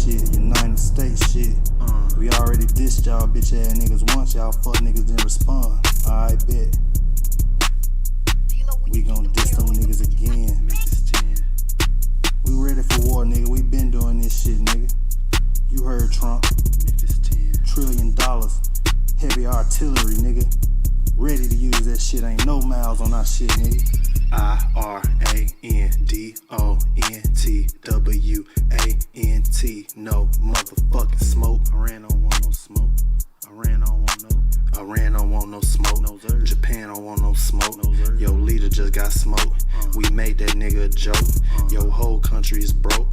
shit, United States shit. We already dissed y'all bitch ass niggas once, y'all fuck niggas didn't respond. Alright, bet. We gon' diss them niggas again. We ready for war, nigga. We been doing this shit, nigga. You heard Trump. $1 trillion. Heavy artillery, nigga. Ready to use that shit. Ain't no miles on our shit, nigga. IRANDONTWANT. No motherfucking smoke. Iran don't want no smoke. Iran don't want no smoke. No, sir. Japan don't want no smoke. No, sir. Your leader just got smoked. We made that nigga a joke. Your whole country is broke.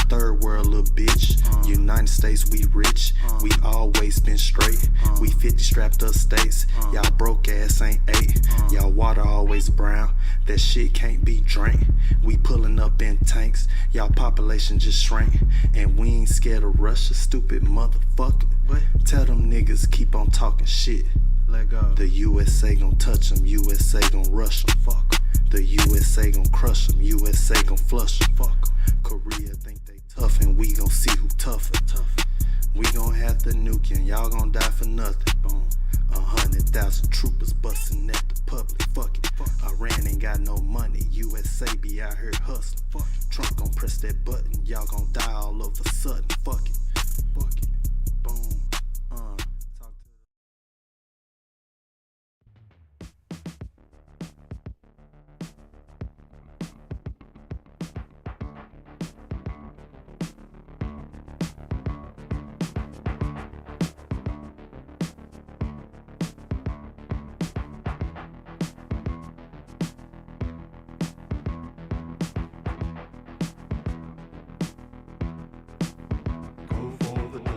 Third world little bitch. United States we rich. We always been straight. We 50 strapped up states. Y'all broke ass ain't 8. Y'all water always brown. That shit can't be drank. We pulling up in tanks. Y'all population just shrank. And we ain't scared of Russia, stupid motherfucker. What? Tell them niggas keep on talking shit. Let go. The USA gon' touch them. USA gon' rush them. Fuck 'em. The USA gon' crush them. USA gon' flush them. Fuck 'em. Korea think they tough and we gon' see who tougher. We gon' have to nuke and y'all gon' die for nothing. Boom. 100,000 troopers bustin' at the public. Fuck it. Iran ain't got no money. USA be out here hustling. Fuck it. Trump gon' press that button. Y'all gon' die all of a sudden. Fuck it. Fuck it. Boom. Talk to Go for the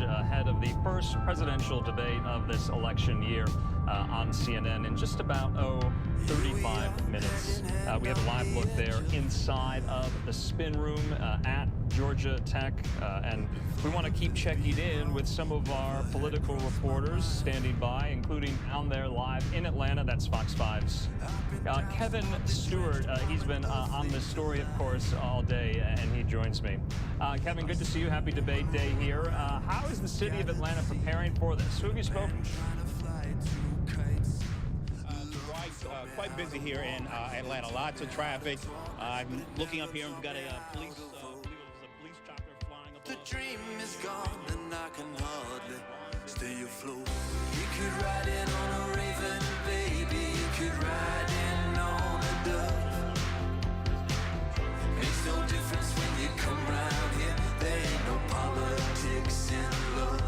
ahead of the first presidential debate of this election year on CNN in just about, 35 minutes. We have a live look there inside of the spin room at Georgia Tech, and we want to keep checking in with some of our political reporters standing by, including down there live in Atlanta. That's Fox 5's Kevin Stewart. He's been on this story, of course, all day, and he joins me. Kevin, good to see you. Happy debate day here. How is the city of Atlanta preparing for this? Who have you spoken to? Quite busy here in Atlanta. Lots of traffic. I'm looking up here and we've got a police chopper flying up. The dream is gone and I can hardly stay afloat. You could ride in on a raven, baby. You could ride in on a dove. Makes no difference when you come round here. There ain't no politics in love.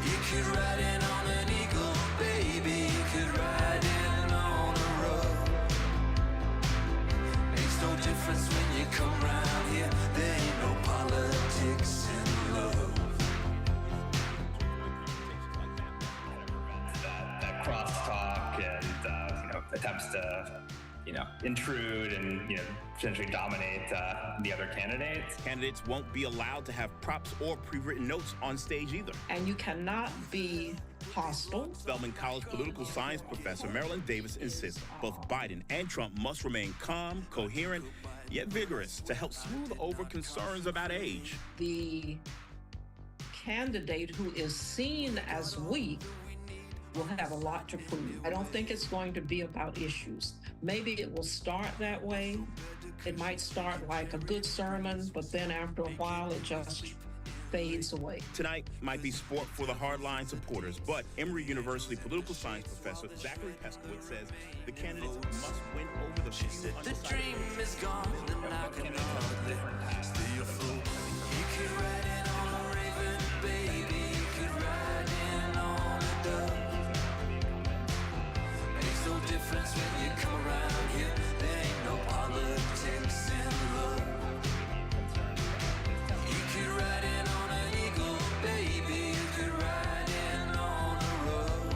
You could ride in on an eagle, baby. You could ride in on a rug. Makes no difference when you come round here. There ain't no politics in love. That crosstalk and attempts to intrude and potentially dominate the other candidates. Candidates won't be allowed to have props or pre-written notes on stage either. And you cannot be hostile. Spelman College political science professor Marilyn Davis insists both Biden and Trump must remain calm, coherent, yet vigorous to help smooth over concerns about age. The candidate who is seen as weak will have a lot to prove. I don't think it's going to be about issues. Maybe it will start that way. It might start like a good sermon, but then after a while it just fades away. Tonight might be sport for the hardline supporters, but Emory University political science professor 𝒔𝒐𝒄𝒊𝒂𝒍𝒔 says the candidates must win over the few The dream is gone and I can hardly stay afloat. You could ride in on a raven, baby. You could ride in on a dove. Makes no difference when you come around here. There ain't no politics in love. You could ride in on an eagle, baby. You could ride in on a rug.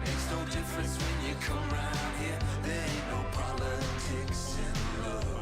Makes no difference when you come around here. There ain't no politics in love.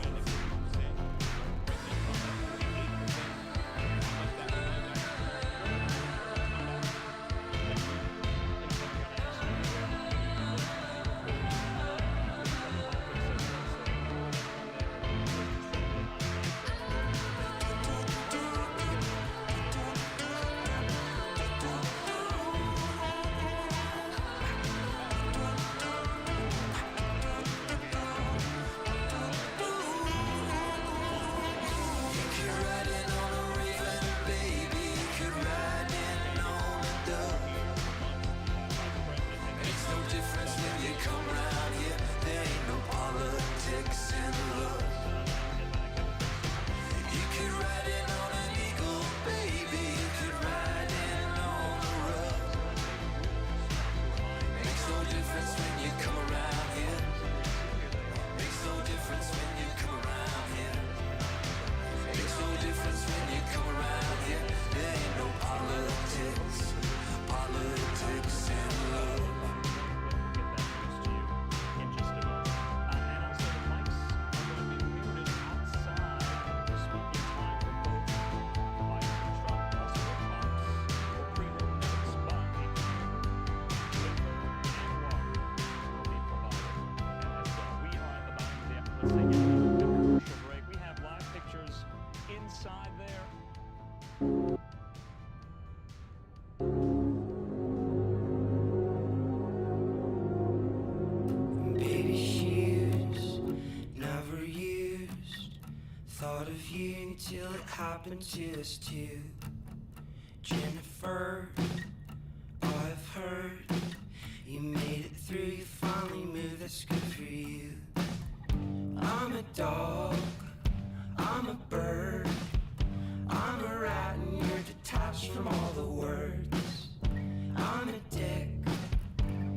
Let's take a commercial break. We have live pictures inside there. Baby shoes, never used. Thought of you until it happened to us two. Jennifer, I've heard you made it through, you finally moved, that's good for you. I'm a dog, I'm a bird, I'm a rat and you're detached from all the words. I'm a dick,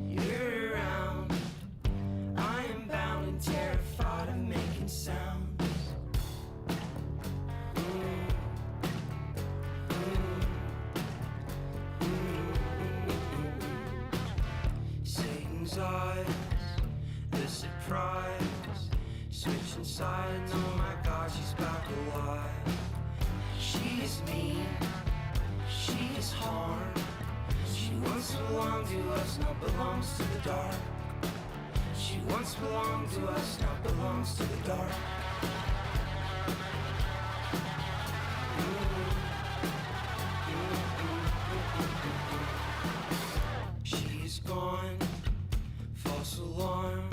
you're around, I am bound and terrified of making sounds. eyes, switching sides. Oh my God, she's back alive. She is mean, she is harm. She once belonged to us, now belongs to the dark. She once belonged to us, now belongs to the dark. She is gone, false alarm.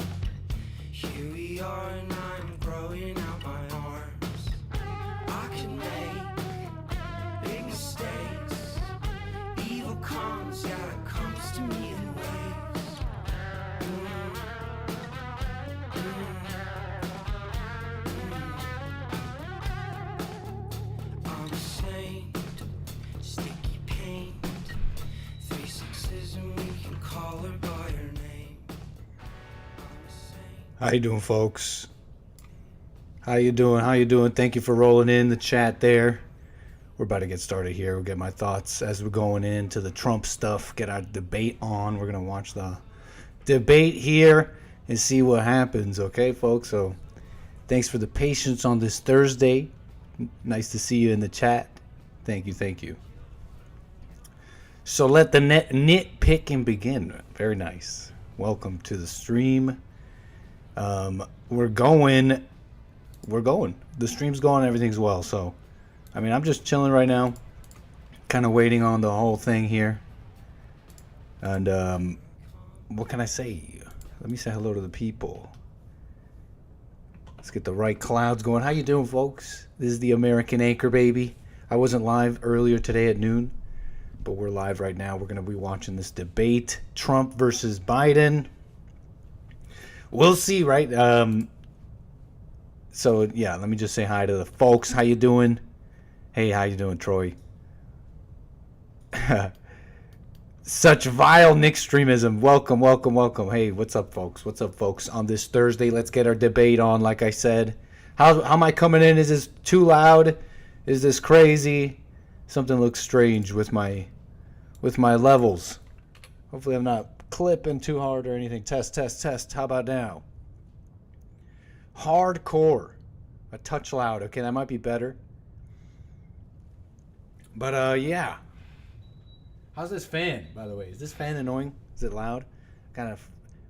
Here we are and I'm growing out my arms. I can make big mistakes. Evil comes, yeah, it comes to me in waves. I'm a saint, sticky paint. 3 6s and we can call her by her name. I'm a saint. How you doing, folks? How you doing? How you doing? Thank you for rolling in the chat there. We're about to get started here. We'll get my thoughts as we're going into the Trump stuff. Get our debate on. We're going to watch the debate here and see what happens. Okay, folks? So thanks for the patience on this Thursday. Nice to see you in the chat. Thank you. Thank you. So let the nitpicking begin. Very nice. Welcome to the stream. We're going. The stream's going. Everything's well. So, I mean, I'm just chilling right now, kind of waiting on the whole thing here. And what can I say? Let me say hello to the people. Let's get the right clouds going. How you doing, folks? This is the American Anchor, baby. I wasn't live earlier today at noon, but we're live right now. We're going to be watching this debate, Trump versus Biden. We'll see, right? So, yeah, let me just say hi to the folks. How you doing? Hey, how you doing, Troy? Such vile nickstreamism. Welcome, welcome, welcome. Hey, what's up, folks? What's up, folks? On this Thursday, let's get our debate on, like I said. How am I coming in? Is this too loud? Is this crazy? Something looks strange with my levels. Hopefully I'm not clipping too hard or anything. Test, test, test. How about now? Hardcore. A touch loud. Okay, that might be better. But, yeah. How's this fan, by the way? Is this fan annoying? Is it loud? Kind of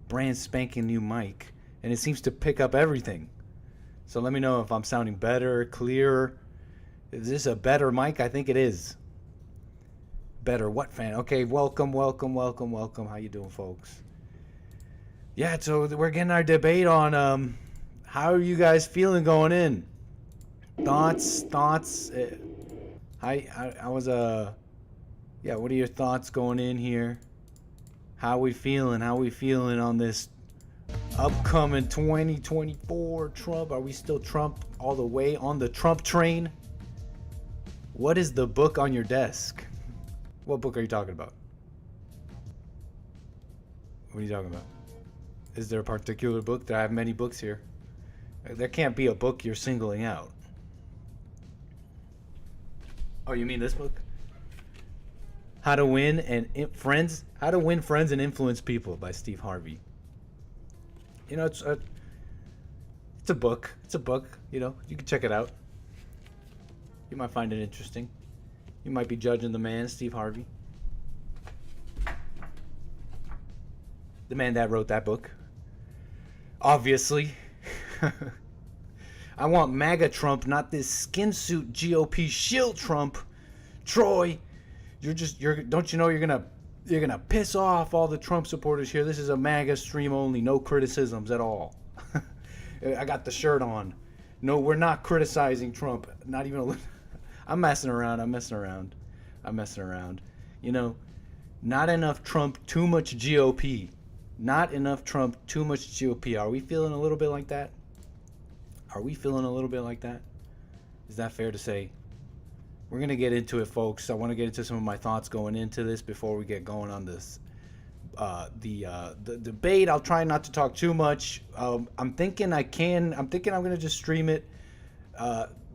brand spanking new mic. And it seems to pick up everything. So let me know if I'm sounding better, clearer. Is this a better mic? I think it is. Better what fan? Okay, welcome, welcome, welcome, welcome. How you doing, folks? Yeah, so we're getting our debate on how are you guys feeling going in? Thoughts? I was yeah, what are your thoughts going in here? How we feeling? How we feeling on this upcoming 2024 Trump? Are we still Trump all the way on the Trump train? What is the book on your desk? What book are you talking about? What are you talking about? Is there a particular book? I have many books here. There can't be a book you're singling out. Oh, you mean this book? How to Win Friends and Influence People by Steve Harvey. You know, it's a book. It's a book, you know. You can check it out. You might find it interesting. You might be judging the man, Steve Harvey. The man that wrote that book. Obviously. I want MAGA Trump, not this skin suit GOP shield Trump. Troy, don't you know you're gonna piss off all the Trump supporters here? This is a MAGA stream only, no criticisms at all. I got the shirt on. No, we're not criticizing Trump. Not even a little. I'm messing around. You know, not enough Trump, too much GOP. Not enough Trump, too much GOP. Are we feeling a little bit like that? Is that fair to say? We're going to get into it, folks. I want to get into some of my thoughts going into this before we get going on this. The debate. I'll try not to talk too much. I'm thinking I'm going to just stream it.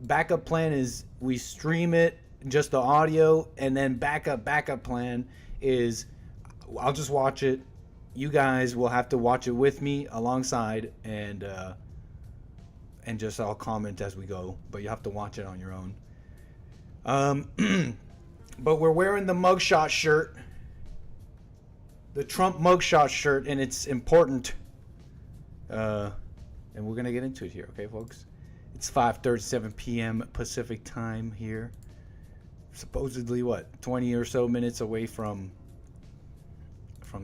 Backup plan is we stream it, just the audio, and then backup plan is I'll just watch it you guys will have to watch it with me alongside, and just I'll comment as we go, but you have to watch it on your own. But we're wearing the mugshot shirt, the Trump mugshot shirt, and it's important. And we're gonna get into it here, okay, folks? It's 5:37 p.m. Pacific time here. Supposedly, what, 20 or so minutes away from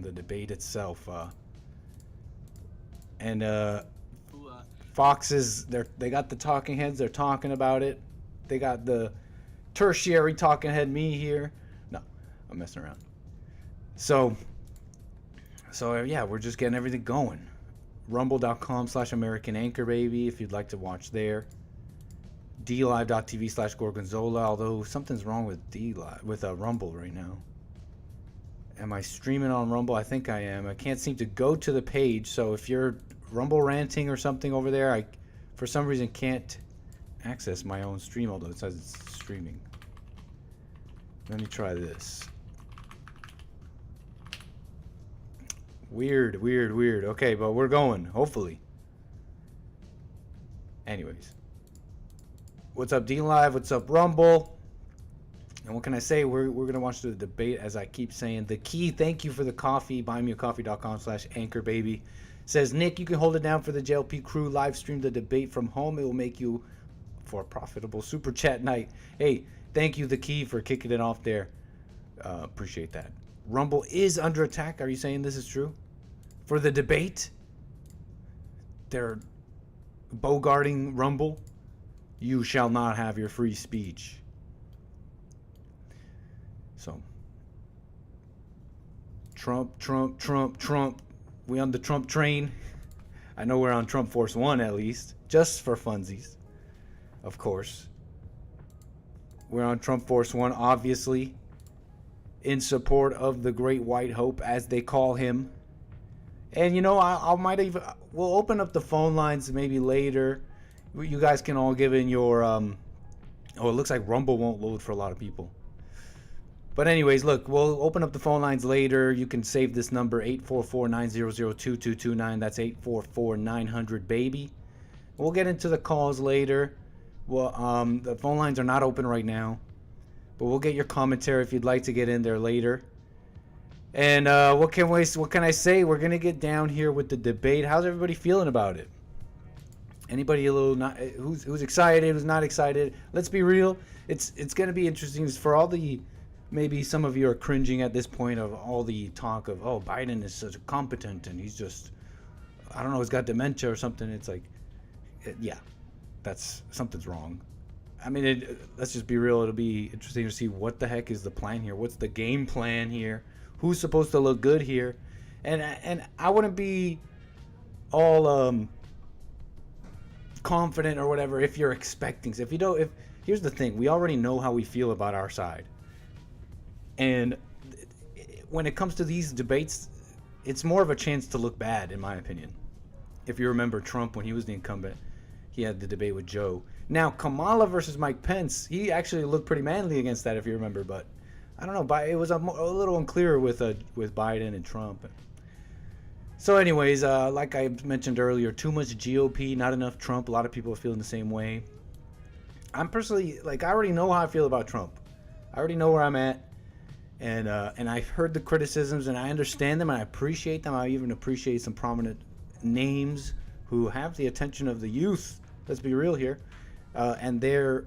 the debate itself. Fox is they got the talking heads. They're talking about it. They got the tertiary talking head me here. No, I'm messing around. So yeah, we're just getting everything going. Rumble.com/American Anchor Baby if you'd like to watch there. DLive.tv/Gorgonzola, although something's wrong with Rumble right now. Am I streaming on Rumble? I think I am. I can't seem to go to the page, so if you're Rumble ranting or something over there, I for some reason can't access my own stream, although it says it's streaming. Let me try this. Weird. Okay, but we're going, hopefully. Anyways. What's up, DLive? What's up, Rumble? And what can I say? We're going to watch the debate, as I keep saying. The key, thank you for the coffee. buymeacoffee.com/anchor baby. Says, Nick, you can hold it down for the JLP crew. Live stream the debate from home. It will make you for a profitable super chat night. Hey, thank you, the key, for kicking it off there. Appreciate that. Rumble is under attack. Are you saying this is true? For the debate? They're bogarting Rumble. You shall not have your free speech. So, Trump. We on the Trump train. I know we're on Trump Force One at least, just for funsies, of course. We're on Trump Force One, obviously, in support of the Great White Hope, as they call him. And you know, we'll open up the phone lines maybe later. You guys can all give in your oh, it looks like Rumble won't load for a lot of people. But anyways, look, we'll open up the phone lines later. You can save this number, 844-900-2229. That's 844-900-BABY. We'll get into the calls later. Well, the phone lines are not open right now, but we'll get your commentary if you'd like to get in there later. And what can I say? We're gonna get down here with the debate. How's everybody feeling about it? Anybody a little not who's excited? Who's not excited? Let's be real. It's gonna be interesting for all the. Maybe some of you are cringing at this point of all the talk of, oh, Biden is such competent and he's just, I don't know, he's got dementia or something. It's like, yeah, something's wrong. I mean, let's just be real. It'll be interesting to see what the heck is the plan here. What's the game plan here? Who's supposed to look good here? And I wouldn't be all confident or whatever if you're expecting. Here's the thing, we already know how we feel about our side. And when it comes to these debates, it's more of a chance to look bad, in my opinion. If you remember Trump, when he was the incumbent, he had the debate with Joe. Now, Kamala versus Mike Pence, he actually looked pretty manly against that, if you remember. But I don't know, it was a little unclear with Biden and Trump. So anyways, like I mentioned earlier, too much GOP, not enough Trump. A lot of people are feeling the same way. I'm personally, I already know how I feel about Trump. I already know where I'm at. And I've heard the criticisms, and I understand them, and I appreciate them. I even appreciate some prominent names who have the attention of the youth. Let's be real here. And they're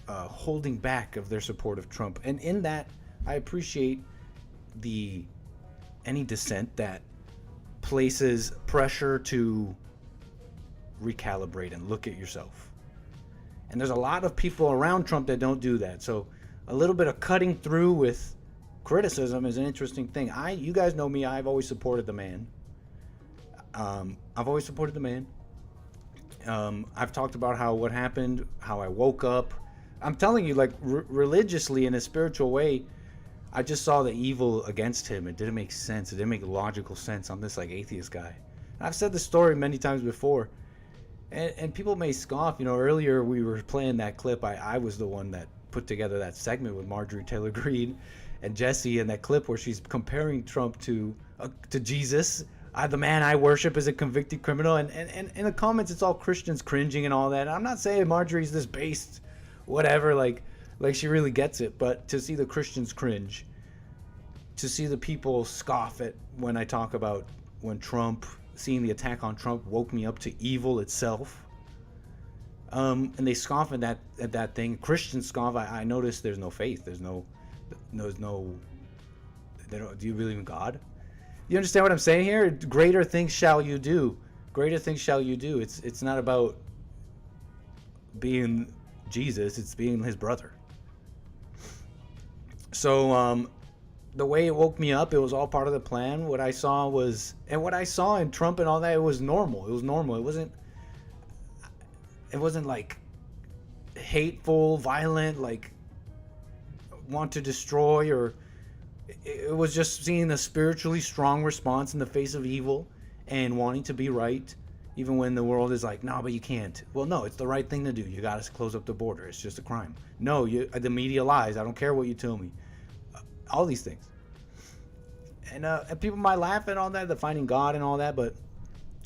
holding back of their support of Trump. And in that, I appreciate any dissent that places pressure to recalibrate and look at yourself. And there's a lot of people around Trump that don't do that. So a little bit of cutting through with criticism is an interesting thing. You guys know me. I've always supported the man. I've talked about what happened, how I woke up. I'm telling you, religiously, in a spiritual way, I just saw the evil against him. It didn't make sense. It didn't make logical sense. I'm this atheist guy. And I've said this story many times before, and people may scoff. You know, earlier we were playing that clip. I was the one that put together that segment with Marjorie Taylor Greene. And Jesse in that clip where she's comparing Trump to Jesus, the man I worship is a convicted criminal, and in the comments it's all Christians cringing and all that. I'm not saying Marjorie's this based, whatever, like she really gets it, but to see the Christians cringe, to see the people scoff at when I talk about when Trump, seeing the attack on Trump woke me up to evil itself, and they scoff at that thing. Christians scoff. I notice there's no faith. There's no. They don't. Do you believe in God? You understand what I'm saying here? Greater things shall you do. Greater things shall you do. It's not about being Jesus. It's being his brother. So the way it woke me up, it was all part of the plan. What I saw in Trump and all that, it was normal. It was normal. It wasn't like hateful, violent, like want to destroy, or it was just seeing a spiritually strong response in the face of evil and wanting to be right, even when the world is like, no, but you can't. Well, no, it's the right thing to do. You got to close up the border. It's just a crime. No, the media lies. I don't care what you tell me. All these things. And people might laugh at all that, the finding God and all that, but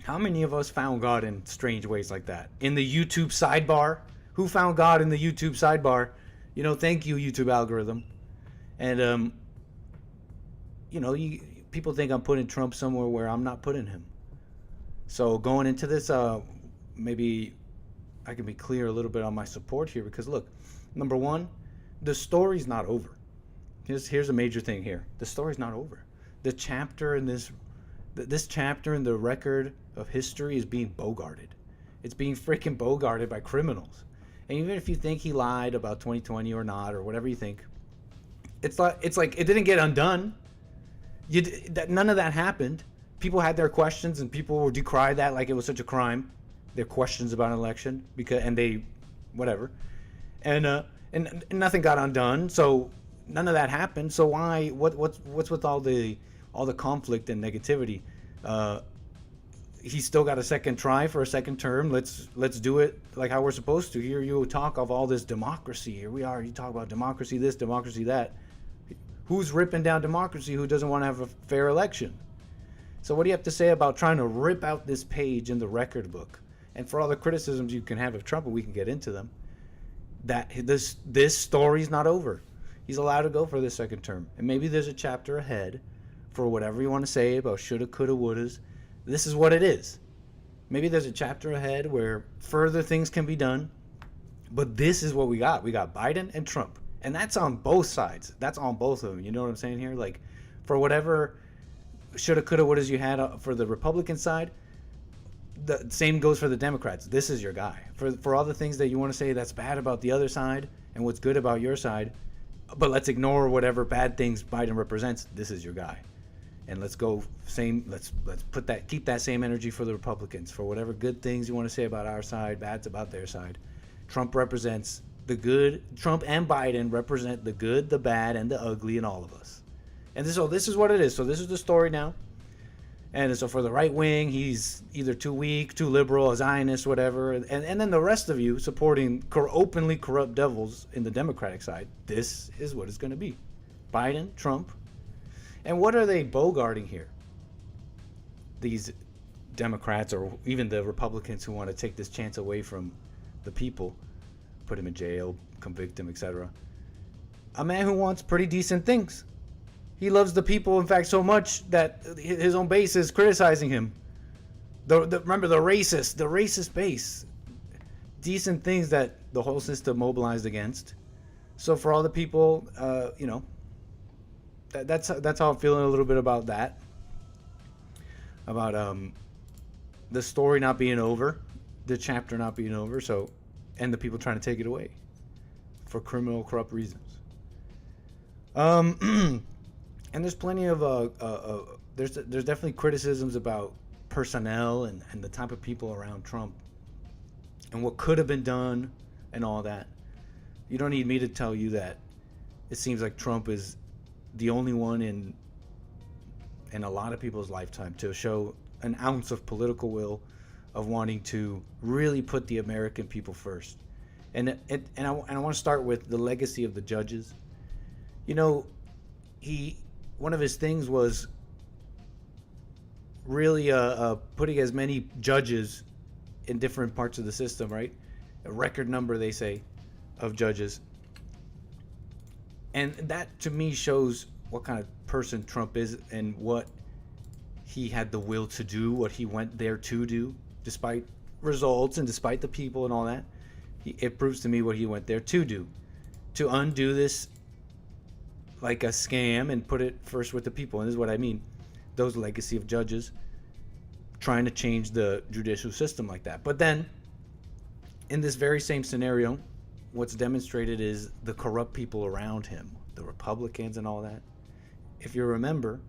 how many of us found God in strange ways like that? In the YouTube sidebar? Who found God in the YouTube sidebar? Thank you, YouTube algorithm. And, people think I'm putting Trump somewhere where I'm not putting him. So going into this, maybe I can be clear a little bit on my support here, because look, number one, the story's not over. Here's a major thing here. The story's not over. The chapter in this chapter in the record of history is being bogarted. It's being freaking bogarted by criminals. And even if you think he lied about 2020 or not, or whatever you think, it's like it didn't get undone. None of that happened. People had their questions, and people would decry that like it was such a crime. Their questions about an election, and nothing got undone. So none of that happened. So why? What's with all the conflict and negativity? He's still got a second try for a second term. Let's do it like how we're supposed to. Here you talk of all this democracy. Here we are. You talk about democracy this, democracy that. Who's ripping down democracy? Who doesn't want to have a fair election? So what do you have to say about trying to rip out this page in the record book? And for all the criticisms you can have of Trump, and we can get into them, that this story's not over. He's allowed to go for this second term. And maybe there's a chapter ahead for whatever you want to say about shoulda, coulda, wouldas. This is what it is. Maybe there's a chapter ahead where further things can be done. But this is what we got. We got Biden and Trump. And that's on both sides. That's on both of them. You know what I'm saying here? Like, for whatever shoulda, coulda, wouldas you had for the Republican side, the same goes for the Democrats. This is your guy. For all the things that you want to say that's bad about the other side and what's good about your side, but let's ignore whatever bad things Biden represents. This is your guy. And let's go let's keep that same energy for the Republicans. For whatever good things you want to say about our side, bad's about their side. Trump represents the good. Trump and Biden represent the good, the bad, and the ugly in all of us. And this is what it is. So this is the story now. And so for the right wing, he's either too weak, too liberal, a Zionist, whatever. And then the rest of you supporting openly corrupt devils in the Democratic side, this is what it's going to be. Biden, Trump. And what are they bogarting here? These Democrats, or even the Republicans who want to take this chance away from the people, put him in jail, convict him, etc. A man who wants pretty decent things. He loves the people, in fact, so much that his own base is criticizing him. Remember, the racist base. Decent things that the whole system mobilized against. So for all the people, that's how I'm feeling a little bit about that. About the story not being over, the chapter not being over, and the people trying to take it away for criminal, corrupt reasons. And there's plenty of there's definitely criticisms about personnel and the type of people around Trump and what could have been done and all that. You don't need me to tell you that it seems like Trump is the only one in a lot of people's lifetime to show an ounce of political will of wanting to really put the American people first. And I want to start with the legacy of the judges. one of his things was really putting as many judges in different parts of the system, right? A record number, they say, of judges. And that to me shows what kind of person Trump is and what he had the will to do, what he went there to do, despite results and despite the people and all that. It proves to me what he went there to do, to undo this like a scam and put it first with the people. And this is what I mean. Those legacy of judges trying to change the judicial system like that. But then in this very same scenario, what's demonstrated is the corrupt people around him, the Republicans and all that. If you remember,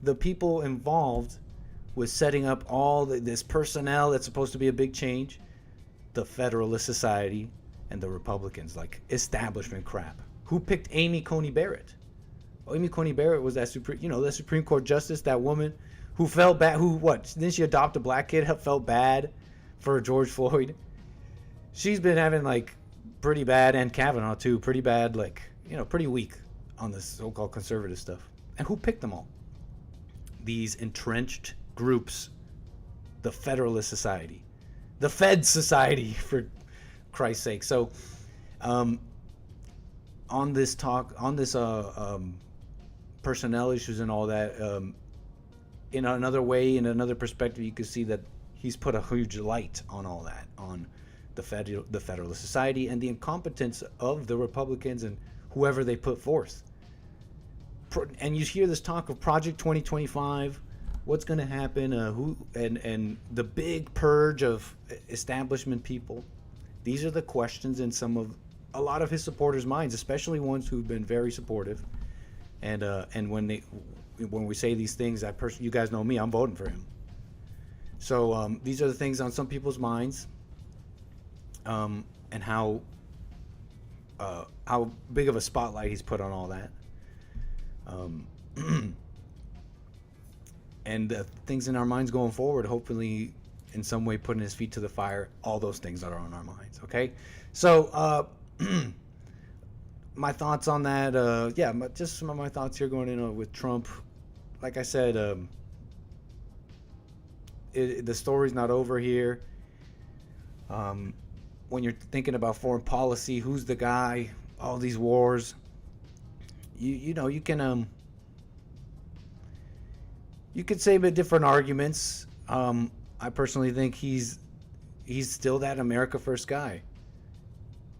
the people involved with setting up all this personnel that's supposed to be a big change, the Federalist Society and the Republicans, like establishment crap. Who picked Amy Coney Barrett? Well, Amy Coney Barrett was that the Supreme Court justice, that woman who felt bad. Didn't she adopt a black kid? Felt bad for George Floyd. She's been having like pretty bad, and Kavanaugh too, pretty bad, like, pretty weak on this so-called conservative stuff. And who picked them all? These entrenched groups, the Federalist Society, the Fed Society, for Christ's sake. So, on this personnel issues and all that, in another way, in another perspective, you can see that he's put a huge light on all that, on the Federalist Society and the incompetence of the Republicans and whoever they put forth. And you hear this talk of Project 2025, what's going to happen, and the big purge of establishment people. These are the questions in a lot of his supporters' minds, especially ones who've been very supportive. And when we say these things, you guys know me, I'm voting for him. So these are the things on some people's minds, and how big of a spotlight he's put on all that. And things in our minds going forward, hopefully in some way putting his feet to the fire, all those things that are on our minds. Okay, so my thoughts on that, just some of my thoughts here going in with Trump. Like I said, the story's not over here. When you're thinking about foreign policy, who's the guy, all these wars, you could say different arguments. I personally think he's still that America First guy.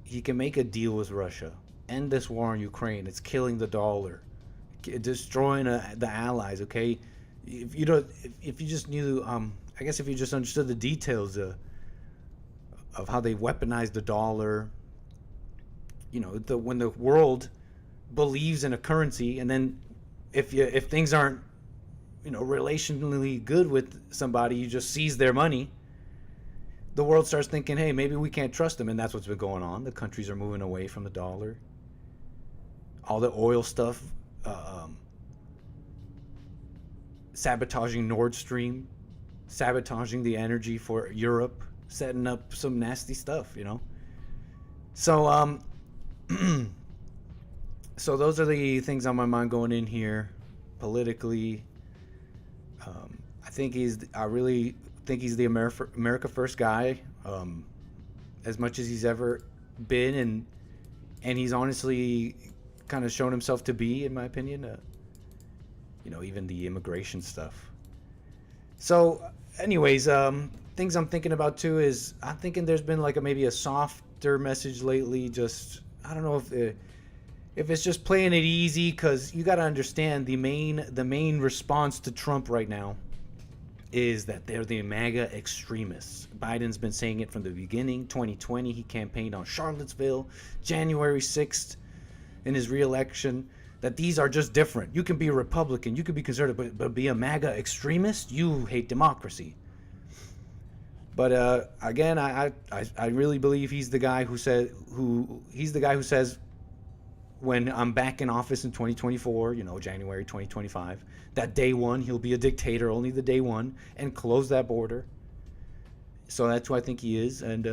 He can make a deal with Russia, end this war in Ukraine. It's killing the dollar, destroying the allies. Okay, if you just knew, I guess if you just understood the details of how they weaponized the dollar. When the world believes in a currency, and then if things aren't relationally good with somebody, you just seize their money. The world starts thinking, hey, maybe we can't trust them, and that's what's been going on. The countries are moving away from the dollar. All the oil stuff, sabotaging Nord Stream, sabotaging the energy for Europe, setting up some nasty stuff, So, so those are the things on my mind going in here, politically. I really think he's the America First guy, as much as he's ever been, and he's honestly kind of shown himself to be, in my opinion. Even the immigration stuff. So, anyways, things I'm thinking about too is I'm thinking there's been maybe a softer message lately. Just I don't know if it's just playing it easy, because you got to understand the main response to Trump right now is that they're the MAGA extremists. Biden's been saying it from the beginning. 2020, he campaigned on Charlottesville. January 6th, in his re-election, that these are just different. You can be a Republican, you can be conservative, but be a MAGA extremist, you hate democracy. But again, I really believe he's the guy who says when I'm back in office in 2024, January 2025, that day one, he'll be a dictator, only the day one, and close that border. So that's who I think he is. And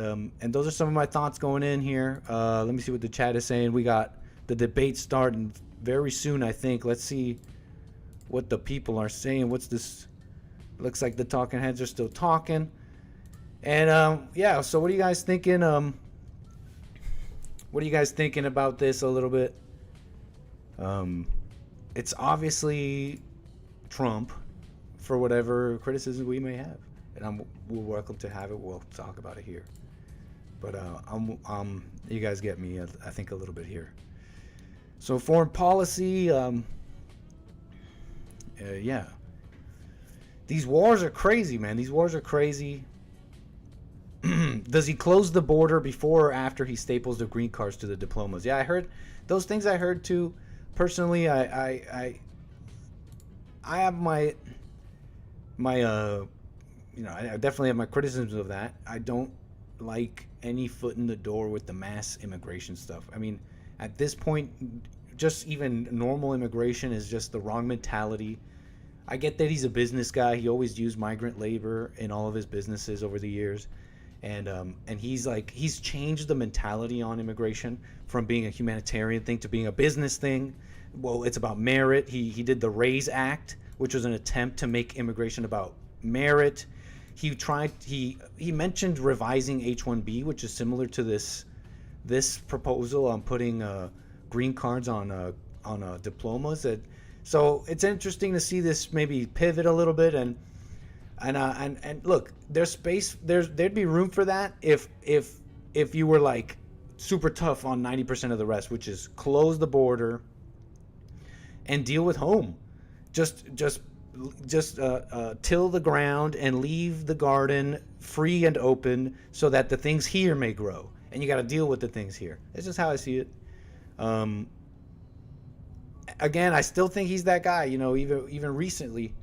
those are some of my thoughts going in here. Let me see what the chat is saying. We got the debate starting very soon, I think. Let's see what the people are saying. What's this? Looks like the talking heads are still talking. And yeah, so what are you guys thinking? What are you guys thinking about this a little bit? It's obviously Trump, for whatever criticism we may have, and we're welcome to have it. We'll talk about it here. But you guys get me, I think, a little bit here. So foreign policy, yeah. These wars are crazy, man. These wars are crazy. Does he close the border before or after he staples the green cards to the diplomas? Yeah, I heard those things. I heard too. Personally, I have my you know, I definitely have my criticisms of that. I don't like any foot in the door with the mass immigration stuff. I mean, at this point, just even normal immigration is just the wrong mentality. I get that he's a business guy. He always used migrant labor in all of his businesses over the years. And he's changed the mentality on immigration from being a humanitarian thing to being a business thing. Well, it's about merit. He did the RAISE Act, which was an attempt to make immigration about merit. He mentioned revising H-1B, which is similar to this proposal on putting green cards on diplomas. So it's interesting to see this maybe pivot a little bit and look, there's space. There'd be room for that if you were like super tough on 90% of the rest, which is close the border and deal with home. Just till the ground and leave the garden free and open so that the things here may grow. And you got to deal with the things here. That's just how I see it. Again, I still think he's that guy. You know, even recently,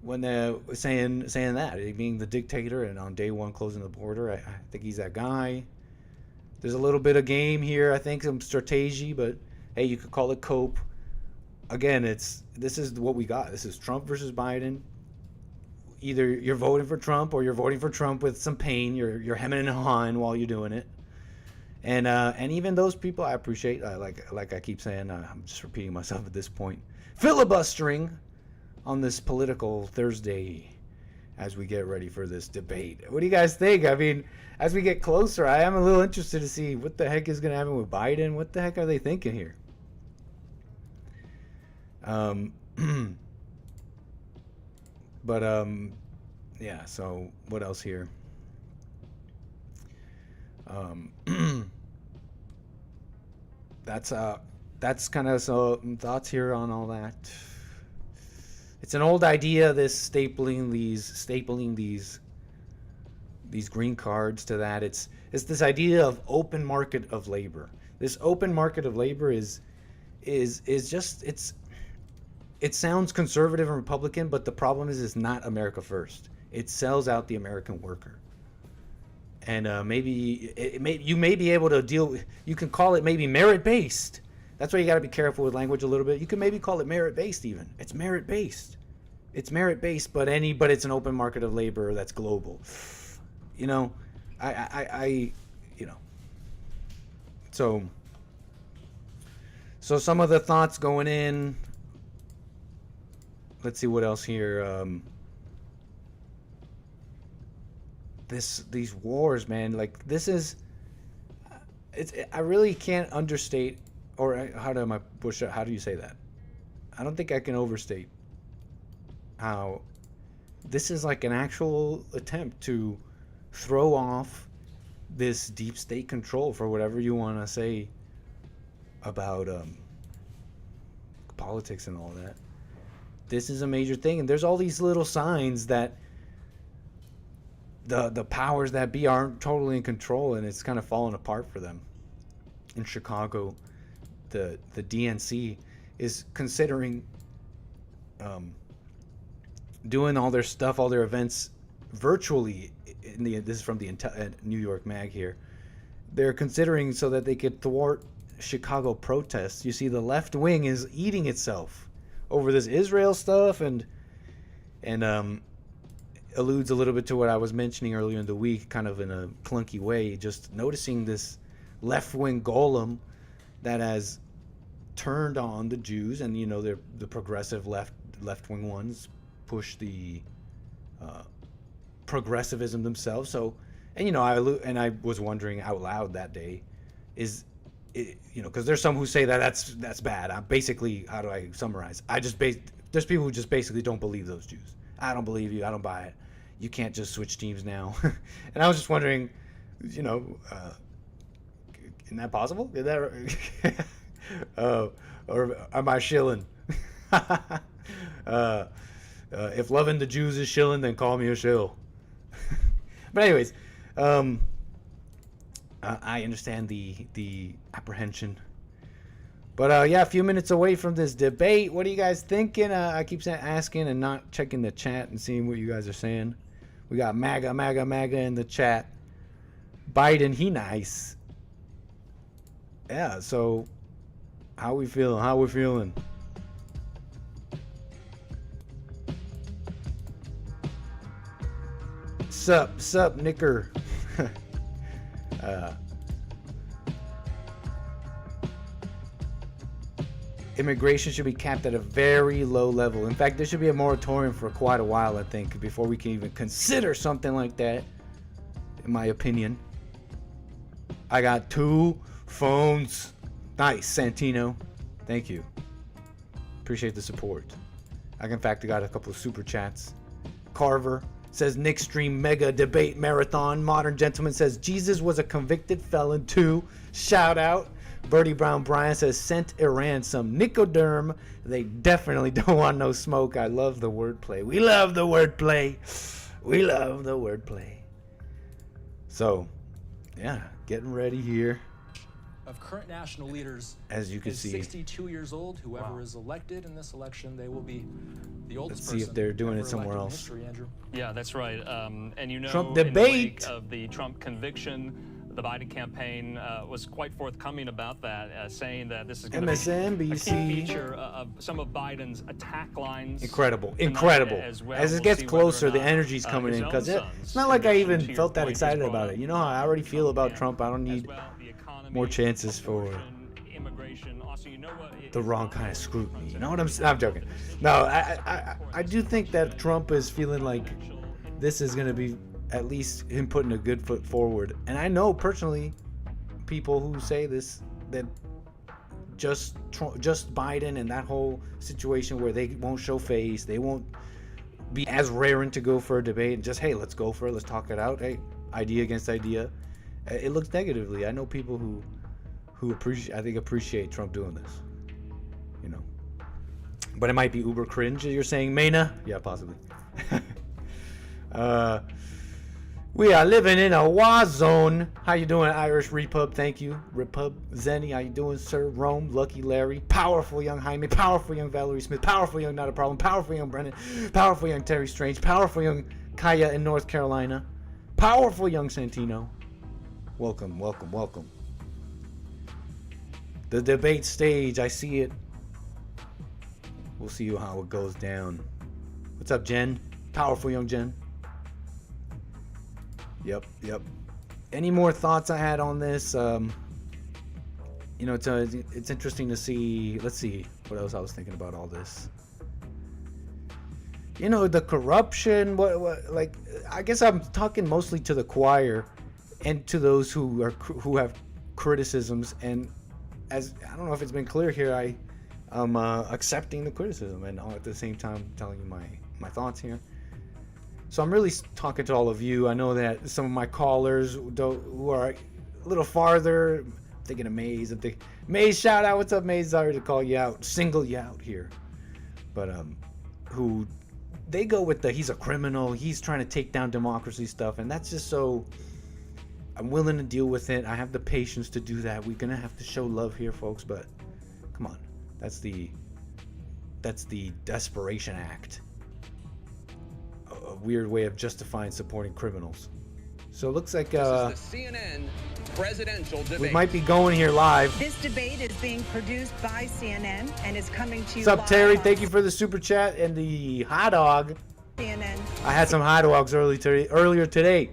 when they're saying that, being the dictator and on day one closing the border, I think he's that guy. There's a little bit of game here, I think, some strategy, but hey, you could call it cope. Again, this is what we got. This is Trump versus Biden. Either you're voting for Trump or you're voting for Trump with some pain. You're hemming and hawing while you're doing it. And even those people I appreciate, like I keep saying, I'm just repeating myself at this point, filibustering on this political Thursday as we get ready for this debate. What do you guys think? I mean, as we get closer, I am a little interested to see what the heck is going to happen with Biden. What the heck are they thinking here? Yeah, so what else here? That's kind of some thoughts here on all that. It's an old idea, this stapling these green cards to that. It's this idea of open market of labor. This open market of labor is just it sounds conservative and Republican, but the problem is it's not America first. It sells out the American worker. And you may be able to deal. You can call it maybe merit-based. That's why you got to be careful with language a little bit. You can maybe call it merit-based even. It's merit-based. It's merit-based, but it's an open market of labor that's global. You know, you know. So some of the thoughts going in. Let's see what else here. These wars, man, like this is. I really can't understate, or how do you say that? I don't think I can overstate how this is like an actual attempt to throw off this deep state control, for whatever you want to say about politics and all that. This is a major thing, and there's all these little signs that the powers that be aren't totally in control, and it's kind of falling apart for them. In Chicago, the DNC is considering doing all their stuff, all their events virtually. This is from the New York Mag here. They're considering so that they could thwart Chicago protests. You see, the left wing is eating itself over this Israel stuff, and alludes a little bit to what I was mentioning earlier in the week, kind of in a clunky way, just noticing this left-wing golem that has turned on the Jews, and you know, they're the progressive left-wing ones push the progressivism themselves. So, and you know, I was wondering out loud that day, is it, you know, because there's some who say that that's bad. I basically, how do I summarize? There's people who just basically don't believe those Jews. I don't believe you. I don't buy it. You can't just switch teams now. And I was just wondering, you know, isn't that possible? Is that or am I shilling? If loving the Jews is shilling, then call me a shill. But anyways, I understand the apprehension. But yeah, a few minutes away from this debate. What are you guys thinking? I keep asking and not checking the chat and seeing what you guys are saying. We got MAGA in the chat. Biden, he nice. Yeah, so how we feeling? Sup, Nicker. Immigration should be capped at a very low level. In fact, there should be a moratorium for quite a while, I think, before we can even consider something like that, in my opinion. I got 2 phones. Nice, Santino. Thank you. Appreciate the support. In fact, I got a couple of super chats. Carver says nickstream mega debate marathon. Modern Gentleman says Jesus was a convicted felon too. Shout out. Birdie Brown Bryan says sent Iran some Nicoderm. They definitely don't want no smoke. I love the wordplay. We love the wordplay. We love the wordplay. So, yeah, getting ready here. Of current national leaders, as you can is see, 62 years old. Whoever is elected in this election, they will be the oldest person. Let's see if they're doing it ever somewhere elected in else. history, Andrew. Yeah, that's right. And you know, Trump in the debate. wake of the Trump conviction, the Biden campaign was quite forthcoming about that, saying that this is going to be a key feature of some of Biden's attack lines. Incredible. As it gets closer, the energy's coming in, because it's not like I even felt that excited about it. You know how I already feel about Trump. I don't need more chances for the wrong kind of scrutiny. You know what I'm joking. No, I do think that Trump is feeling like this is going to be at least him putting a good foot forward. And I know personally people who say this, that just Biden and that whole situation where they won't show face, they won't be as raring to go for a debate and just, hey, let's go for it, let's talk it out, hey, idea against idea. It looks negatively. I know people who appreciate Trump doing this, you know. But it might be uber cringe. You're saying, Mena? Yeah, possibly. We are living in a war zone. How you doing, Irish Repub? Thank you. Repub Zenny, how you doing, sir? Rome, Lucky Larry, powerful young Jaime, powerful young Valerie Smith, powerful young Not a Problem, powerful young Brennan, powerful young Terry Strange, powerful young Kaya in North Carolina, powerful young Santino. Welcome, welcome, welcome. The debate stage, I see it. We'll see how it goes down. What's up, Jen? Powerful young Jen. Yep. Any more thoughts I had on this? You know, it's interesting to see. Let's see what else I was thinking about all this. You know, the corruption. What like? I guess I'm talking mostly to the choir and to those who have criticisms. And as I don't know if it's been clear here, I'm accepting the criticism and at the same time telling you my thoughts here. So I'm really talking to all of you. I know that some of my callers who are a little farther, I'm thinking of Maze. Maze, shout out. What's up, Maze? Sorry to call you out, single you out here. But who they go with he's a criminal, he's trying to take down democracy stuff, and that's just so. I'm willing to deal with it. I have the patience to do that. We're gonna have to show love here, folks. But come on, that's the desperation act. A weird way of justifying supporting criminals. So it looks like this is the CNN presidential debate. We might be going here live. This debate is being produced by CNN and is coming to you. What's up, Terry? Thank you for the super chat and the hot dog. CNN. I had some hot dogs earlier today.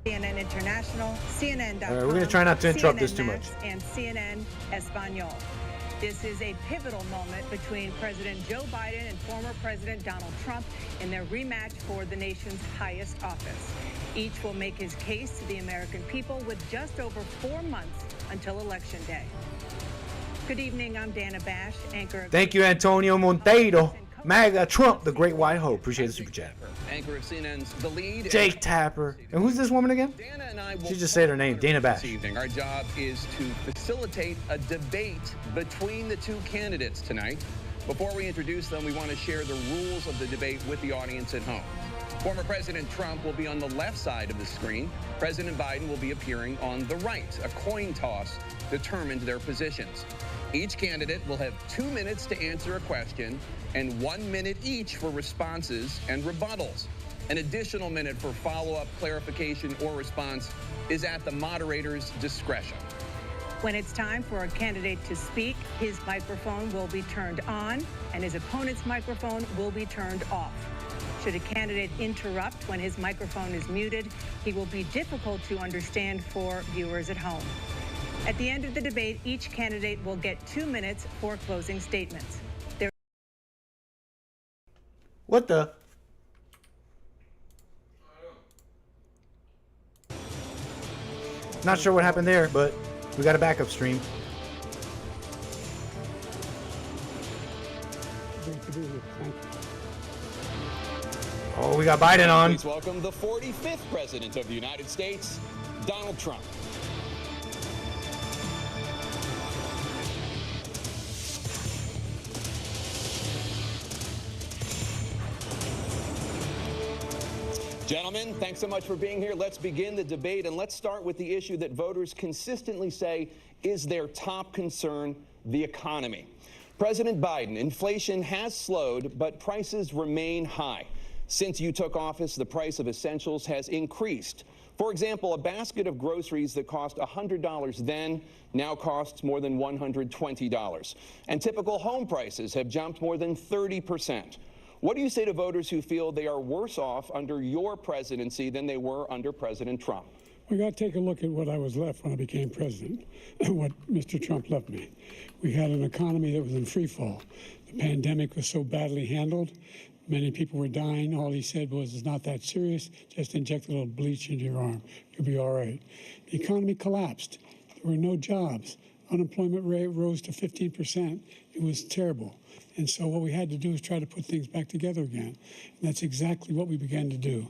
CNN International, CNN.com. All right, we're gonna try not to interrupt this too much. And CNN Espanol. This is a pivotal moment between President Joe Biden and former President Donald Trump in their rematch for the nation's highest office. Each will make his case to the American people with just over 4 months until Election Day. Good evening, I'm Dana Bash, anchor of... Thank you, Antonio Monteiro. MAGA Trump, the Great White Hope. Appreciate the super chat. Anchor of CNN's The Lead. Jake Tapper. And who's this woman again? Dana and I will She just said her name, Dana Bash. this evening. Our job is to facilitate a debate between the two candidates tonight. Before we introduce them, we want to share the rules of the debate with the audience at home. Former President Trump will be on the left side of the screen. President Biden will be appearing on the right. A coin toss determined their positions. Each candidate will have 2 minutes to answer a question and 1 minute each for responses and rebuttals. An additional minute for follow-up, clarification, or response is at the moderator's discretion. When it's time for a candidate to speak, his microphone will be turned on and his opponent's microphone will be turned off. Should a candidate interrupt when his microphone is muted, he will be difficult to understand for viewers at home. At the end of the debate, each candidate will get 2 minutes for closing statements. What the? Not sure what happened there, but we got a backup stream. Oh, we got Biden on. Please welcome the 45th President of the United States, Donald Trump. Gentlemen, thanks so much for being here. Let's begin the debate, and let's start with the issue that voters consistently say is their top concern, the economy. President Biden, inflation has slowed, but prices remain high. Since you took office, the price of essentials has increased. For example, a basket of groceries that cost $100 then now costs more than $120. And typical home prices have jumped more than 30%. What do you say to voters who feel they are worse off under your presidency than they were under President Trump? We got to take a look at what I was left when I became president, what Mr. Trump left me. We had an economy that was in free fall. The pandemic was so badly handled. Many people were dying. All he said was, it's not that serious. Just inject a little bleach into your arm. You'll be all right. The economy collapsed. There were no jobs. Unemployment rate rose to 15%. It was terrible. And so what we had to do is try to put things back together again. And that's exactly what we began to do.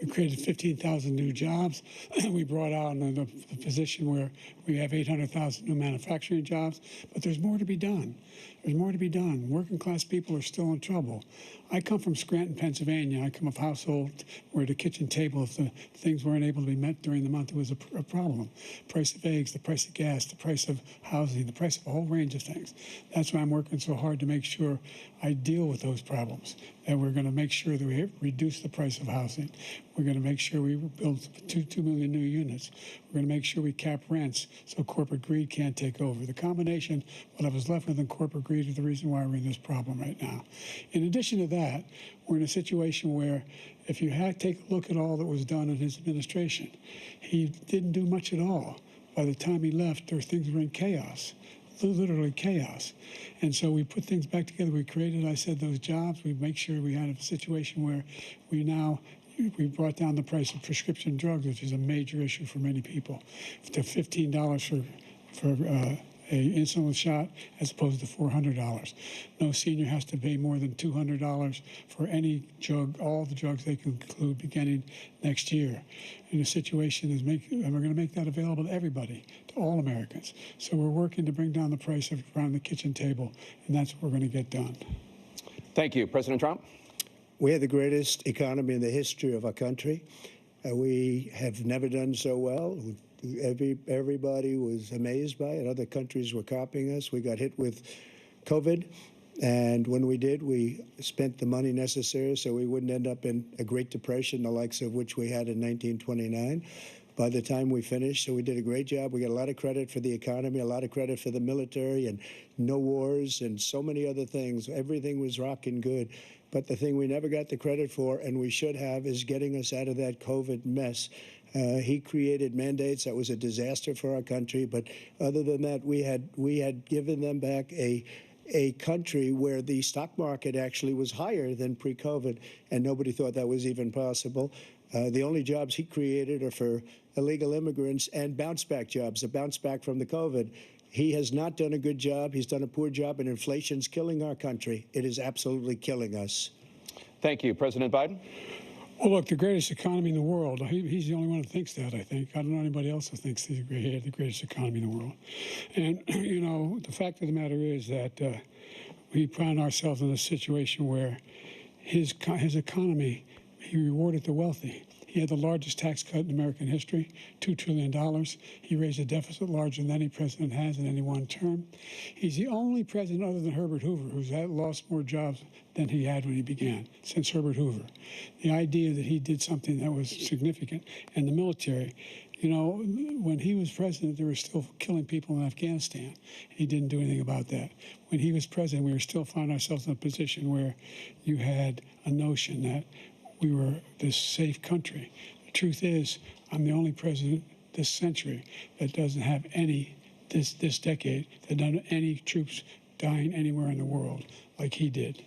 We created 15,000 new jobs. We brought out the position where we have 800,000 new manufacturing jobs. But there's more to be done. There's more to be done. Working class people are still in trouble. I come from Scranton, Pennsylvania. I come of a household where the kitchen table, if the things weren't able to be met during the month, it was a problem. Price of eggs, the price of gas, the price of housing, the price of a whole range of things. That's why I'm working so hard to make sure I deal with those problems. And we're going to make sure that we reduce the price of housing. We're going to make sure we build 2 million new units. We're going to make sure we cap rents so corporate greed can't take over. The combination, what I was left with in corporate greed, is the reason why we're in this problem right now. In addition to that, we're in a situation where if you take a look at all that was done in his administration, he didn't do much at all. By the time he left, things were in chaos. Literally chaos. And so we put things back together. We created, I said, those jobs. We make sure we had a situation where we brought down the price of prescription drugs, which is a major issue for many people, to $15 for a insulin shot as opposed to $400. No senior has to pay more than $200 for any drug, all the drugs they can include beginning next year. And the situation is and we're going to make that available to everybody, to all Americans. So we're working to bring down the price around the kitchen table, and that's what we're going to get done. Thank you. President Trump? We have the greatest economy in the history of our country. We have never done so well. Everybody was amazed by it. Other countries were copying us. We got hit with COVID, and when we did, we spent the money necessary so we wouldn't end up in a Great Depression, the likes of which we had in 1929. By the time we finished, so we did a great job. We got a lot of credit for the economy, a lot of credit for the military, and no wars, and so many other things. Everything was rocking good. But the thing we never got the credit for, and we should have, is getting us out of that COVID mess. He created mandates that was a disaster for our country. But other than that, we had given them back a country where the stock market actually was higher than pre-COVID, and nobody thought that was even possible. The only jobs he created are for illegal immigrants and bounce-back jobs, a bounce back from the COVID. He has not done a good job. He's done a poor job, and inflation's killing our country. It is absolutely killing us. Thank you. President Biden? Well, look, the greatest economy in the world, he's the only one who thinks that, I think. I don't know anybody else who thinks he had the greatest economy in the world. And, you know, the fact of the matter is that we find ourselves in a situation where his economy, he rewarded the wealthy. He had the largest tax cut in American history, $2 trillion. He raised a deficit larger than any president has in any one term. He's the only president other than Herbert Hoover who's lost more jobs than he had when he began, since Herbert Hoover. The idea that he did something that was significant. And the military, you know, when he was president, they were still killing people in Afghanistan. He didn't do anything about that. When he was president, we were still finding ourselves in a position where you had a notion that we were this safe country. The truth is, I'm the only president this century that doesn't have this decade, that doesn't have any troops dying anywhere in the world like he did.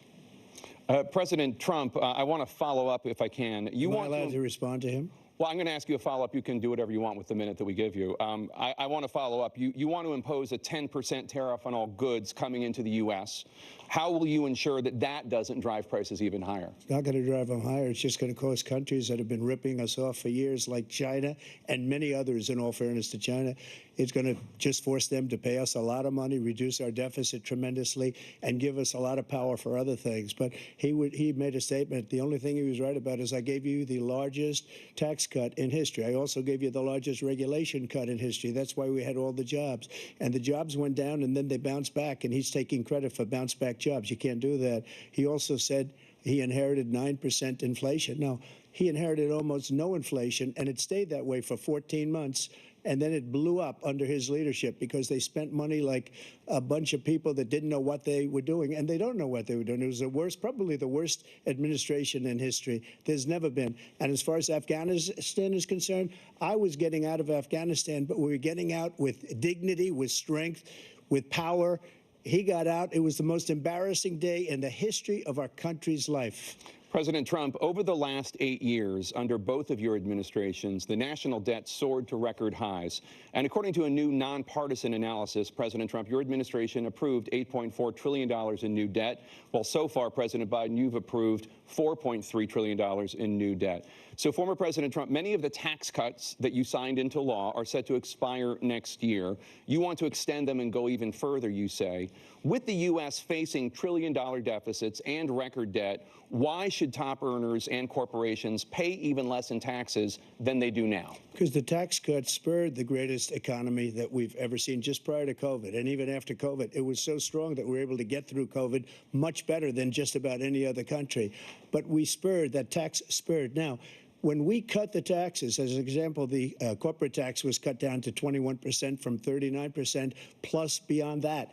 President Trump, I want to follow up if I can. Am I allowed to respond to him? Well, I'm going to ask you a follow-up. You can do whatever you want with the minute that we give you. I want to follow up. You want to impose a 10% tariff on all goods coming into the U.S. How will you ensure that that doesn't drive prices even higher? It's not going to drive them higher. It's just going to cause countries that have been ripping us off for years, like China and many others, in all fairness to China, it's going to just force them to pay us a lot of money, reduce our deficit tremendously, and give us a lot of power for other things. But he made a statement. The only thing he was right about is I gave you the largest tax cut in history. I also gave you the largest regulation cut in history. That's why we had all the jobs. And the jobs went down, and then they bounced back, and he's taking credit for bounce back jobs. You can't do that. He also said he inherited 9% inflation. No, he inherited almost no inflation, and it stayed that way for 14 months. And then it blew up under his leadership because they spent money like a bunch of people that didn't know what they were doing, and they don't know what they were doing. It was the worst, probably the worst administration in history. There's never been. And as far as Afghanistan is concerned, I was getting out of Afghanistan, but we were getting out with dignity, with strength, with power. He got out. It was the most embarrassing day in the history of our country's life. President Trump, over the last 8 years, under both of your administrations, the national debt soared to record highs. And according to a new nonpartisan analysis, President Trump, your administration approved $8.4 trillion in new debt, while so far, President Biden, you've approved $4.3 trillion in new debt. So, former President Trump, many of the tax cuts that you signed into law are set to expire next year. You want to extend them and go even further, you say. With the U.S. facing trillion-dollar deficits and record debt, why should top earners and corporations pay even less in taxes than they do now? Because the tax cuts spurred the greatest economy that we've ever seen just prior to COVID. And even after COVID, it was so strong that we were able to get through COVID much better than just about any other country. But we spurred, that tax spurred. Now, when we cut the taxes, as an example, the corporate tax was cut down to 21% from 39%, plus beyond that.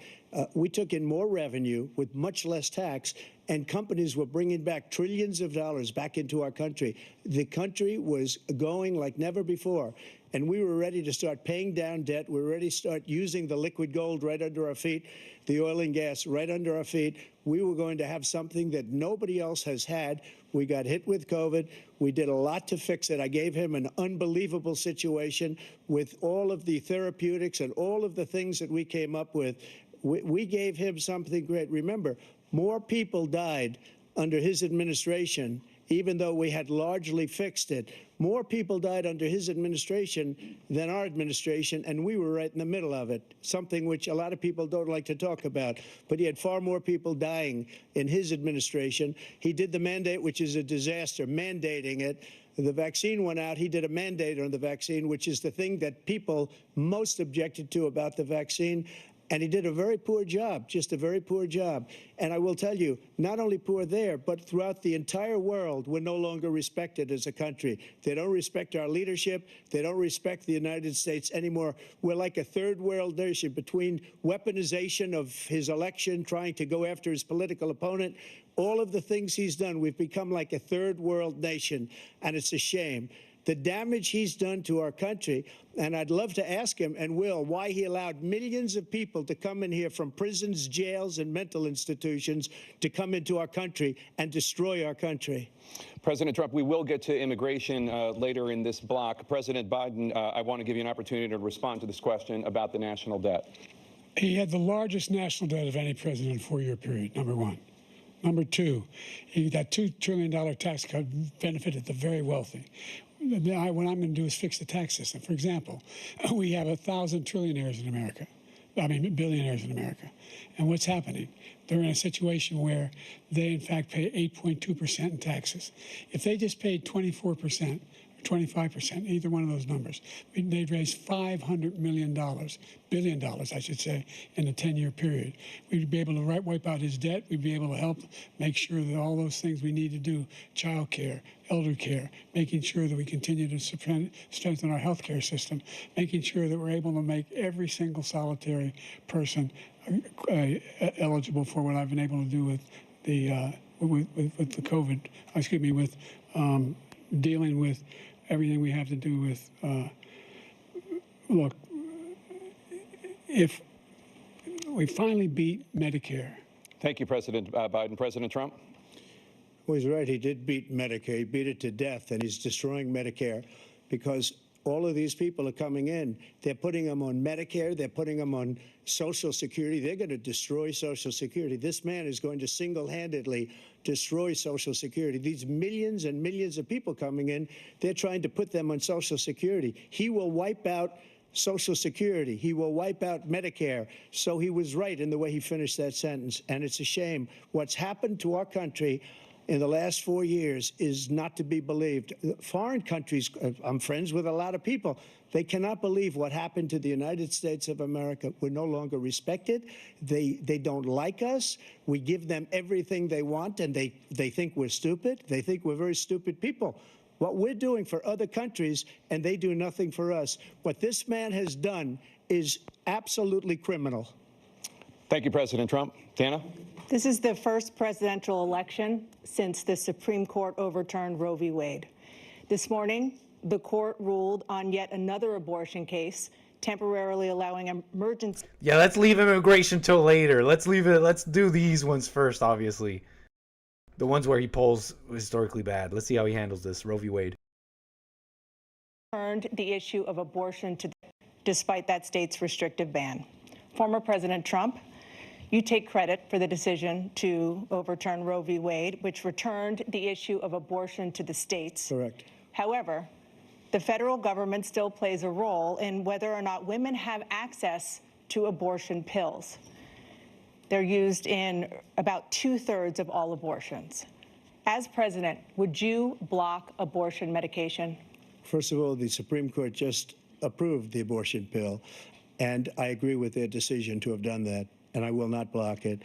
We took in more revenue with much less tax, and companies were bringing back trillions of dollars back into our country. The country was going like never before, and we were ready to start paying down debt. We were ready to start using the liquid gold right under our feet, the oil and gas right under our feet. We were going to have something that nobody else has had. We got hit with COVID. We did a lot to fix it. I gave him an unbelievable situation with all of the therapeutics and all of the things that we came up with. We gave him something great. Remember, more people died under his administration, even though we had largely fixed it. More people died under his administration than our administration, and we were right in the middle of it, something which a lot of people don't like to talk about. But he had far more people dying in his administration. He did the mandate, which is a disaster, mandating it. The vaccine went out. He did a mandate on the vaccine, which is the thing that people most objected to about the vaccine. And he did a very poor job, just a very poor job. And I will tell you, not only poor there, but throughout the entire world, we're no longer respected as a country. They don't respect our leadership. They don't respect the United States anymore. We're like a third world nation between weaponization of his election, trying to go after his political opponent, all of the things he's done. We've become like a third world nation, and it's a shame. the damage he's done to our country. And I'd love to ask him, and will, why he allowed millions of people to come in here from prisons, jails, and mental institutions to come into our country and destroy our country. President Trump, we will get to immigration later in this block. President Biden, I want to give you an opportunity to respond to this question about the national debt. He had the largest national debt of any president in a 4-year period, number one. Number two, that $2 trillion tax cut benefited the very wealthy. What I'm going to do is fix the tax system. For example, we have 1,000 trillionaires in America. Billionaires in America. And what's happening? They're in a situation where they, in fact, pay 8.2% in taxes. If they just paid 24%, 25%, either one of those numbers, they'd raise $500 billion, I should say, in a 10-year period. We'd be able to wipe out his debt. We'd be able to help make sure that all those things we need to do, child care, elder care, making sure that we continue to strengthen our health care system, making sure that we're able to make every single solitary person eligible for what I've been able to do with the COVID, with dealing with everything we have to do with, look, if we finally beat Medicare. Thank you, President Biden. President Trump? Well, he's right. He did beat Medicare. He beat it to death, and he's destroying Medicare because all of these people are coming in. They're putting them on Medicare. They're putting them on Social Security. They're going to destroy Social Security. This man is going to single-handedly destroy Social Security. These millions and millions of people coming in, they're trying to put them on Social Security. He will wipe out Social Security. He will wipe out Medicare. So he was right in the way he finished that sentence. And it's a shame. What's happened to our country in the last 4 years is not to be believed. Foreign countries, I'm friends with a lot of people, they cannot believe what happened to the United States of America. We're no longer respected. They don't like us. We give them everything they want, and they think we're stupid. They think we're very stupid people. What we're doing for other countries, and they do nothing for us. What this man has done is absolutely criminal. Thank you, President Trump. Tana? This is the first presidential election since the Supreme Court overturned Roe v. Wade. This morning, the court ruled on yet another abortion case, temporarily allowing emergency. Yeah, let's leave immigration till later. Let's do these ones first, obviously. The ones where he polls historically bad. Let's see how he handles this. Roe v. Wade. Turned the issue of abortion to, despite that state's restrictive ban. Former President Trump, you take credit for the decision to overturn Roe v. Wade, which returned the issue of abortion to the states. Correct. However, the federal government still plays a role in whether or not women have access to abortion pills. They're used in about 2/3 of all abortions. As president, would you block abortion medication? First of all, the Supreme Court just approved the abortion pill, and I agree with their decision to have done that, and I will not block it.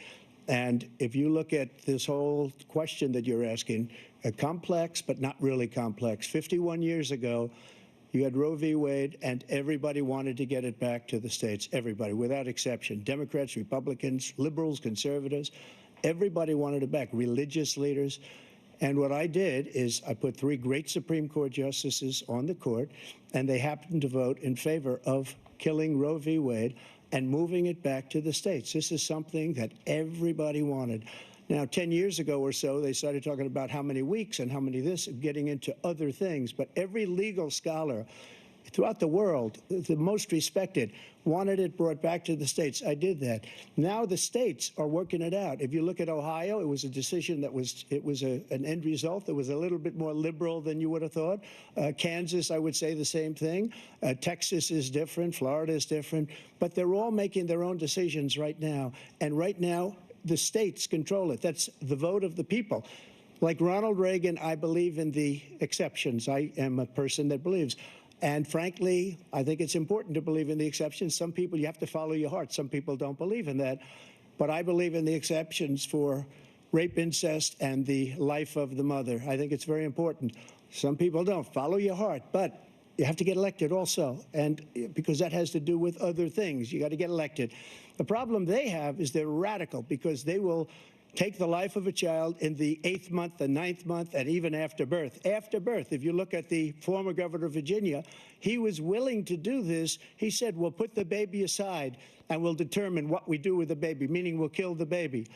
And if you look at this whole question that you're asking, complex but not really complex. 51 years ago, you had Roe v. Wade, and everybody wanted to get it back to the states. Everybody, without exception. Democrats, Republicans, liberals, conservatives, everybody wanted it back. Religious leaders. And what I did is I put 3 great Supreme Court justices on the court, and they happened to vote in favor of killing Roe v. Wade and moving it back to the states. This is something that everybody wanted. Now, 10 years ago or so, they started talking about how many weeks and how many this, getting into other things. But every legal scholar throughout the world, the most respected, wanted it brought back to the states. I did that. Now the states are working it out. If you look at Ohio, it was a decision that was, an end result that was a little bit more liberal than you would have thought. Kansas, I would say the same thing. Texas is different. Florida is different. But they're all making their own decisions right now. And right now, the states control it. That's the vote of the people. Like Ronald Reagan, I believe in the exceptions. I am a person that believes. And frankly, I think it's important to believe in the exceptions. Some people, you have to follow your heart. Some people don't believe in that. But I believe in the exceptions for rape, incest, and the life of the mother. I think it's very important. Some people don't. Follow your heart. But you have to get elected also. And because that has to do with other things. You got to get elected. The problem they have is they're radical because they will take the life of a child in the 8th month, the 9th month, and even after birth. After birth, if you look at the former governor of Virginia, he was willing to do this. He said, we'll put the baby aside and we'll determine what we do with the baby, meaning we'll kill the baby.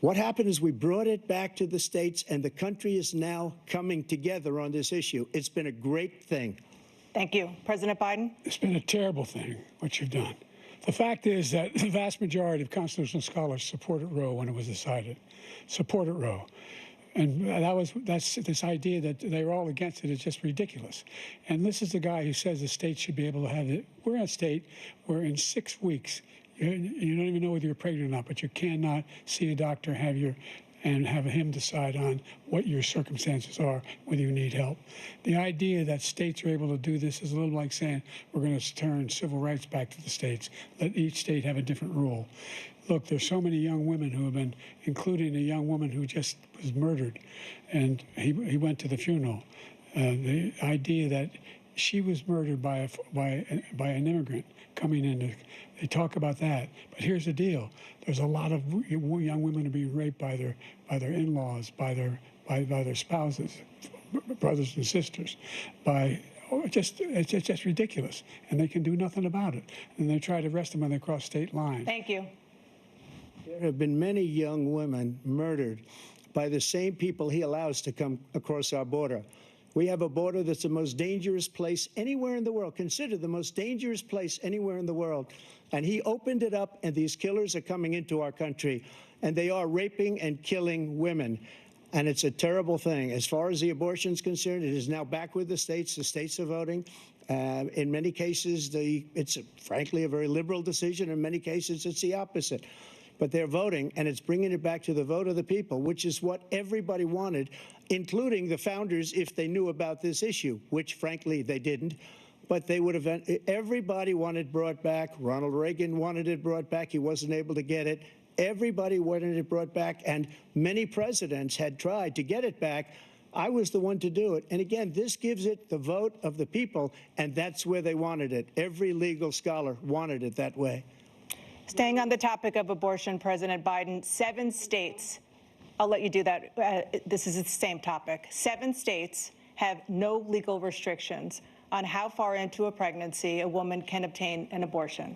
What happened is we brought it back to the states, and the country is now coming together on this issue. It's been a great thing. Thank you. President Biden? It's been a terrible thing, what you've done. The fact is that the vast majority of constitutional scholars supported Roe when it was decided, supported Roe. And that's this idea that they're all against it is just ridiculous. And this is the guy who says the states should be able to have it. We're in a state where in 6 weeks, you don't even know whether you're pregnant or not, but you cannot see a doctor, and have him decide on what your circumstances are, whether you need help. The idea that states are able to do this is a little like saying we're going to turn civil rights back to the states, let each state have a different rule. Look, there's so many young women who have been, including a young woman who just was murdered, and he went to the funeral. The idea that she was murdered by an immigrant coming in. They talk about that, but here's the deal: there's a lot of young women who are being raped by their in-laws, by their spouses, brothers and sisters, it's just ridiculous, and they can do nothing about it. And they try to arrest them when they cross state lines. Thank you. There have been many young women murdered by the same people he allows to come across our border. We have a border that's the most dangerous place anywhere in the world, considered the most dangerous place anywhere in the world. And he opened it up, and these killers are coming into our country, and they are raping and killing women. And it's a terrible thing. As far as the abortion is concerned, it is now back with the states. The states are voting. In many cases, it's frankly a very liberal decision. In many cases, it's the opposite. But they're voting, and it's bringing it back to the vote of the people, which is what everybody wanted, including the founders, if they knew about this issue, which, frankly, they didn't. But they would have, everybody wanted it brought back. Ronald Reagan wanted it brought back. He wasn't able to get it. Everybody wanted it brought back, and many presidents had tried to get it back. I was the one to do it. And again, this gives it the vote of the people, and that's where they wanted it. Every legal scholar wanted it that way. Staying on the topic of abortion, President Biden, 7 states, I'll let you do that. This is the same topic. 7 states have no legal restrictions on how far into a pregnancy a woman can obtain an abortion.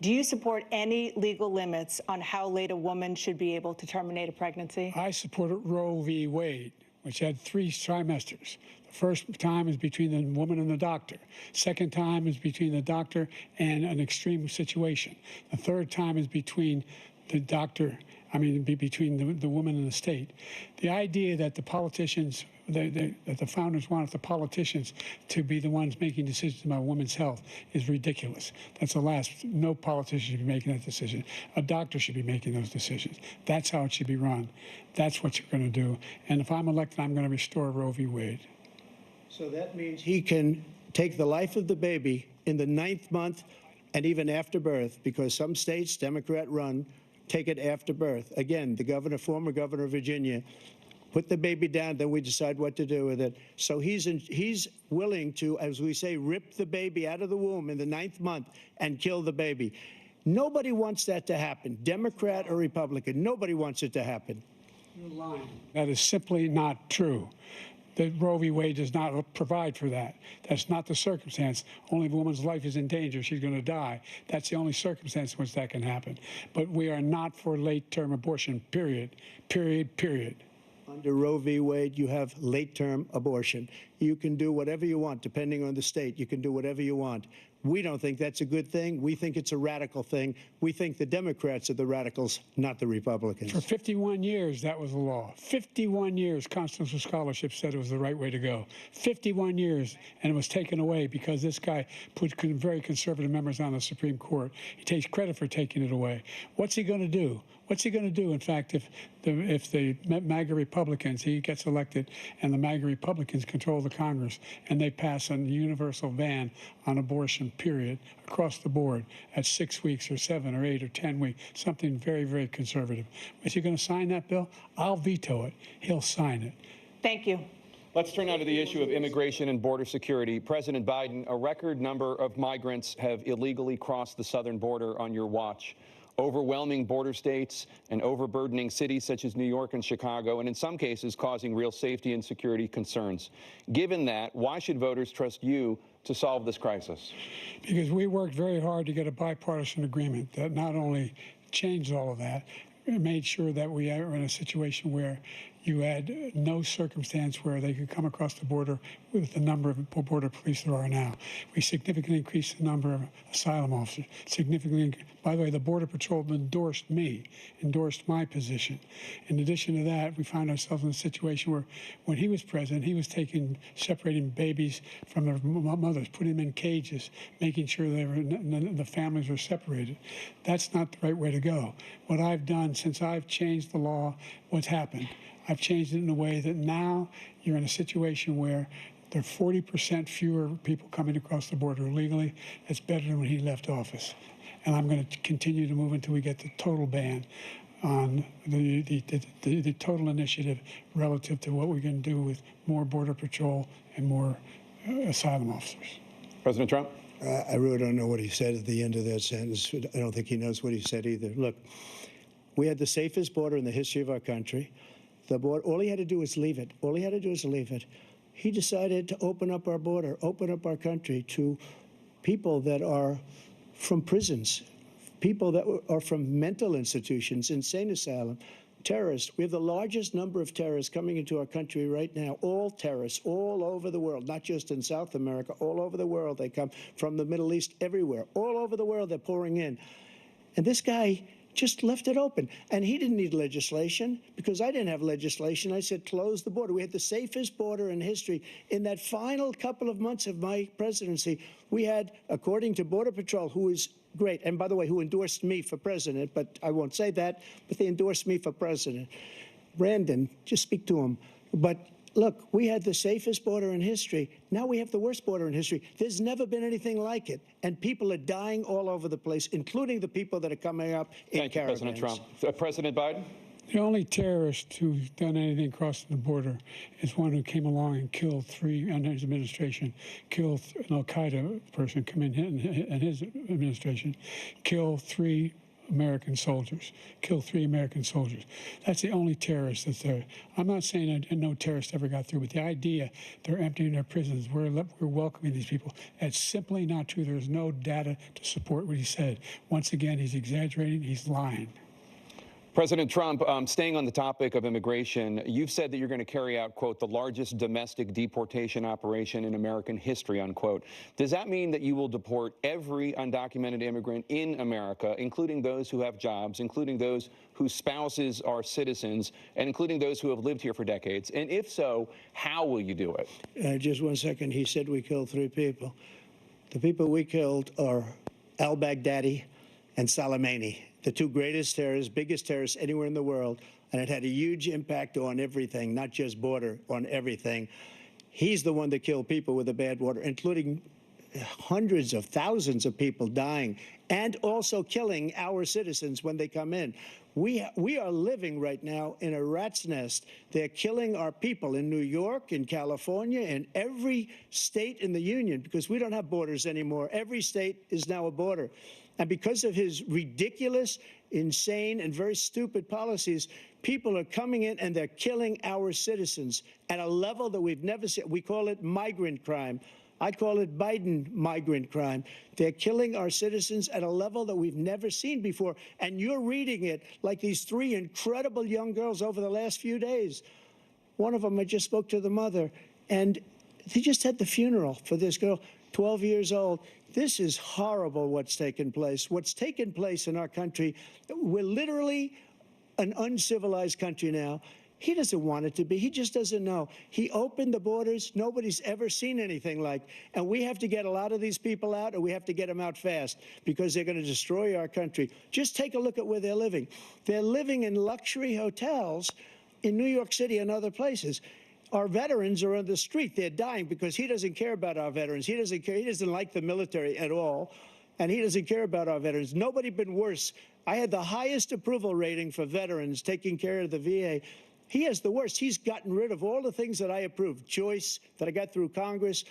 Do you support any legal limits on how late a woman should be able to terminate a pregnancy? I supported Roe v. Wade, which had 3 trimesters. The first time is between the woman and the doctor. Second time is between the doctor and an extreme situation. The third time is between the doctor, between the woman and the state. The idea that the politicians, that the founders wanted the politicians to be the ones making decisions about women's health is ridiculous. That's the last. No politician should be making that decision. A doctor should be making those decisions. That's how it should be run. That's what you're going to do. And if I'm elected, I'm going to restore Roe v. Wade. So that means he can take the life of the baby in the 9th month and even after birth, because some states, Democrat-run, take it after birth. Again, the former governor of Virginia, put the baby down, then we decide what to do with it. So he's willing to, as we say, rip the baby out of the womb in the 9th month and kill the baby. Nobody wants that to happen, Democrat or Republican. Nobody wants it to happen. You're lying. That is simply not true. The Roe v. Wade does not provide for that. That's not the circumstance. Only if a woman's life is in danger, she's going to die. That's the only circumstance in which that can happen. But we are not for late-term abortion, period, period, period. Under Roe v. Wade, you have late-term abortion. You can do whatever you want, depending on the state. You can do whatever you want. We don't think that's a good thing. We think it's a radical thing. We think the Democrats are the radicals, not the Republicans. For 51 years, that was the law. 51 years, constitutional scholarship said it was the right way to go. 51 years, and it was taken away because this guy put very conservative members on the Supreme Court. He takes credit for taking it away. What's he going to do? What's he going to do, in fact, if the MAGA Republicans, he gets elected, and the MAGA Republicans control the Congress, and they pass a universal ban on abortion, period, across the board at 6 weeks or 7 or 8 or 10 weeks, something very, very conservative. Is he going to sign that bill? I'll veto it. He'll sign it. Thank you. Let's turn now to the issue of immigration and border security. President Biden, a record number of migrants have illegally crossed the southern border on your watch. overwhelming border states and overburdening cities such as New York and Chicago, and in some cases causing real safety and security concerns. Given that, why should voters trust you to solve this crisis? Because we worked very hard to get a bipartisan agreement that not only changed all of that, it made sure that we are in a situation where you had no circumstance where they could come across the border with the number of border police there are now. We significantly increased the number of asylum officers. By the way, the Border Patrol endorsed my position. In addition to that, we found ourselves in a situation where when he was president, he was separating babies from their mothers, putting them in cages, making sure the families were separated. That's not the right way to go. What I've done since I've changed the law, what's happened? I've changed it in a way that now you're in a situation where there are 40% fewer people coming across the border illegally. That's better than when he left office. And I'm going to continue to move until we get the total ban on the total initiative relative to what we can do with more Border Patrol and more asylum officers. President Trump? I really don't know what he said at the end of that sentence. I don't think he knows what he said either. Look, we had the safest border in the history of our country. The border, all he had to do was leave it. All he had to do was leave it. He decided to open up our border, open up our country to people that are from prisons, people that are from mental institutions, insane asylum, terrorists. We have the largest number of terrorists coming into our country right now, all terrorists, all over the world, not just in South America, all over the world. They come from the Middle East, everywhere. All over the world, they're pouring in. And this guy just left it open. And he didn't need legislation because I didn't have legislation. I said, close the border. We had the safest border in history. In that final couple of months of my presidency, we had, according to Border Patrol, who is great, and by the way, who endorsed me for president, but I won't say that, but they endorsed me for president. Brandon, just speak to him. But look, we had the safest border in history. Now we have the worst border in history. There's never been anything like it. And people are dying all over the place, including the people that are coming up in caravans. Thank you, President Trump. President Biden? The only terrorist who's done anything crossing the border is one who came along and killed three, under his administration, killed an al-Qaeda person come in his administration, killed three American soldiers, killed 3 American soldiers. That's the only terrorist that's there. I'm not saying that no terrorist ever got through, but the idea they're emptying their prisons, we're welcoming these people, that's simply not true. There's no data to support what he said. Once again, he's exaggerating, he's lying. President Trump, staying on the topic of immigration, you've said that you're going to carry out, quote, the largest domestic deportation operation in American history, unquote. Does that mean that you will deport every undocumented immigrant in America, including those who have jobs, including those whose spouses are citizens, and including those who have lived here for decades? And if so, how will you do it? Just 1 second. He said we killed 3 people. The people we killed are al-Baghdadi and Soleimani, the 2 greatest terrorists, biggest terrorists anywhere in the world, and it had a huge impact on everything, not just border, on everything. He's the one that killed people with the bad water, including hundreds of thousands of people dying, and also killing our citizens when they come in. We are living right now in a rat's nest. They're killing our people in New York, in California, in every state in the union, because we don't have borders anymore. Every state is now a border. And because of his ridiculous, insane, and very stupid policies, people are coming in and they're killing our citizens at a level that we've never seen. We call it migrant crime. I call it Biden migrant crime. They're killing our citizens at a level that we've never seen before. And you're reading it like these 3 incredible young girls over the last few days. One of them, I just spoke to the mother, and they just had the funeral for this girl, 12 years old. This is horrible what's taken place. What's taken place in our country, we're literally an uncivilized country now. He doesn't want it to be. He just doesn't know. He opened the borders. Nobody's ever seen anything like. And we have to get a lot of these people out, and we have to get them out fast because they're going to destroy our country. Just take a look at where they're living. They're living in luxury hotels in New York City and other places. Our veterans are on the street. They're dying because he doesn't care about our veterans. He doesn't care. He doesn't like the military at all, and he doesn't care about our veterans. Nobody been worse. I had the highest approval rating for veterans taking care of the VA. He has the worst. He's gotten rid of all the things that I approved, choice that I got through Congress,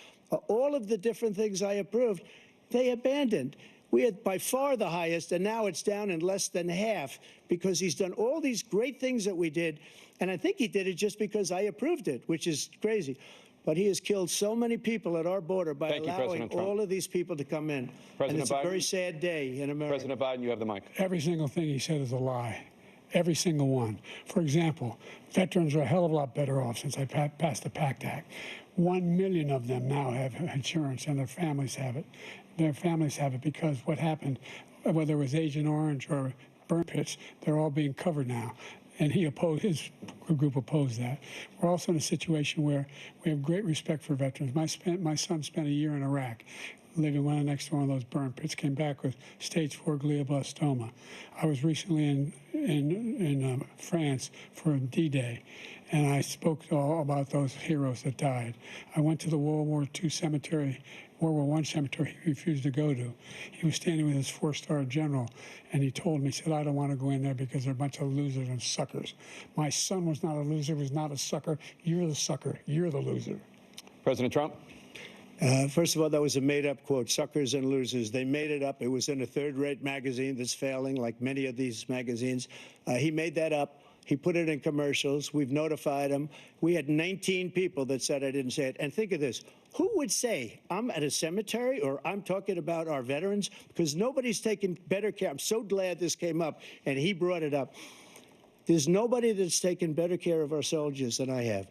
all of the different things I approved, they abandoned. We had by far the highest, and now it's down in less than half because he's done all these great things that we did. And I think he did it just because I approved it, which is crazy. But he has killed so many people at our border by allowing all of these people to come in. And it's a very sad day in America. President Biden, you have the mic. Every single thing he said is a lie. Every single one. For example, veterans are a hell of a lot better off since I passed the PACT Act. 1 million of them now have insurance, and their families have it. Their families have it because what happened, whether it was Agent Orange or burn pits, they're all being covered now. And he opposed, his group opposed that. We're also in a situation where we have great respect for veterans. My son spent a year in Iraq, living right next to one of those burn pits, came back with stage 4 glioblastoma. I was recently in France for D-Day, and I spoke all about those heroes that died. I went to the World War II cemetery, World War I cemetery he refused to go to. He was standing with his 4-star general, and he told me, he said, I don't want to go in there because they're a bunch of losers and suckers. My son was not a loser, was not a sucker. You're the sucker. You're the loser. President Trump? First of all, that was a made-up quote, suckers and losers. They made it up. It was in a third-rate magazine that's failing, like many of these magazines. He made that up. He put it in commercials. We've notified him. We had 19 people that said I didn't say it. And think of this. Who would say I'm at a cemetery or I'm talking about our veterans? Because nobody's taken better care. I'm so glad this came up, and he brought it up. There's nobody that's taken better care of our soldiers than I have.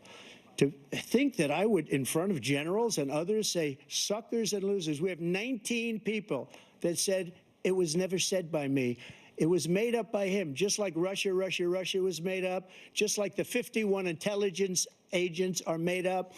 To think that I would, in front of generals and others, say suckers and losers. We have 19 people that said it was never said by me. It was made up by him, just like Russia was made up, just like the 51 intelligence agents are made up,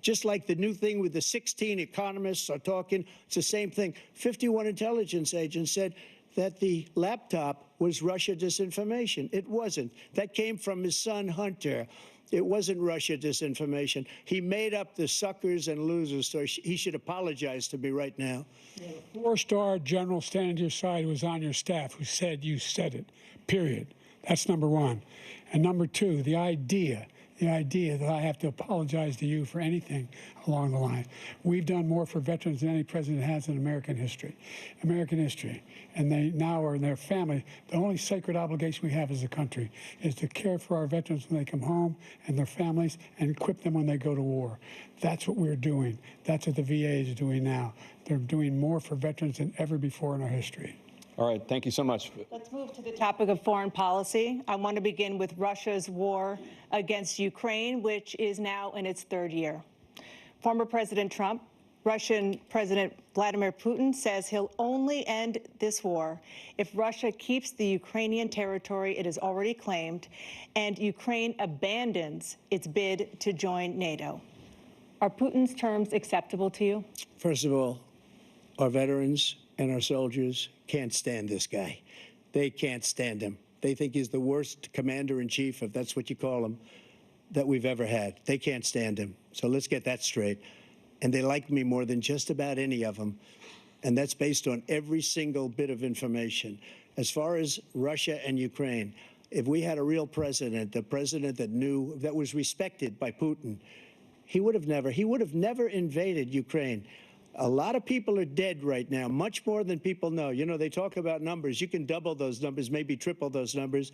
just like the new thing with the 16 economists are talking. It's the same thing. 51 intelligence agents said that the laptop was Russia disinformation. It wasn't. That came from his son, Hunter. It wasn't Russia disinformation. He made up the suckers and losers, so he should apologize to me right now. The 4-star general standing to your side who was on your staff who said you said it, period. That's number one. And number two, the idea that I have to apologize to you for anything along the line. We've done more for veterans than any president has in American history. And they now are in their family. The only sacred obligation we have as a country is to care for our veterans when they come home and their families and equip them when they go to war. That's what we're doing. That's what the VA is doing now. They're doing more for veterans than ever before in our history. All right, thank you so much. Let's move to the topic of foreign policy. I want to begin with Russia's war against Ukraine, which is now in its 3rd year. Former President Trump, Russian President Vladimir Putin says he'll only end this war if Russia keeps the Ukrainian territory it has already claimed and Ukraine abandons its bid to join NATO. Are Putin's terms acceptable to you? First of all, our veterans and our soldiers can't stand this guy. They can't stand him. They think he's the worst commander-in-chief, if that's what you call him, that we've ever had. They can't stand him. So let's get that straight. And they like me more than just about any of them. And that's based on every single bit of information. As far as Russia and Ukraine, if we had a real president, the president that knew, that was respected by Putin, he would have never invaded Ukraine. A lot of people are dead right now, much more than people know. You know, they talk about numbers. You can double those numbers, maybe triple those numbers.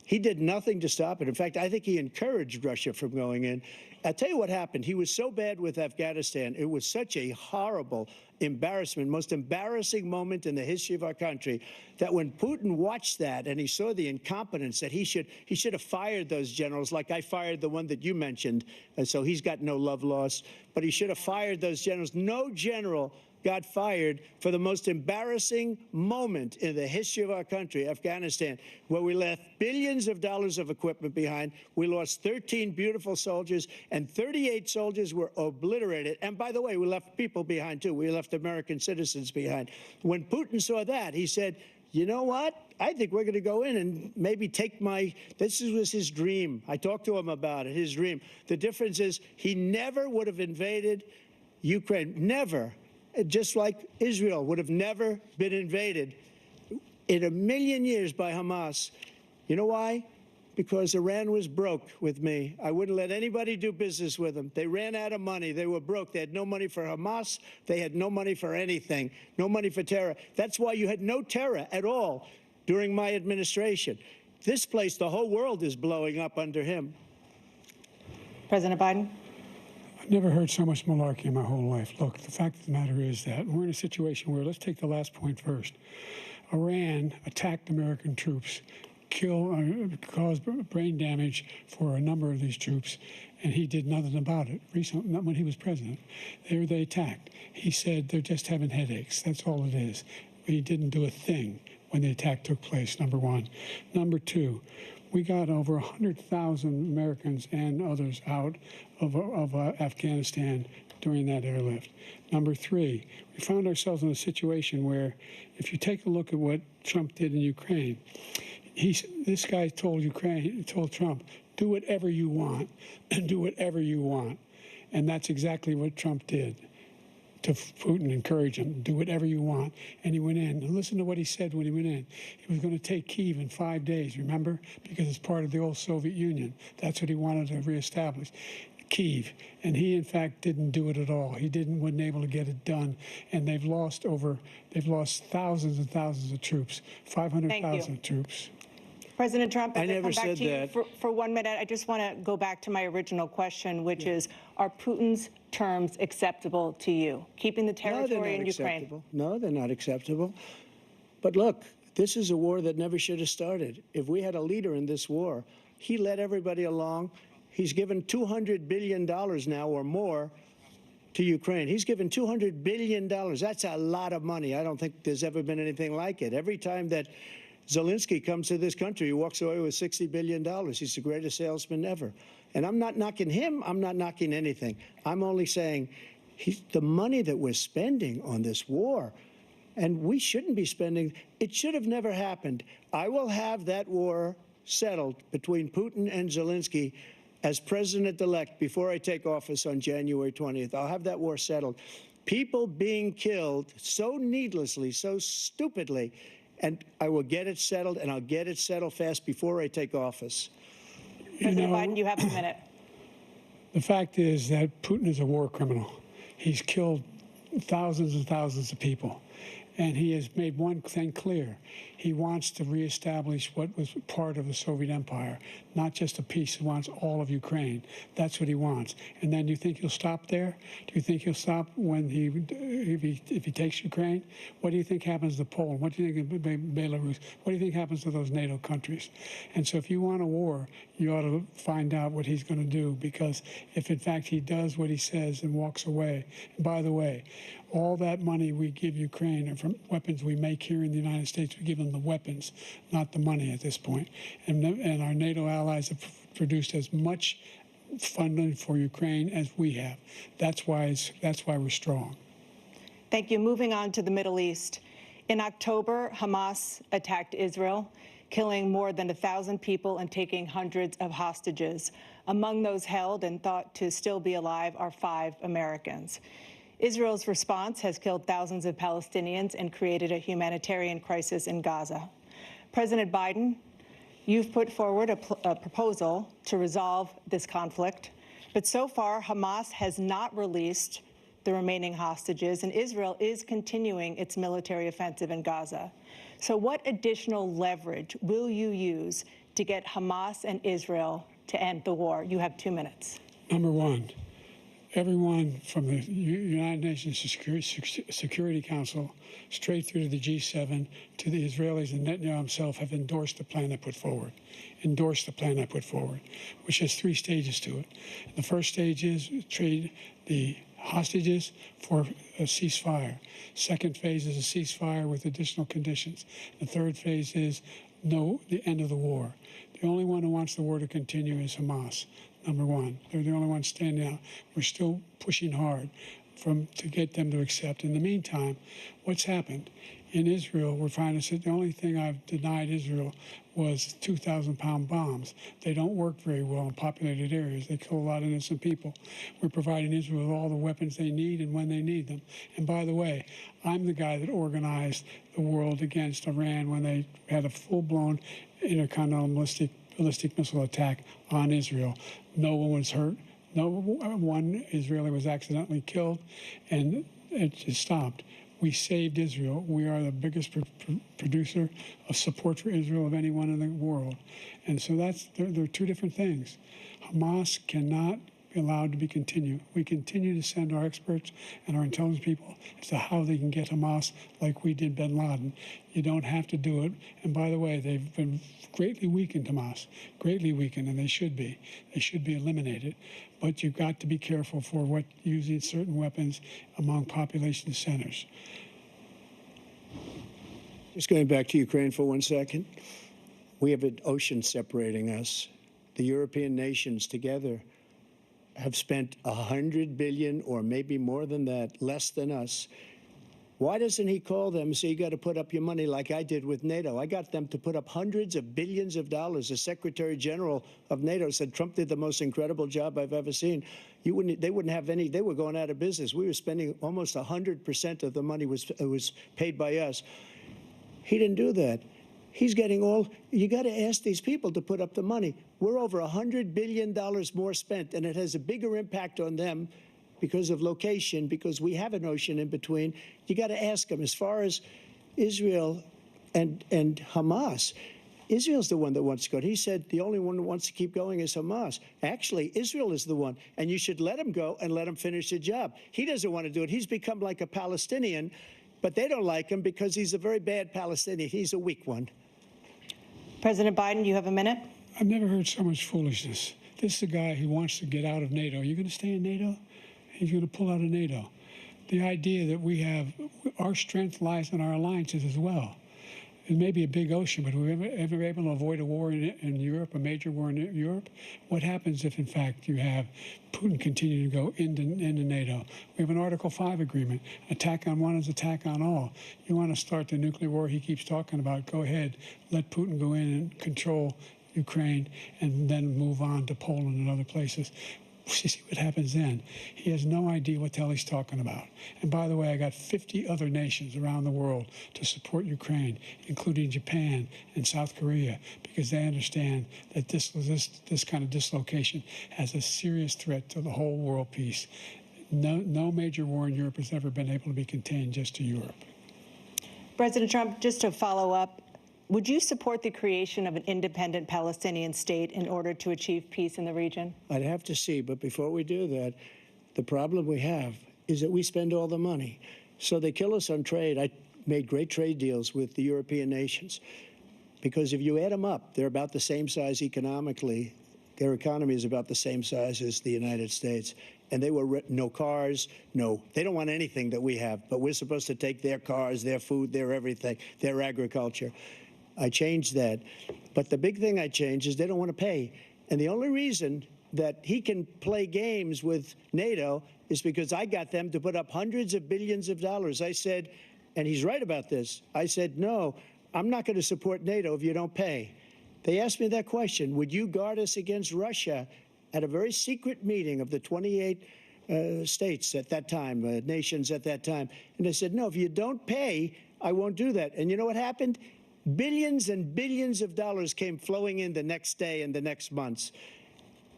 He did nothing to stop it. In fact, I think he encouraged Russia from going in. I'll tell you what happened. He was so bad with Afghanistan. It was such a horrible embarrassment, most embarrassing moment in the history of our country, that when Putin watched that and he saw the incompetence, that he should have fired those generals, like I fired the one that you mentioned, and so he's got no love lost, but he should have fired those generals. No general got fired for the most embarrassing moment in the history of our country, Afghanistan, where we left billions of dollars of equipment behind. We lost 13 beautiful soldiers, and 38 soldiers were obliterated. And by the way, we left people behind, too. We left American citizens behind. When Putin saw that, he said, you know what? I think we're going to go in and maybe take this was his dream. I talked to him about it, his dream. The difference is he never would have invaded Ukraine, never. Just like Israel would have never been invaded in a million years by Hamas. You know why? because Iran was broke with me. I wouldn't let anybody do business with them. They ran out of money. They were broke. They had no money for Hamas. They had no money for anything, no money for terror. That's why you had no terror at all during my administration. This place, the whole world is blowing up under him. President Biden? I've never heard so much malarkey in my whole life. Look, the fact of the matter is that we're in a situation where, let's take the last point first. Iran attacked American troops, caused brain damage for a number of these troops, and he did nothing about it. Recently, not when he was president, they attacked. He said they're just having headaches. That's all it is. He didn't do a thing when the attack took place, number one. Number two, we got over 100,000 Americans and others out of Afghanistan during that airlift. Number three, we found ourselves in a situation where, if you take a look at what Trump did in Ukraine, this guy told Trump, do whatever you want, and do whatever you want. And that's exactly what Trump did to Putin, encourage him, do whatever you want. And he went in. And listen to what he said when he went in. He was going to take Kyiv in 5 days, remember? Because it's part of the old Soviet Union. That's what he wanted to reestablish. Kyiv, and he in fact didn't do it at all. He wasn't able to get it done, and they've lost thousands and thousands of troops, 500,000 troops. President Trump, I never said that. For 1 minute, I just want to go back to my original question, which is, are Putin's terms acceptable to you? Keeping the territory in Ukraine? No, they're not acceptable. But look, this is a war that never should have started. If we had a leader in this war, he led everybody along. He's given $200 billion now or more to Ukraine. He's given $200 billion. That's a lot of money. I don't think there's ever been anything like it. Every time that Zelensky comes to this country, he walks away with $60 billion. He's the greatest salesman ever. And I'm not knocking him. I'm not knocking anything. I'm only saying the money that we're spending on this war, and we shouldn't be spending, it should have never happened. I will have that war settled between Putin and Zelensky as president-elect before I take office on January 20th. I'll have that war settled. People being killed so needlessly, so stupidly, and I will get it settled, and I'll get it settled fast before I take office. President Biden, you have a minute. The fact is that Putin is a war criminal. He's killed thousands and thousands of people. And he has made one thing clear. He wants to reestablish what was part of the Soviet Empire, not just a piece. He wants all of Ukraine. That's what he wants. And then you think he'll stop there? Do you think he'll stop when if he takes Ukraine? What do you think happens to Poland? What do you think of Belarus? What do you think happens to those NATO countries? And so if you want a war, you ought to find out what he's going to do, because if in fact he does what he says and walks away, and by the way, all that money we give Ukraine are from weapons we make here in the United States. We give them the weapons, not the money at this point. And our NATO allies have produced as much funding for Ukraine as we have. That's why we're strong. Thank you. Moving on to the Middle East. In October, Hamas attacked Israel, killing more than 1,000 people and taking hundreds of hostages. Among those held and thought to still be alive are 5 Americans. Israel's response has killed thousands of Palestinians and created a humanitarian crisis in Gaza. President Biden, you've put forward a proposal to resolve this conflict, but so far Hamas has not released the remaining hostages, and Israel is continuing its military offensive in Gaza. So what additional leverage will you use to get Hamas and Israel to end the war? You have 2 minutes. Number one, everyone from the United Nations Security Council straight through to the G7 to the Israelis and Netanyahu himself have endorsed the plan I put forward, which has 3 stages to it. The first stage is trade the hostages for a ceasefire. Second phase is a ceasefire with additional conditions. The third phase is the end of the war. The only one who wants the war to continue is Hamas. Number one, they're the only ones standing out. We're still pushing hard to get them to accept. In the meantime, what's happened? In Israel, we're finding that the only thing I've denied Israel was 2,000-pound bombs. They don't work very well in populated areas. They kill a lot of innocent people. We're providing Israel with all the weapons they need and when they need them. And by the way, I'm the guy that organized the world against Iran when they had a full-blown intercontinental ballistic ballistic missile attack on Israel. No one was hurt. No one Israeli was accidentally killed, and it just stopped. We saved Israel. We are the biggest producer of support for Israel of anyone in the world. And so there are two different things. Hamas cannot be allowed to be continued. We continue to send our experts and our intelligence people as to how they can get Hamas like we did bin Laden. You don't have to do it. And by the way, they've been greatly weakened, Hamas, greatly weakened, and they should be. They should be eliminated. But you've got to be careful for using certain weapons among population centers. Just going back to Ukraine for 1 second. We have an ocean separating us. The European nations together have spent $100 billion, or maybe more than that, less than us. Why doesn't he call them and say, you got to put up your money like I did with NATO? I got them to put up hundreds of billions of dollars. The Secretary General of NATO said Trump did the most incredible job I've ever seen. They wouldn't have any. They were going out of business. We were spending almost 100% of the money was paid by us. He didn't do that. He's getting all. You got to ask these people to put up the money. We're over $100 billion more spent, and it has a bigger impact on them because of location, because we have an ocean in between. You got to ask them. As far as Israel and Hamas, Israel's the one that wants to go. He said the only one that wants to keep going is Hamas. Actually, Israel is the one, and you should let him go and let him finish the job. He doesn't want to do it. He's become like a Palestinian, but they don't like him because he's a very bad Palestinian. He's a weak one. President Biden, you have a minute. I've never heard so much foolishness. This is a guy who wants to get out of NATO. Are you going to stay in NATO? He's going to pull out of NATO. The idea that we have, our strength lies in our alliances as well. It may be a big ocean, but we're ever able to avoid a war in Europe, a major war in Europe? What happens if, in fact, you have Putin continue to go into NATO? We have an Article 5 agreement. Attack on one is attack on all. You want to start the nuclear war he keeps talking about, go ahead. Let Putin go in and control Ukraine and then move on to Poland and other places. You see what happens then. He has no idea what the hell he's talking about. And by the way, I got 50 other nations around the world to support Ukraine, including Japan and South Korea, because they understand that this kind of dislocation has a serious threat to the whole world peace. No major war in Europe has ever been able to be contained just to Europe. President Trump, just to follow up, would you support the creation of an independent Palestinian state in order to achieve peace in the region? I'd have to see, but before we do that, the problem we have is that we spend all the money. So they kill us on trade. I made great trade deals with the European nations because if you add them up, they're about the same size economically. Their economy is about the same size as the United States. And they were no cars, they don't want anything that we have, but we're supposed to take their cars, their food, their everything, their agriculture. I changed that. But the big thing I changed is they don't want to pay. And the only reason that he can play games with NATO is because I got them to put up hundreds of billions of dollars. I said, and he's right about this, I said, no, I'm not going to support NATO if you don't pay. They asked me that question, would you guard us against Russia, at a very secret meeting of the 28 states at that time, nations at that time. And I said, no, if you don't pay, I won't do that. And you know what happened? Billions and billions of dollars came flowing in the next day and the next months.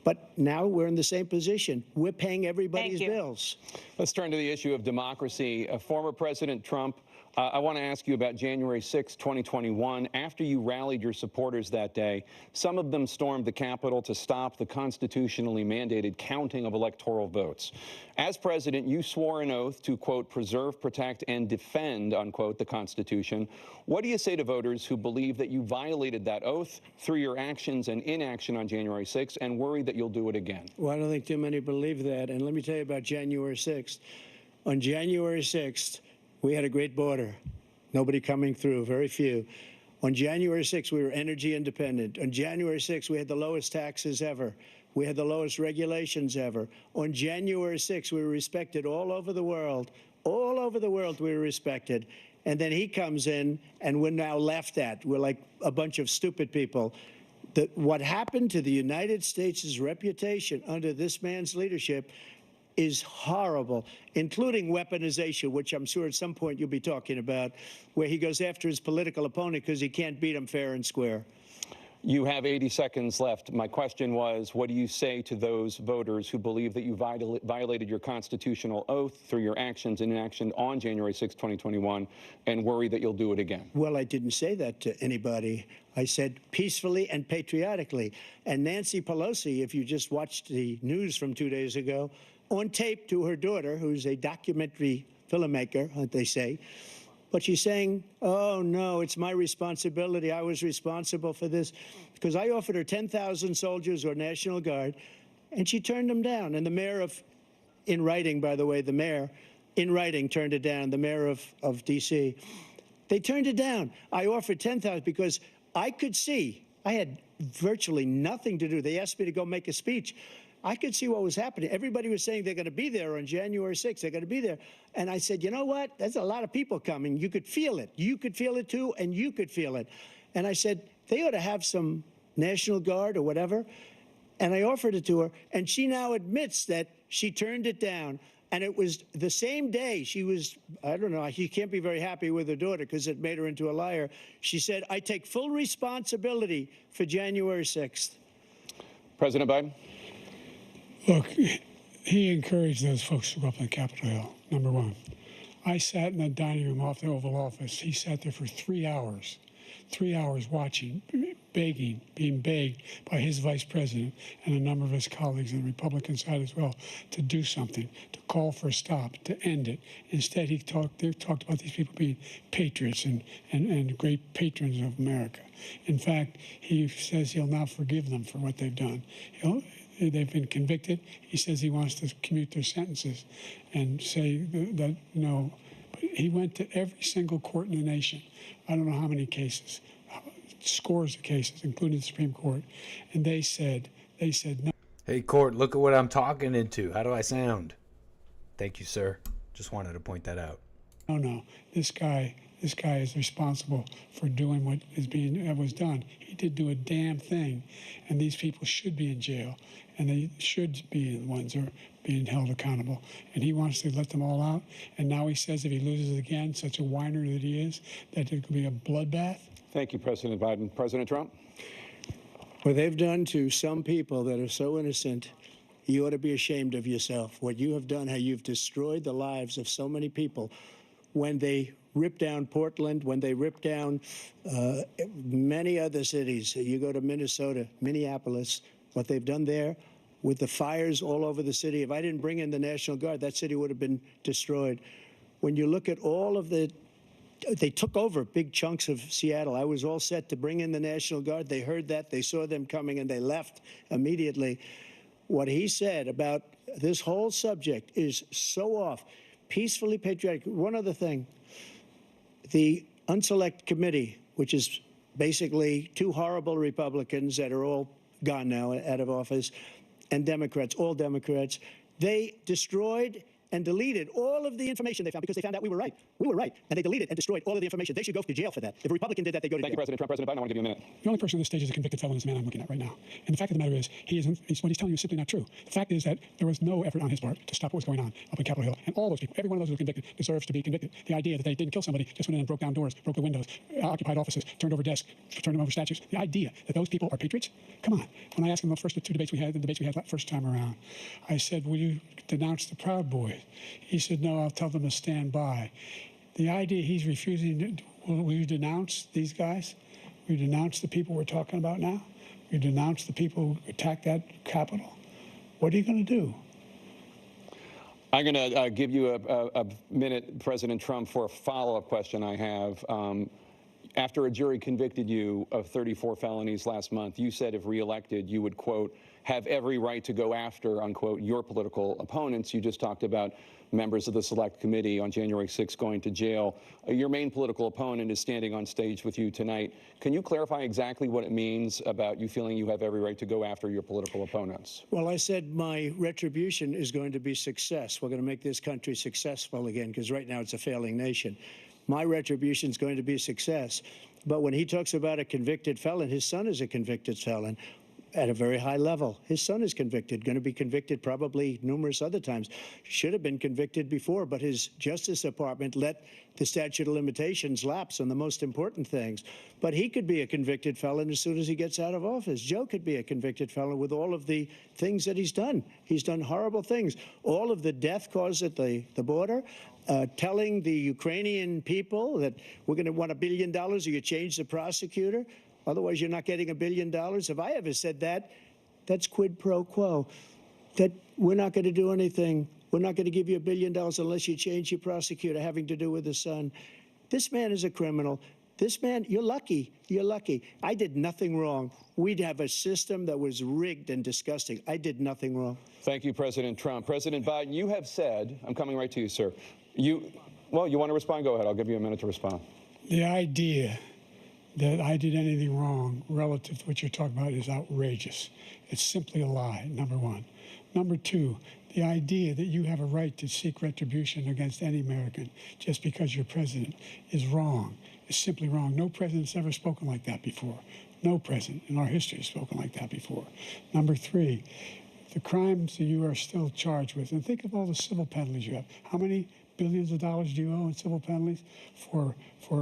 But now we're in the same position. We're paying everybody's bills. Let's turn to the issue of democracy. Former President Trump, I want to ask you about January 6, 2021. After you rallied your supporters that day, some of them stormed the Capitol to stop the constitutionally mandated counting of electoral votes. As president, you swore an oath to, quote, preserve, protect, and defend, unquote, the Constitution. What do you say to voters who believe that you violated that oath through your actions and inaction on January 6th and worry that you'll do it again? Well, I don't think too many believe that. And let me tell you about January 6th. On January 6th, we had a great border. Nobody coming through, very few. On January 6th, we were energy independent. On January 6th, we had the lowest taxes ever. We had the lowest regulations ever. On January 6th, we were respected all over the world. All over the world, we were respected. And then he comes in, and we're now laughed at. We're like a bunch of stupid people. What happened to the United States' reputation under this man's leadership is horrible, including weaponization, which I'm sure at some point you'll be talking about, where he goes after his political opponent because he can't beat him fair and square. You have 80 seconds left. My question was, what do you say to those voters who believe that you violated your constitutional oath through your actions and inaction on January 6, 2021, and worry that you'll do it again? Well, I didn't say that to anybody. I said peacefully and patriotically. And Nancy Pelosi, if you just watched the news from 2 days ago, on tape to her daughter, who's a documentary filmmaker, they say, but she's saying, oh, no, it's my responsibility. I was responsible for this. Because I offered her 10,000 soldiers or National Guard, and she turned them down. And the mayor in writing, by the way, the mayor, in writing, turned it down, the mayor of D.C. They turned it down. I offered 10,000 because I could see, I had virtually nothing to do. They asked me to go make a speech. I could see what was happening. Everybody was saying they're going to be there on January 6th. They're going to be there. And I said, you know what? There's a lot of people coming. You could feel it. You could feel it, too, and you could feel it. And I said, they ought to have some National Guard or whatever. And I offered it to her. And she now admits that she turned it down. And it was the same day she was, I don't know, she can't be very happy with her daughter because it made her into a liar. She said, I take full responsibility for January 6th. President Biden? Look, he encouraged those folks to go up on Capitol Hill, number one. I sat in the dining room off the Oval Office. He sat there for 3 hours watching, begging, being begged by his vice president and a number of his colleagues on the Republican side as well to do something, to call for a stop, to end it. Instead, they talked about these people being patriots and great patrons of America. In fact, he says he'll now forgive them for what they've done. They've been convicted. He says he wants to commute their sentences and say that no. But he went to every single court in the nation. I don't know how many cases, scores of cases, including the Supreme Court. And they said no. Hey, court, look at what I'm talking into. How do I sound? Thank you, sir. Just wanted to point that out. No. This guy is responsible for doing what was done. He did do a damn thing, and these people should be in jail, and they should be the ones who are being held accountable. And he wants to let them all out. And now he says if he loses again, such a whiner that he is, that it could be a bloodbath. Thank you, President Biden. President Trump? What they've done to some people that are so innocent, you ought to be ashamed of yourself. What you have done, how you've destroyed the lives of so many people when they ripped down Portland, when they ripped down many other cities. You go to Minnesota, Minneapolis, what they've done there with the fires all over the city. If I didn't bring in the National Guard, that city would have been destroyed. When you look at all of they took over big chunks of Seattle. I was all set to bring in the National Guard. They heard that, they saw them coming, and they left immediately. What he said about this whole subject is so off. Peacefully patriotic. One other thing. The Unselect Committee, which is basically two horrible Republicans that are all gone now, out of office, and Democrats, all Democrats, they destroyed and deleted all of the information they found because they found out we were right. We were right. And they deleted and destroyed all of the information. They should go to jail for that. If a Republican did that, they go to jail. Thank you, President Trump. President Biden, I want to give you a minute. The only person on this stage is a convicted felon is the man I'm looking at right now. And the fact of the matter is, what he's telling you is simply not true. The fact is that there was no effort on his part to stop what was going on up in Capitol Hill. And all those people, every one of those who were convicted, deserves to be convicted. The idea that they didn't kill somebody, just went in and broke down doors, broke the windows, occupied offices, turned over desks, turned over statues. The idea that those people are patriots? Come on. When I asked him the first two debates we had, that first time around, I said, will you denounce the Proud Boys? He said, no, I'll tell them to stand by. The idea he's refusing, will you denounce these guys? Will you denounce the people we're talking about now? Will you denounce the people who attacked that Capitol? What are you going to do? I'm going to give you a minute, President Trump, for a follow-up question I have. After a jury convicted you of 34 felonies last month, you said if reelected, you would, quote, have every right to go after, unquote, your political opponents. You just talked about members of the Select Committee on January 6th going to jail. Your main political opponent is standing on stage with you tonight. Can you clarify exactly what it means about you feeling you have every right to go after your political opponents? Well, I said my retribution is going to be success. We're going to make this country successful again, because right now it's a failing nation. My retribution is going to be success. But when he talks about a convicted felon, his son is a convicted felon. at a very high level. His son is convicted, going to be convicted probably numerous other times. Should have been convicted before, but his Justice Department let the statute of limitations lapse on the most important things. But he could be a convicted felon as soon as he gets out of office. Joe could be a convicted felon with all of the things that he's done. He's done horrible things. All of the death caused at the border, telling the Ukrainian people that we're going to want $1 billion or you change the prosecutor. Otherwise, you're not getting $1 billion. If I ever said that, that's quid pro quo. That we're not going to do anything. We're not going to give you $1 billion unless you change your prosecutor having to do with the son. This man is a criminal. This man, you're lucky. You're lucky. I did nothing wrong. We'd have a system that was rigged and disgusting. I did nothing wrong. Thank you, President Trump. President Biden, you have said, I'm coming right to you, sir. You want to respond? Go ahead. I'll give you a minute to respond. The idea that I did anything wrong relative to what you're talking about is outrageous. It's simply a lie, number one. Number two, the idea that you have a right to seek retribution against any American just because you're president is wrong. It's simply wrong. No president's ever spoken like that before. No president in our history has spoken like that before. Number three, the crimes that you are still charged with, and think of all the civil penalties you have. How many billions of dollars do you owe in civil penalties for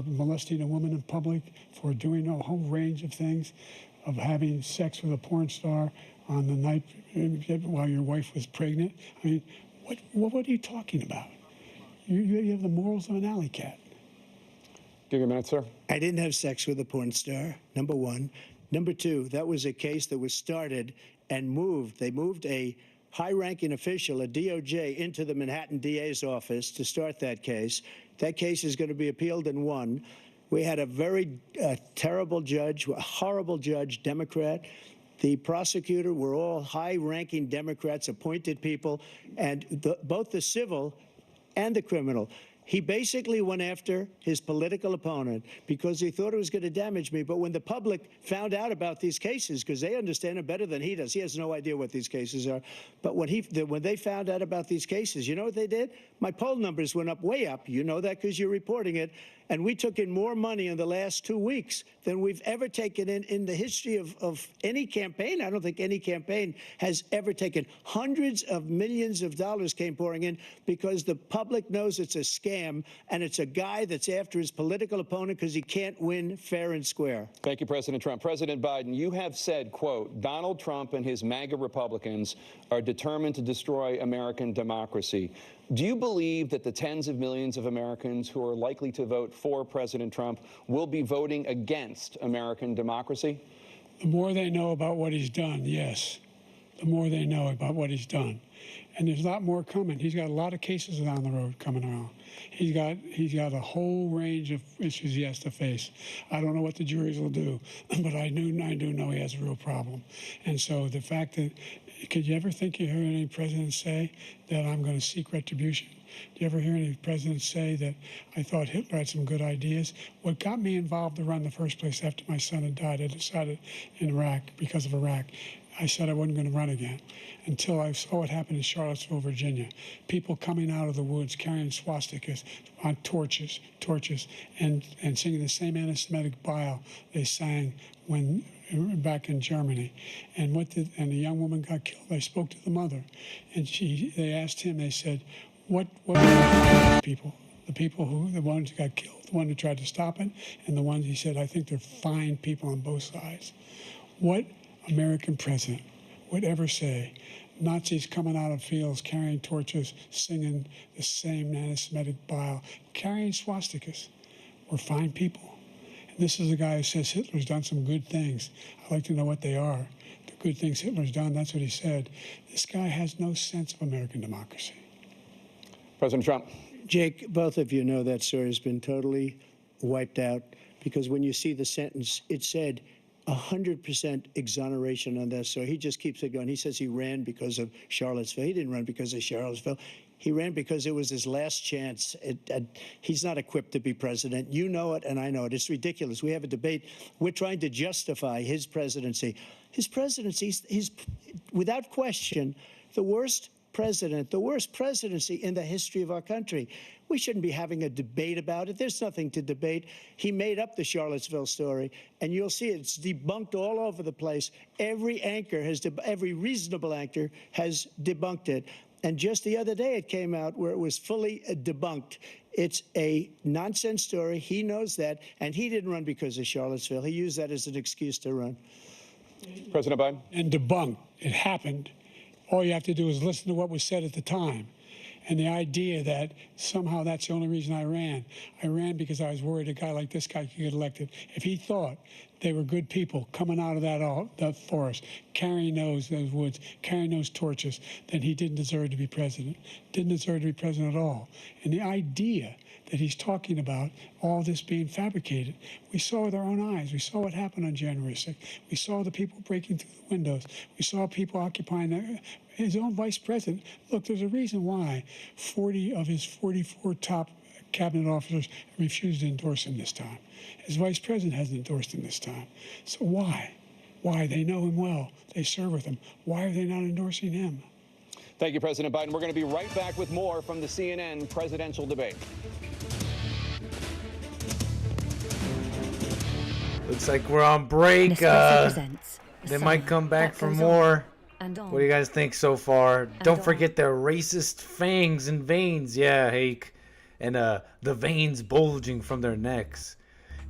molesting a woman in public, for doing a whole range of things, of having sex with a porn star on the night while your wife was pregnant? I mean, what are you talking about? You have the morals of an alley cat. Give you a minute, sir. I didn't have sex with a porn star, number one. Number two, that was a case that was started and moved. They moved a high-ranking official, a DOJ, into the Manhattan DA's office to start that case. That case is going to be appealed and won. We had a very terrible judge, a horrible judge, Democrat. The prosecutor were all high-ranking Democrats, appointed people, and both the civil and the criminal. He basically went after his political opponent because he thought it was going to damage me. But when the public found out about these cases, because they understand it better than he does, he has no idea what these cases are. But when they found out about these cases, you know what they did? My poll numbers went up, way up. You know that because you're reporting it. And we took in more money in the last 2 weeks than we've ever taken in the history of any campaign. I don't think any campaign has ever taken. Hundreds of millions of dollars came pouring in because the public knows it's a scam and it's a guy that's after his political opponent because he can't win fair and square. Thank you, President Trump. President Biden, you have said, quote, Donald Trump and his MAGA Republicans are determined to destroy American democracy. Do you believe that the tens of millions of Americans who are likely to vote for President Trump will be voting against American democracy? The more they know about what he's done, yes. The more they know about what he's done. And there's a lot more coming. He's got a lot of cases down the road coming around. He's got a whole range of issues he has to face. I don't know what the juries will do, but I do know he has a real problem. And so the fact that, could you ever think you heard any president say that I'm going to seek retribution? Do you ever hear any presidents say that I thought Hitler had some good ideas? What got me involved to run in the first place after my son had died, I decided in Iraq, because of Iraq, I said I wasn't going to run again until I saw what happened in Charlottesville, Virginia. People coming out of the woods carrying swastikas on torches, and singing the same anti-Semitic bile they sang when back in Germany. And the young woman got killed. I spoke to the mother, and they asked him, they said, what people? The ones who got killed, the one who tried to stop it, and the ones he said, I think they're fine people on both sides. What American president would ever say Nazis coming out of fields carrying torches, singing the same anti-Semitic bile, carrying swastikas were fine people? And this is a guy who says Hitler's done some good things. I'd like to know what they are. The good things Hitler's done, that's what he said. This guy has no sense of American democracy. President Trump. Jake, both of you know that story has been totally wiped out because when you see the sentence, it said 100% exoneration on that. So he just keeps it going. He says he ran because of Charlottesville. He didn't run because of Charlottesville. He ran because it was his last chance. He's not equipped to be president. You know it, and I know it. It's ridiculous. We have a debate. We're trying to justify his presidency. His presidency is, without question, the worst president, the worst presidency in the history of our country. We shouldn't be having a debate about it. There's nothing to debate. He made up the Charlottesville story, and you'll see it's debunked all over the place. Every anchor has, every reasonable anchor has debunked it. And just the other day, it came out where it was fully debunked. It's a nonsense story. He knows that, and he didn't run because of Charlottesville. He used that as an excuse to run. President Biden? And debunked. It happened. All you have to do is listen to what was said at the time. And the idea that somehow that's the only reason I ran because I was worried a guy like this guy could get elected. If he thought they were good people coming out of that forest, carrying those woods, carrying those torches, then he didn't deserve to be president. Didn't deserve to be president at all. And the idea that he's talking about all this being fabricated, we saw with our own eyes. We saw what happened on January 6th. We saw the people breaking through the windows. We saw people occupying his own vice president. Look, there's a reason why 40 of his 44 top cabinet officers refused to endorse him this time. His vice president hasn't endorsed him this time. So why? Why? They know him well. They serve with him. Why are they not endorsing him? Thank you, President Biden. We're going to be right back with more from the CNN presidential debate. Looks like we're on break. They might come back for more. What do you guys think so far? Don't forget their racist fangs and veins. Yeah, Hake. And the veins bulging from their necks.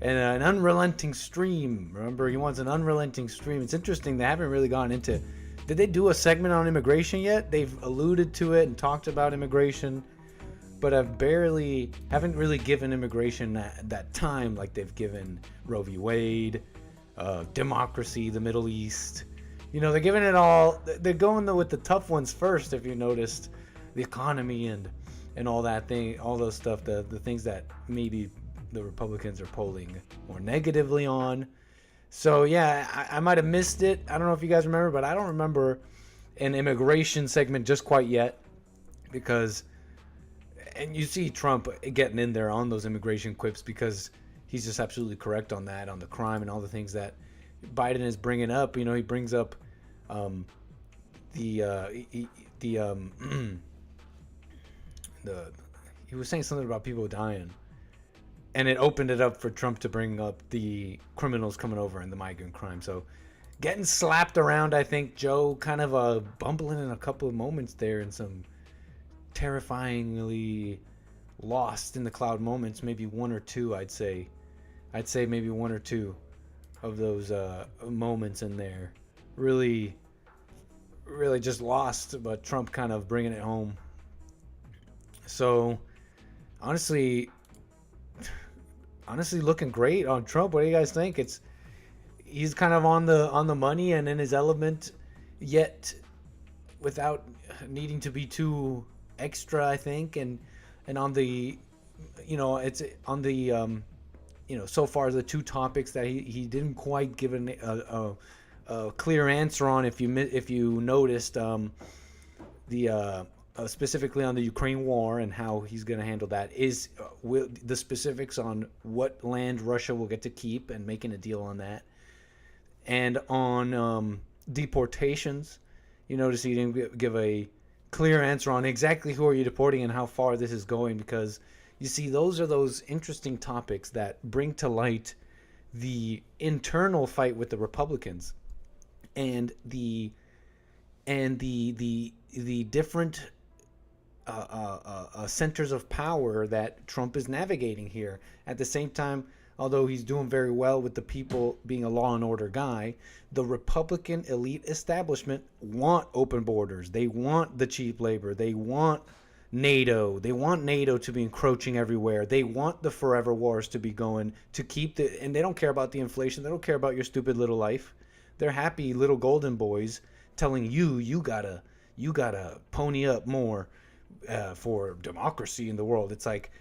And an unrelenting stream. Remember, he wants an unrelenting stream. It's interesting. They haven't really gone into... Did they do a segment on immigration yet? They've alluded to it and talked about immigration. But haven't really given immigration that time like they've given Roe v. Wade, democracy, the Middle East. You know, they're giving it all. They're going with the tough ones first, if you noticed, the economy and all that thing, all those stuff, the things that maybe the Republicans are polling more negatively on. So yeah, I might have missed it. I don't know if you guys remember, but I don't remember an immigration segment just quite yet, because, and you see Trump getting in there on those immigration quips because he's just absolutely correct on that, on the crime and all the things that Biden is bringing up. You know, he brings up he was saying something about people dying, and it opened it up for Trump to bring up the criminals coming over and the migrant crime. So getting slapped around, I think Joe kind of bumbling in a couple of moments there, and some terrifyingly lost in the cloud moments, maybe one or two. I'd say maybe one or two of those moments in there, really just lost, but Trump kind of bringing it home. So honestly looking great on Trump. What do you guys think? He's kind of on the money and in his element, yet without needing to be too extra, I think. And on the, you know, it's on the you know, so far the two topics that he didn't quite give a clear answer on, if you noticed, specifically on the Ukraine war and how he's going to handle that, is the specifics on what land Russia will get to keep and making a deal on that. And on deportations, you notice he didn't give a clear answer on exactly who are you deporting and how far this is going, because you see, those are those interesting topics that bring to light the internal fight with the Republicans and the different centers of power that Trump is navigating here. At the same time, although he's doing very well with the people, being a law and order guy, the Republican elite establishment want open borders. They want the cheap labor. They want NATO. They want NATO to be encroaching everywhere. They want the forever wars to be going, to keep and they don't care about the inflation. They don't care about your stupid little life. They're happy little golden boys telling you gotta pony up more for democracy in the world. It's like,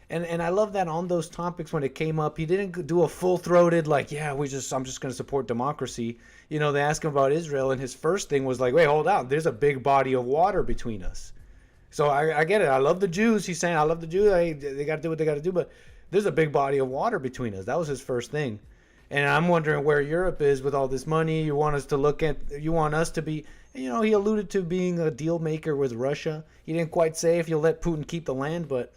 and I love that on those topics when it came up, he didn't do a full-throated like, yeah, I'm just going to support democracy. You know, they asked him about Israel, and his first thing was like, wait, hold on, there's a big body of water between us. So I get it. I love the Jews. He's saying, I love the Jews. They got to do what they got to do, but there's a big body of water between us. That was his first thing. And I'm wondering where Europe is with all this money. You want us to be, he alluded to being a deal maker with Russia. He didn't quite say if you'll let Putin keep the land, but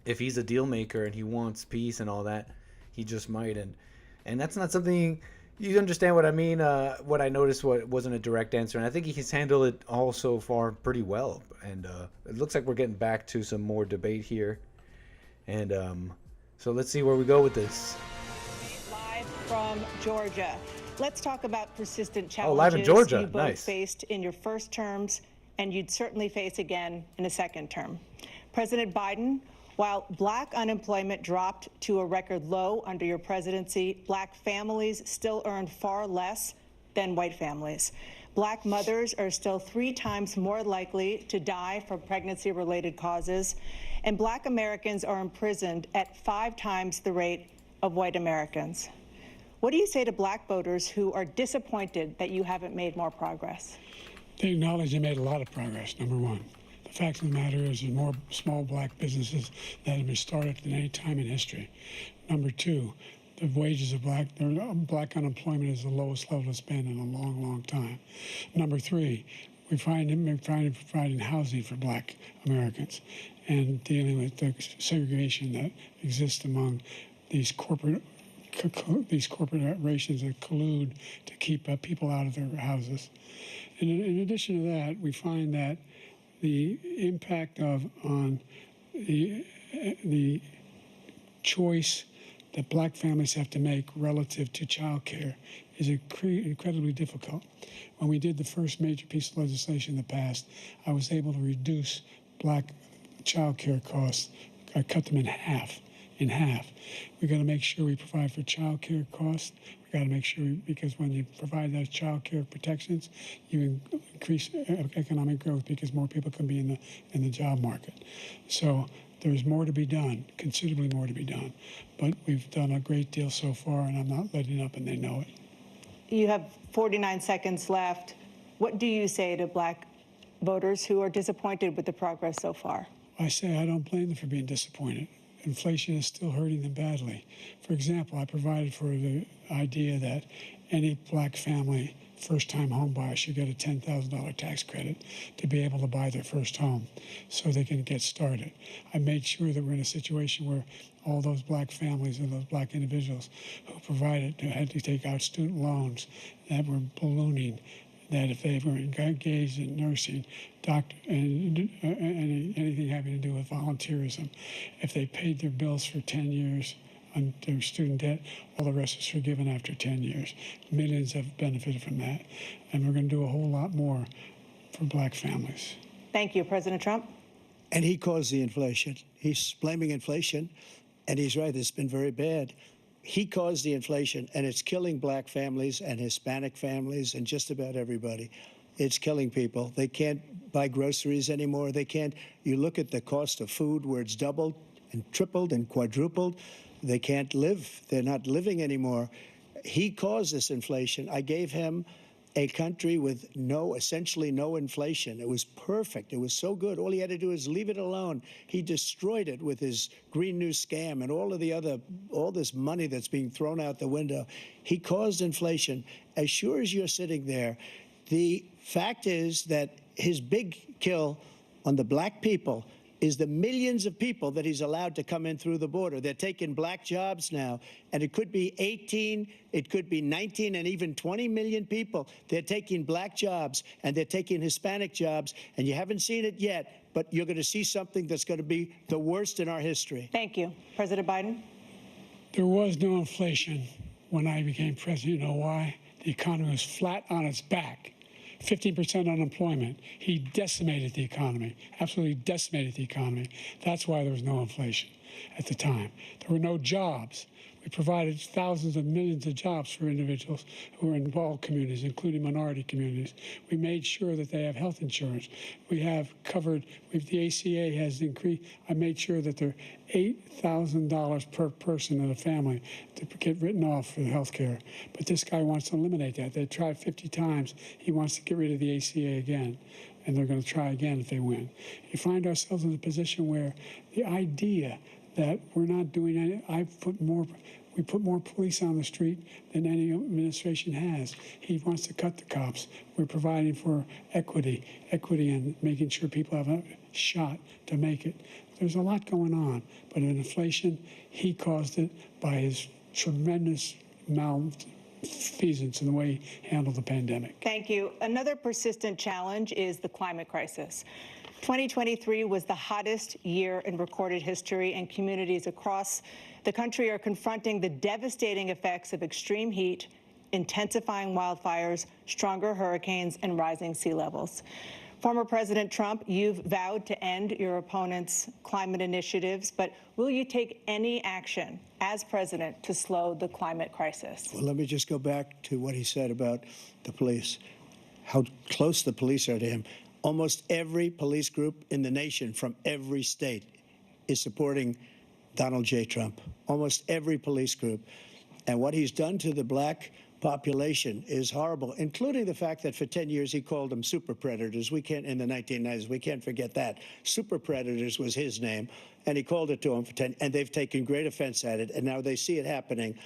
if he's a deal maker and he wants peace and all that, he just might. And that's not something, you understand what I mean? What I noticed wasn't a direct answer. And I think he's handled it all so far pretty well. And it looks like we're getting back to some more debate here. And so let's see where we go with this. Live from Georgia. Let's talk about persistent challenges live in Georgia. you both Nice. faced in your first terms, and you'd certainly face again in a second term. President Biden, while black unemployment dropped to a record low under your presidency, black families still earn far less than white families. Black mothers are still 3 times more likely to die from pregnancy-related causes, and black Americans are imprisoned at 5 times the rate of white Americans. What do you say to black voters who are disappointed that you haven't made more progress? They acknowledge they made a lot of progress, number one. The fact of the matter is there's more small black businesses that have been started than any time in history. Number two, the wages of black unemployment is the lowest level it's been in a long, long time. Number three, we're providing housing for black Americans and dealing with the segregation that exists among these corporations that collude to keep people out of their houses. And in addition to that, we find that the impact on the choice that black families have to make relative to child care is incredibly difficult. When we did the first major piece of legislation in the past, I was able to reduce black child care costs. I cut them in half. We got to make sure we provide for child care costs. We got to make sure, because when you provide those child care protections, you increase economic growth because more people can be in the job market. So there's more to be done, considerably more to be done. But we've done a great deal so far, and I'm not letting up, and they know it. You have 49 seconds left. What do you say to black voters who are disappointed with the progress so far? I say I don't blame them for being disappointed. Inflation is still hurting them badly. For example, I provided for the idea that any black family, first-time home buyer, should get a $10,000 tax credit to be able to buy their first home so they can get started. I made sure that we're in a situation where all those black families and those black individuals who provided had to take out student loans that were ballooning, that if they were engaged in nursing, doctor, and anything having to do with volunteerism, if they paid their bills for 10 years on their student debt, all the rest is forgiven after 10 years. Millions have benefited from that. And we're going to do a whole lot more for black families. Thank you, President Trump. And he caused the inflation. He's blaming inflation, and he's right, it's been very bad. He caused the inflation, and it's killing black families and Hispanic families and just about everybody. It's killing people. They can't buy groceries anymore. They can't. You look at the cost of food where it's doubled and tripled and quadrupled. They can't live. They're not living anymore. He caused this inflation. I gave him a country with essentially no inflation. It was perfect. It was so good. All he had to do is leave it alone. He destroyed it with his Green New scam and all this money that's being thrown out the window. He caused inflation. As sure as you're sitting there, the fact is that his big kill on the black people is the millions of people that he's allowed to come in through the border. They're taking black jobs now, and it could be 18, it could be 19, and even 20 million people. They're taking black jobs, and they're taking Hispanic jobs, and you haven't seen it yet, but you're going to see something that's going to be the worst in our history. Thank you. President Biden? There was no inflation when I became president. You know why? The economy was flat on its back. 15% unemployment. He decimated the economy, absolutely decimated the economy. That's why there was no inflation at the time. There were no jobs. We provided thousands of millions of jobs for individuals who are in all communities, including minority communities. We made sure that they have health insurance. We have covered, the ACA has increased. I made sure that they're $8,000 per person in a family to get written off for health care. But this guy wants to eliminate that. They tried 50 times. He wants to get rid of the ACA again. And they're going to try again if they win. You find ourselves in a position where the idea that we're not doing any, I've put more We put more police on the street than any administration has. He wants to cut the cops. We're providing for equity and making sure people have a shot to make it. There's a lot going on, but in inflation, he caused it by his tremendous malfeasance in the way he handled the pandemic. Thank you. Another persistent challenge is the climate crisis. 2023 was the hottest year in recorded history, and communities across the country are confronting the devastating effects of extreme heat, intensifying wildfires, stronger hurricanes, and rising sea levels. Former President Trump, you've vowed to end your opponent's climate initiatives, but will you take any action as president to slow the climate crisis? Well, let me just go back to what he said about the police, how close the police are to him. Almost every police group in the nation from every state is supporting Donald J. Trump. Almost every police group. And what he's done to the black population is horrible, including the fact that for 10 years he called them super predators. We can't, in the 1990s, we can't forget that. Super predators was his name, and he called it to them for 10, and they've taken great offense at it, and now they see it happening.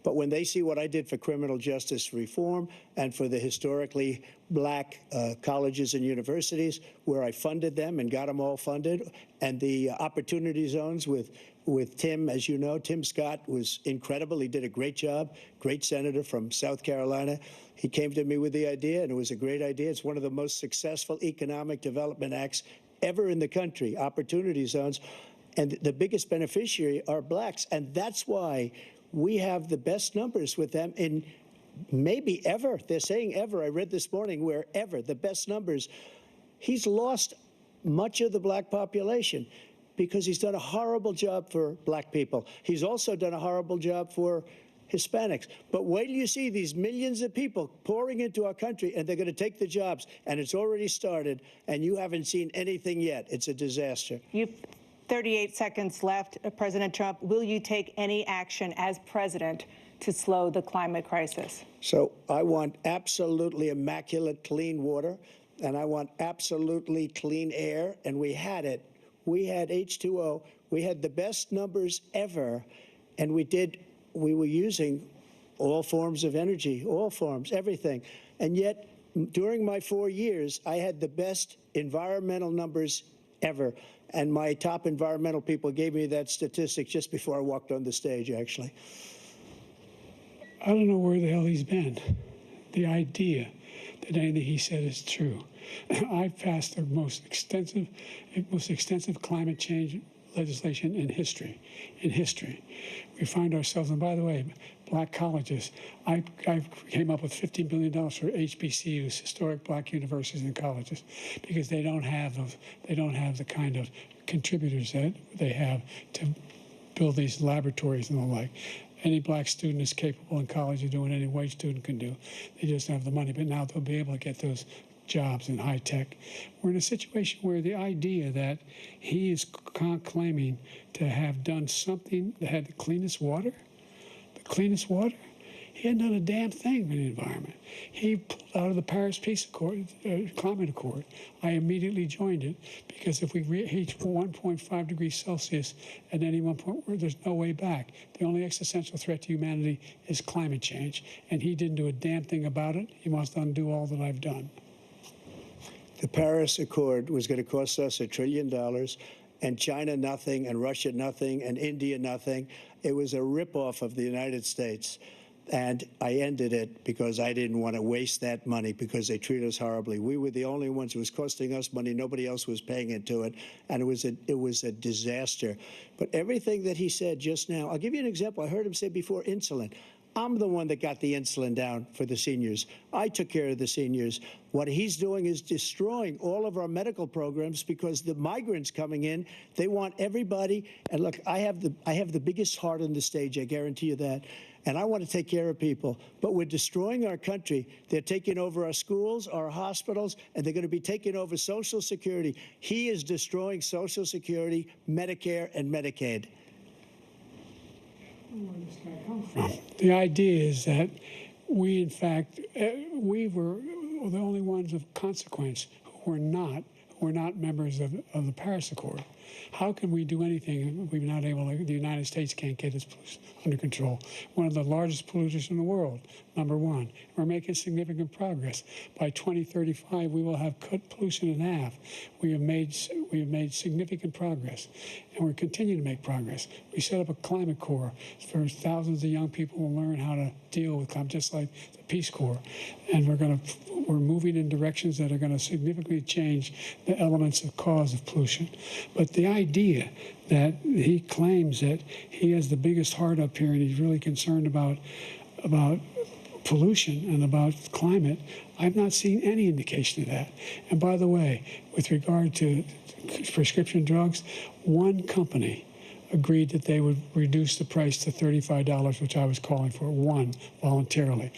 But when they see what I did for criminal justice reform and for the historically black colleges and universities, where I funded them and got them all funded, and the opportunity zones with Tim, as you know, Tim Scott was incredible. He did a great job, great senator from South Carolina. He came to me with the idea, and it was a great idea. It's one of the most successful economic development acts ever in the country, opportunity zones. And the biggest beneficiary are blacks, and that's why we have the best numbers with them in maybe ever. They're saying ever. I read this morning where ever, the best numbers. He's lost much of the black population because he's done a horrible job for black people. He's also done a horrible job for Hispanics. But wait till you see these millions of people pouring into our country, and they're going to take the jobs, and it's already started, and you haven't seen anything yet. It's a disaster. You've 38 seconds left. President Trump, will you take any action as president to slow the climate crisis? So I want absolutely immaculate clean water, and I want absolutely clean air, and we had it. We had H2O. We had the best numbers ever, and we were using all forms of energy, all forms, everything. And yet, during my 4 years, I had the best environmental numbers ever. And my top environmental people gave me that statistic just before I walked on the stage, actually. I don't know where the hell he's been. The idea that anything he said is true. I've passed the most extensive climate change legislation in history. We find ourselves, and by the way, black colleges, I came up with $50 billion for HBCUs, historic black universities and colleges, because they don't have the kind of contributors that they have to build these laboratories and the like. Any black student is capable in college of doing any white student can do. They just don't have the money, but now they'll be able to get those jobs in high tech. We're in a situation where the idea that he is claiming to have done something that had the cleanest water, he hadn't done a damn thing for the environment. He pulled out of the Paris Peace Accord, Climate Accord. I immediately joined it because if we reach 1.5 degrees Celsius at any one point, there's no way back. The only existential threat to humanity is climate change, and he didn't do a damn thing about it. He wants to undo all that I've done. The Paris Accord was going to cost us $1 trillion, and China nothing, and Russia nothing, and India nothing. It was a ripoff of the United States. And I ended it because I didn't want to waste that money because they treat us horribly. We were the only ones who was costing us money. Nobody else was paying into it. And it was a disaster. But everything that he said just now, I'll give you an example. I heard him say before insulin. I'm the one that got the insulin down for the seniors. I took care of the seniors. What he's doing is destroying all of our medical programs because the migrants coming in, they want everybody. And look, I have the biggest heart on the stage, I guarantee you that. And I want to take care of people. But we're destroying our country. They're taking over our schools, our hospitals, and they're going to be taking over Social Security. He is destroying Social Security, Medicare, and Medicaid. Where this guy come from? The idea is that we, in fact, we were the only ones of consequence who were not members of the Paris Accord. How can we do anything if we're not able to, the United States can't get its pollution under control? One of the largest polluters in the world, number one. We're making significant progress. By 2035, we will have cut pollution in half. We have made significant progress, and we're continuing to make progress. We set up a climate corps for thousands of young people to learn how to deal with climate, just like the Peace Corps. And we're moving in directions that are going to significantly change the elements of cause of pollution. But the idea that he claims that he has the biggest heart up here and he's really concerned about pollution and about climate, I've not seen any indication of that. And by the way, with regard to prescription drugs, one company agreed that they would reduce the price to $35, which I was calling for, one, voluntarily.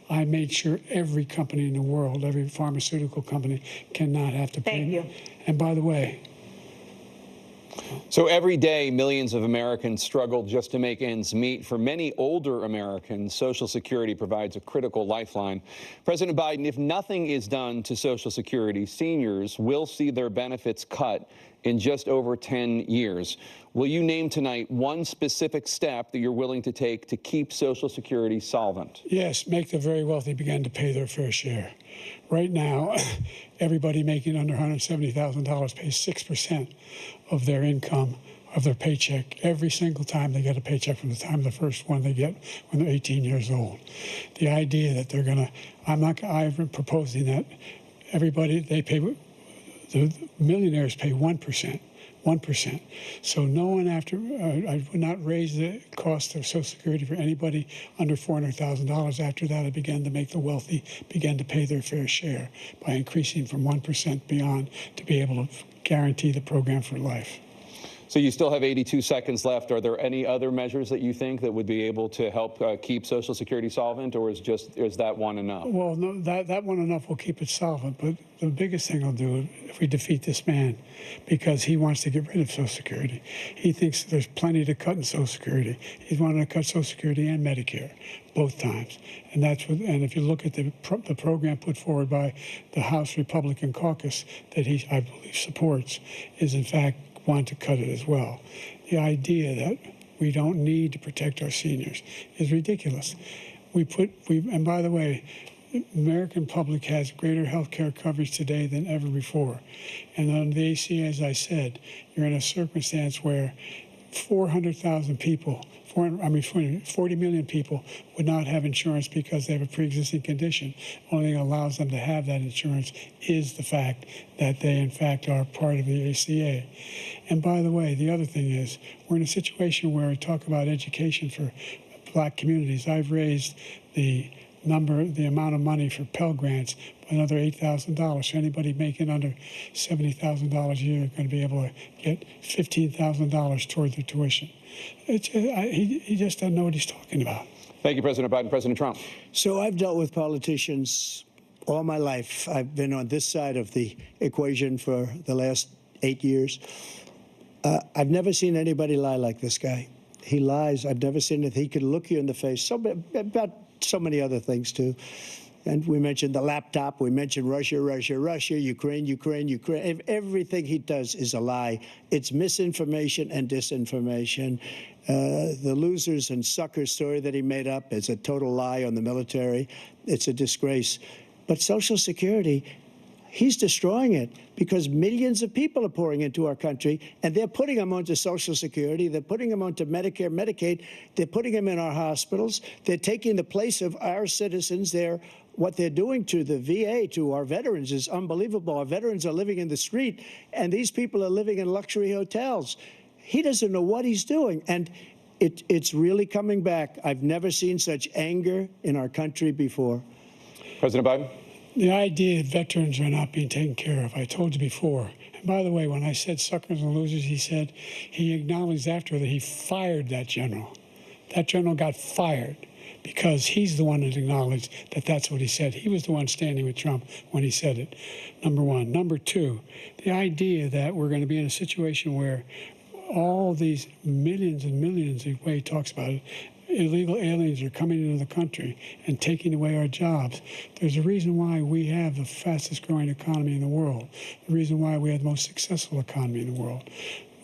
I made sure every company in the world, every pharmaceutical company, cannot have to pay. Thank you. And by the way, So every day, millions of Americans struggle just to make ends meet. For many older Americans, Social Security provides a critical lifeline. President Biden, if nothing is done to Social Security, seniors will see their benefits cut in just over 10 years. Will you name tonight one specific step that you're willing to take to keep Social Security solvent? yes, make the very wealthy begin to pay their fair share. Right now, everybody making under $170,000 pays 6% of their income, of their paycheck, every single time they get a paycheck from the time of the first one they get when they're 18 years old. The idea that they're going to, I've been proposing that everybody, the millionaires pay 1%. 1%. So no one I would not raise the cost of Social Security for anybody under $400,000. After that, I began to make the wealthy begin to pay their fair share by increasing from 1% beyond to be able to guarantee the program for life. So you still have 82 seconds left. Are there any other measures that you think that would be able to help keep Social Security solvent, or is that one enough? Well, no, that one enough will keep it solvent. But the biggest thing I'll do if we defeat this man, because he wants to get rid of Social Security. He thinks there's plenty to cut in Social Security. He's wanting to cut Social Security and Medicare both times. And and if you look at the program put forward by the House Republican caucus that I believe supports, is in fact want to cut it as well. The idea that we don't need to protect our seniors is ridiculous. And by the way, the American public has greater health care coverage today than ever before. And on the ACA, as I said, you're in a circumstance where 400,000 people, 40 million people would not have insurance because they have a pre-existing condition. Only thing that allows them to have that insurance is the fact that they, in fact, are part of the ACA. And by the way, the other thing is, we're in a situation where we talk about education for black communities. I've raised the amount of money for Pell Grants by another $8,000. So anybody making under $70,000 a year is going to be able to get $15,000 toward their tuition. He just doesn't know what he's talking about. Thank you, President Biden. President Trump. So I've dealt with politicians all my life. I've been on this side of the equation for the last 8 years. I've never seen anybody lie like this guy. He lies. I've never seen it. He could look you in the face about so many other things, too. And we mentioned the laptop. We mentioned Russia, Ukraine. Everything he does is a lie. It's misinformation and disinformation. The losers and suckers story that he made up is a total lie on the military. It's a disgrace. But Social Security, he's destroying it because millions of people are pouring into our country, and they're putting them onto Social Security. They're putting them onto Medicare, Medicaid. They're putting them in our hospitals. They're taking the place of our citizens. What they're doing to the VA, to our veterans, is unbelievable. Our veterans are living in the street, and these people are living in luxury hotels. He doesn't know what he's doing, and it's really coming back. I've never seen such anger in our country before. President Biden? The idea that veterans are not being taken care of, I told you before. And by the way, when I said suckers and losers, he acknowledged after that he fired that general. That general got fired because he's the one that acknowledged that that's what he said. He was the one standing with Trump when he said it, number one. Number two, the idea that we're going to be in a situation where all these millions and millions, the way he talks about it, illegal aliens are coming into the country and taking away our jobs. There's a reason why we have the fastest growing economy in the world, the reason why we have the most successful economy in the world.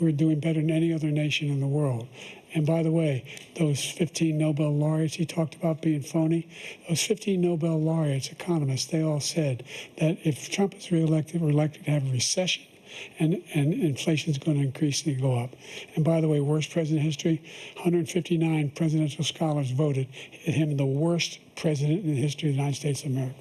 we're doing better than any other nation in the world. And by the way, those 15 Nobel laureates he talked about being phony, those 15 Nobel laureates, economists, they all said that if Trump is reelected, we're likely to have a recession, and inflation is going to increasingly go up. And by the way, worst president in history, 159 presidential scholars voted him the worst president in the history of the United States of America.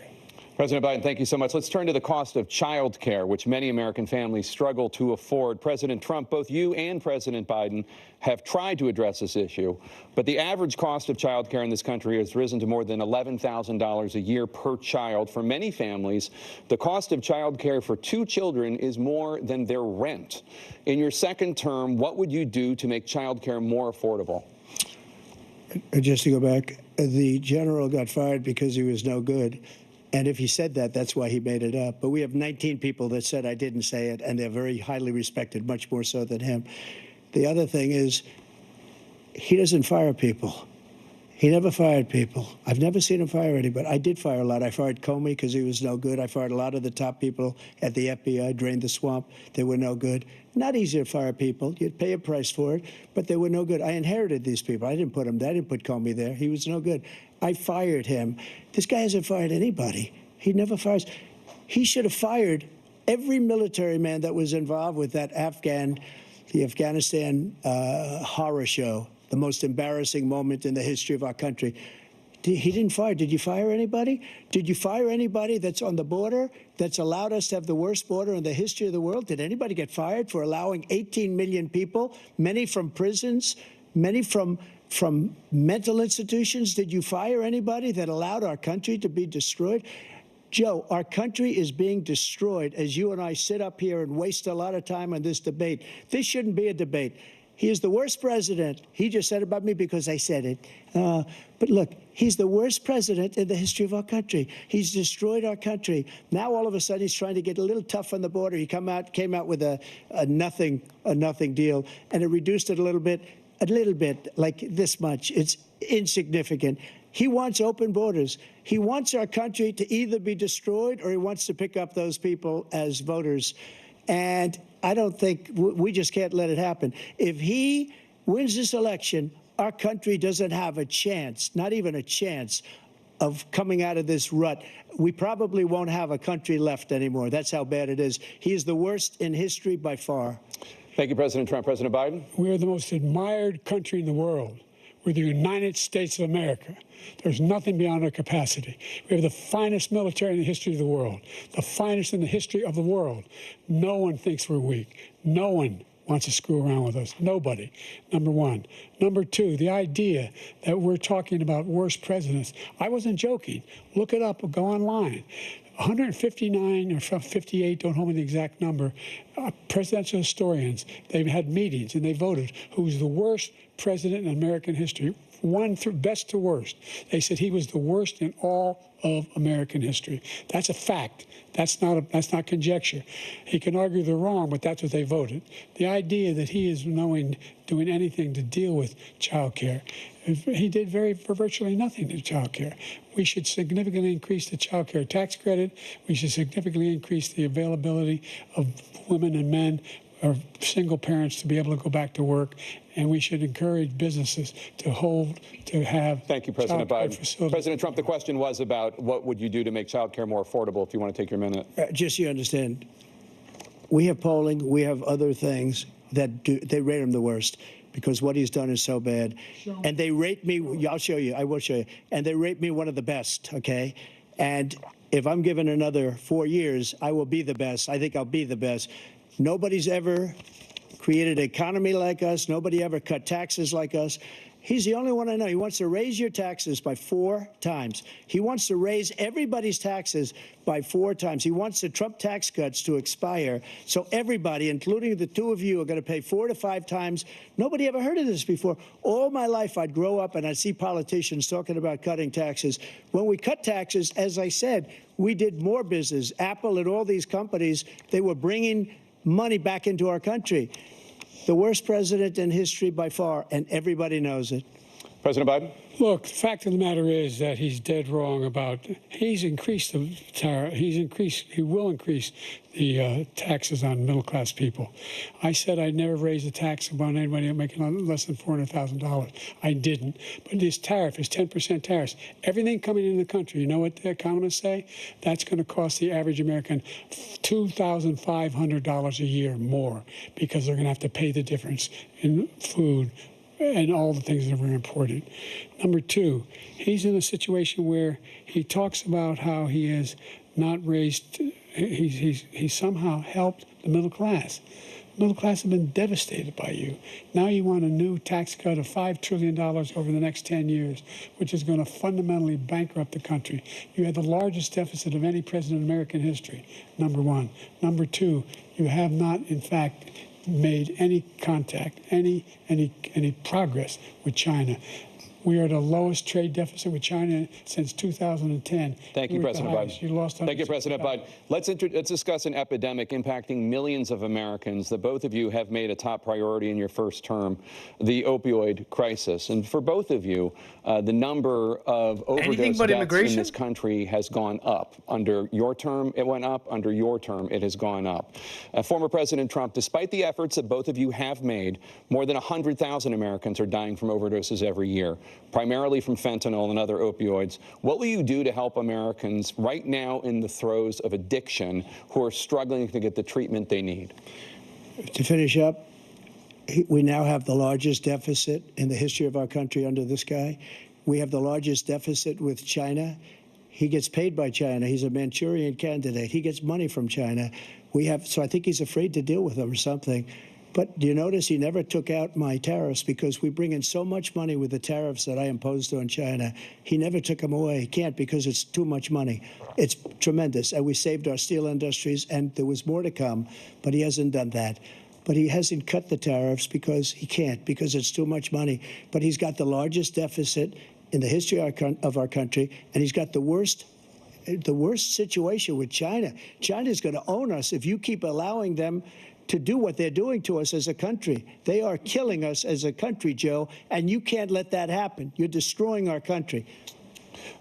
President Biden, thank you so much. Let's turn to the cost of child care, which many American families struggle to afford. President Trump, both you and President Biden have tried to address this issue, but the average cost of child care in this country has risen to more than $11,000 a year per child. For many families, the cost of child care for 2 children is more than their rent. In your second term, what would you do to make child care more affordable? Just to go back, the general got fired because he was no good. And if he said that, that's why he made it up. But we have 19 people that said I didn't say it, and they're very highly respected, much more so than him. The other thing is, he doesn't fire people. He never fired people. I've never seen him fire anybody. I did fire a lot. I fired Comey because he was no good. I fired a lot of the top people at the FBI, drained the swamp. They were no good. Not easy to fire people. You'd pay a price for it, but they were no good. I inherited these people. I didn't put them there. I didn't put Comey there. He was no good. I fired him. This guy hasn't fired anybody. He never fires. He should have fired every military man that was involved with that the Afghanistan horror show, the most embarrassing moment in the history of our country. He didn't fire. Did you fire anybody? Did you fire anybody that's on the border that's allowed us to have the worst border in the history of the world? Did anybody get fired for allowing 18 million people, many from prisons, many from mental institutions? Did you fire anybody that allowed our country to be destroyed? Joe, our country is being destroyed as you and I sit up here and waste a lot of time on this debate. This shouldn't be a debate. He is the worst president. He just said about me because I said it. But look, he's the worst president in the history of our country. He's destroyed our country. Now all of a sudden he's trying to get a little tough on the border. He came out with a nothing deal, and it reduced it a little bit, like this much. It's insignificant. He wants open borders. He wants our country to either be destroyed or he wants to pick up those people as voters. And I don't think we just can't let it happen. If he wins this election, our country doesn't have a chance, not even a chance, of coming out of this rut. We probably won't have a country left anymore. That's how bad it is. He is the worst in history by far. Thank you, President Trump. President Biden? We are the most admired country in the world. We're the United States of America. There's nothing beyond our capacity. We have the finest military in the history of the world, the finest in the history of the world. No one thinks we're weak. No one wants to screw around with us. Nobody, number one. Number two, the idea that we're talking about worst presidents. I wasn't joking. Look it up or go online. 159 or 58, don't hold me the exact number, presidential historians, they've had meetings and they voted who's the worst president in American history, best to worst. They said he was the worst in all of American history. That's a fact. That's not conjecture. He can argue they're wrong, but that's what they voted. The idea that he is doing anything to deal with child care, he did virtually nothing to child care. We should significantly increase the child care tax credit. We should significantly increase the availability of women and men or single parents to be able to go back to work. And we should encourage businesses to have. Thank you, President Biden. President Trump, the question was about what would you do to make child care more affordable, if you want to take your minute. Just so you understand, we have polling, we have other things that they rate him the worst because what he's done is so bad. And they rate me, I'll show you, I will show you, and they rate me one of the best, okay? And if I'm given another 4 years, I will be the best. I think I'll be the best. Nobody's ever created an economy like us. Nobody ever cut taxes like us. He's the only one I know. He wants to raise your taxes by 4 times. He wants to raise everybody's taxes by 4 times. He wants the Trump tax cuts to expire. So everybody, including the 2 of you, are going to pay 4 to 5 times. Nobody ever heard of this before. All my life, I'd grow up and I'd see politicians talking about cutting taxes. When we cut taxes, as I said, we did more business. Apple and all these companies, they were bringing money back into our country. The worst president in history by far, and everybody knows it. President Biden? Look, the fact of the matter is that he's dead wrong about, he's increased the tariff, he will increase the taxes on middle-class people. I said I'd never raise a tax on anybody making less than $400,000. I didn't. But this tariff is 10% tariffs. Everything coming into the country, you know what the economists say? That's going to cost the average American $2,500 a year more because they're going to have to pay the difference in food, and all the things that are very important. Number two, he's in a situation where he talks about how he has not raised, he's somehow helped the middle class. The middle class have been devastated by you. Now you want a new tax cut of $5 trillion over the next 10 years, which is going to fundamentally bankrupt the country. You had the largest deficit of any president in American history, number one. Number two, you have not, in fact, made any contact, any progress with China. We are the lowest trade deficit with China since 2010. Thank you, President Biden. You lost. Thank you, President Biden. Let's discuss an epidemic impacting millions of Americans that both of you have made a top priority in your first term, the opioid crisis. And for both of you, the number of overdose deaths in this country has gone up. Under your term, it went up. Under your term, it has gone up. Former President Trump, despite the efforts that both of you have made, more than 100,000 Americans are dying from overdoses every year, primarily from fentanyl and other opioids. What will you do to help Americans right now in the throes of addiction who are struggling to get the treatment they need? To finish up, we now have the largest deficit in the history of our country under this guy. We have the largest deficit with China. He gets paid by China. He's a Manchurian candidate. He gets money from China. So I think he's afraid to deal with them or something. But do you notice he never took out my tariffs because we bring in so much money with the tariffs that I imposed on China. He never took them away. He can't because it's too much money. It's tremendous. And we saved our steel industries, and there was more to come, but he hasn't done that. But he hasn't cut the tariffs because he can't, because it's too much money. But he's got the largest deficit in the history of our country, and he's got the worst situation with China. China's going to own us if you keep allowing them to do what they're doing to us as a country. They are killing us as a country, Joe, and you can't let that happen. You're destroying our country.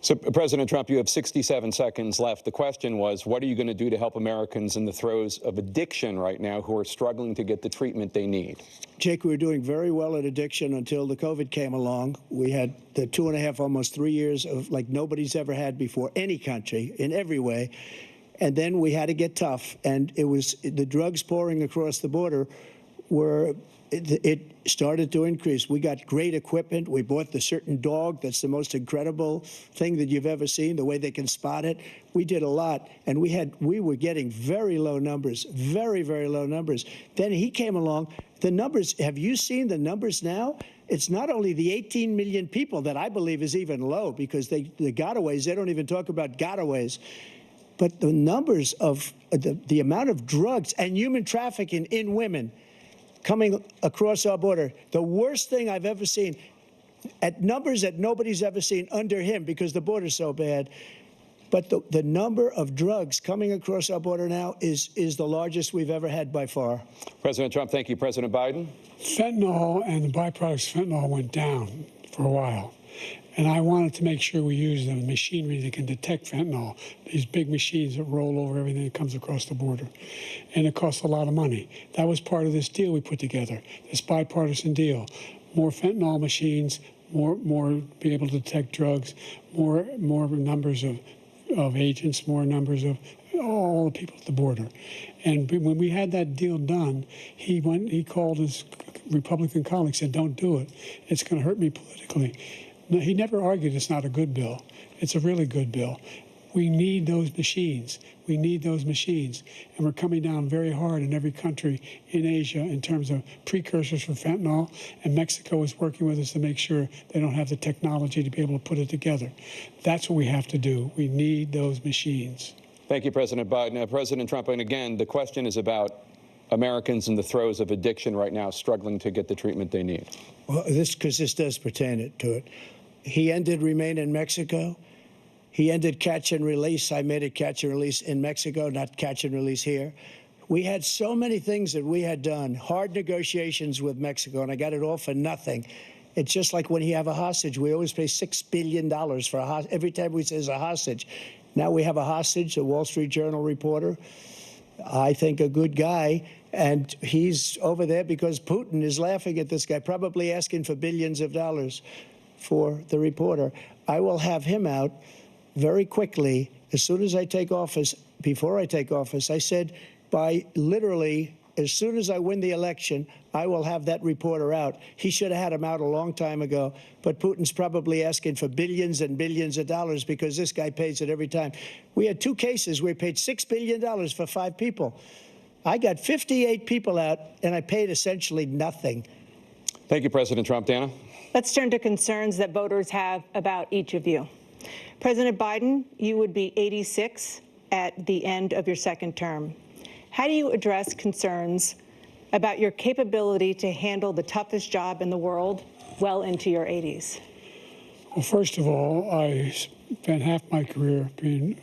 So, President Trump, you have 67 seconds left. The question was, what are you going to do to help Americans in the throes of addiction right now who are struggling to get the treatment they need? Jake, we were doing very well at addiction until the COVID came along. We had the 2.5, almost 3 years of like nobody's ever had before, any country, in every way. And then we had to get tough, and it was the drugs pouring across the border it started to increase. We got great equipment. We bought the certain dog that's the most incredible thing that you've ever seen, the way they can spot it. We did a lot, and we were getting very low numbers, very, very low numbers. Then he came along. The numbers, have you seen the numbers now? It's not only the 18 million people that I believe is even low, because the gotaways, they don't even talk about gotaways. But the numbers of the amount of drugs and human trafficking in women coming across our border, the worst thing I've ever seen, at numbers that nobody's ever seen under him because the border's so bad. But the number of drugs coming across our border now is the largest we've ever had by far. President Trump, thank you. President Biden? Fentanyl and the byproducts of fentanyl went down for a while. And I wanted to make sure we use the machinery that can detect fentanyl, these big machines that roll over everything that comes across the border. And it costs a lot of money. That was part of this deal we put together, this bipartisan deal. More fentanyl machines, more be able to detect drugs, more numbers of agents, more numbers of all the people at the border. And when we had that deal done, he called his Republican colleagues and said, don't do it. It's going to hurt me politically. No, he never argued it's not a good bill. It's a really good bill. We need those machines. We need those machines. And we're coming down very hard in every country in Asia in terms of precursors for fentanyl. And Mexico is working with us to make sure they don't have the technology to be able to put it together. That's what we have to do. We need those machines. Thank you, President Biden. President Trump, and again, the question is about Americans in the throes of addiction right now struggling to get the treatment they need. Well, this does pertain to it. He ended Remain in Mexico. He ended catch and release. I made it catch and release in Mexico, not catch and release here. We had so many things that we had done, hard negotiations with Mexico, and I got it all for nothing. It's just like when you have a hostage. We always pay $6 billion for a hostage. Every time we say it's a hostage. Now we have a hostage, a Wall Street Journal reporter. I think a good guy, and he's over there because Putin is laughing at this guy, probably asking for billions of dollars for the reporter. I will have him out very quickly as soon as I take office. Before I take office, I said by literally as soon as I win the election, I will have that reporter out. He should have had him out a long time ago, but Putin's probably asking for billions and billions of dollars because this guy pays it every time. We had 2 cases where we paid $6 billion for 5 people. I got 58 people out, and I paid essentially nothing. Thank you, President Trump. Dana? Let's turn to concerns that voters have about each of you. President Biden, you would be 86 at the end of your 2nd term. How do you address concerns about your capability to handle the toughest job in the world well into your 80s? Well, first of all, I spent half my career being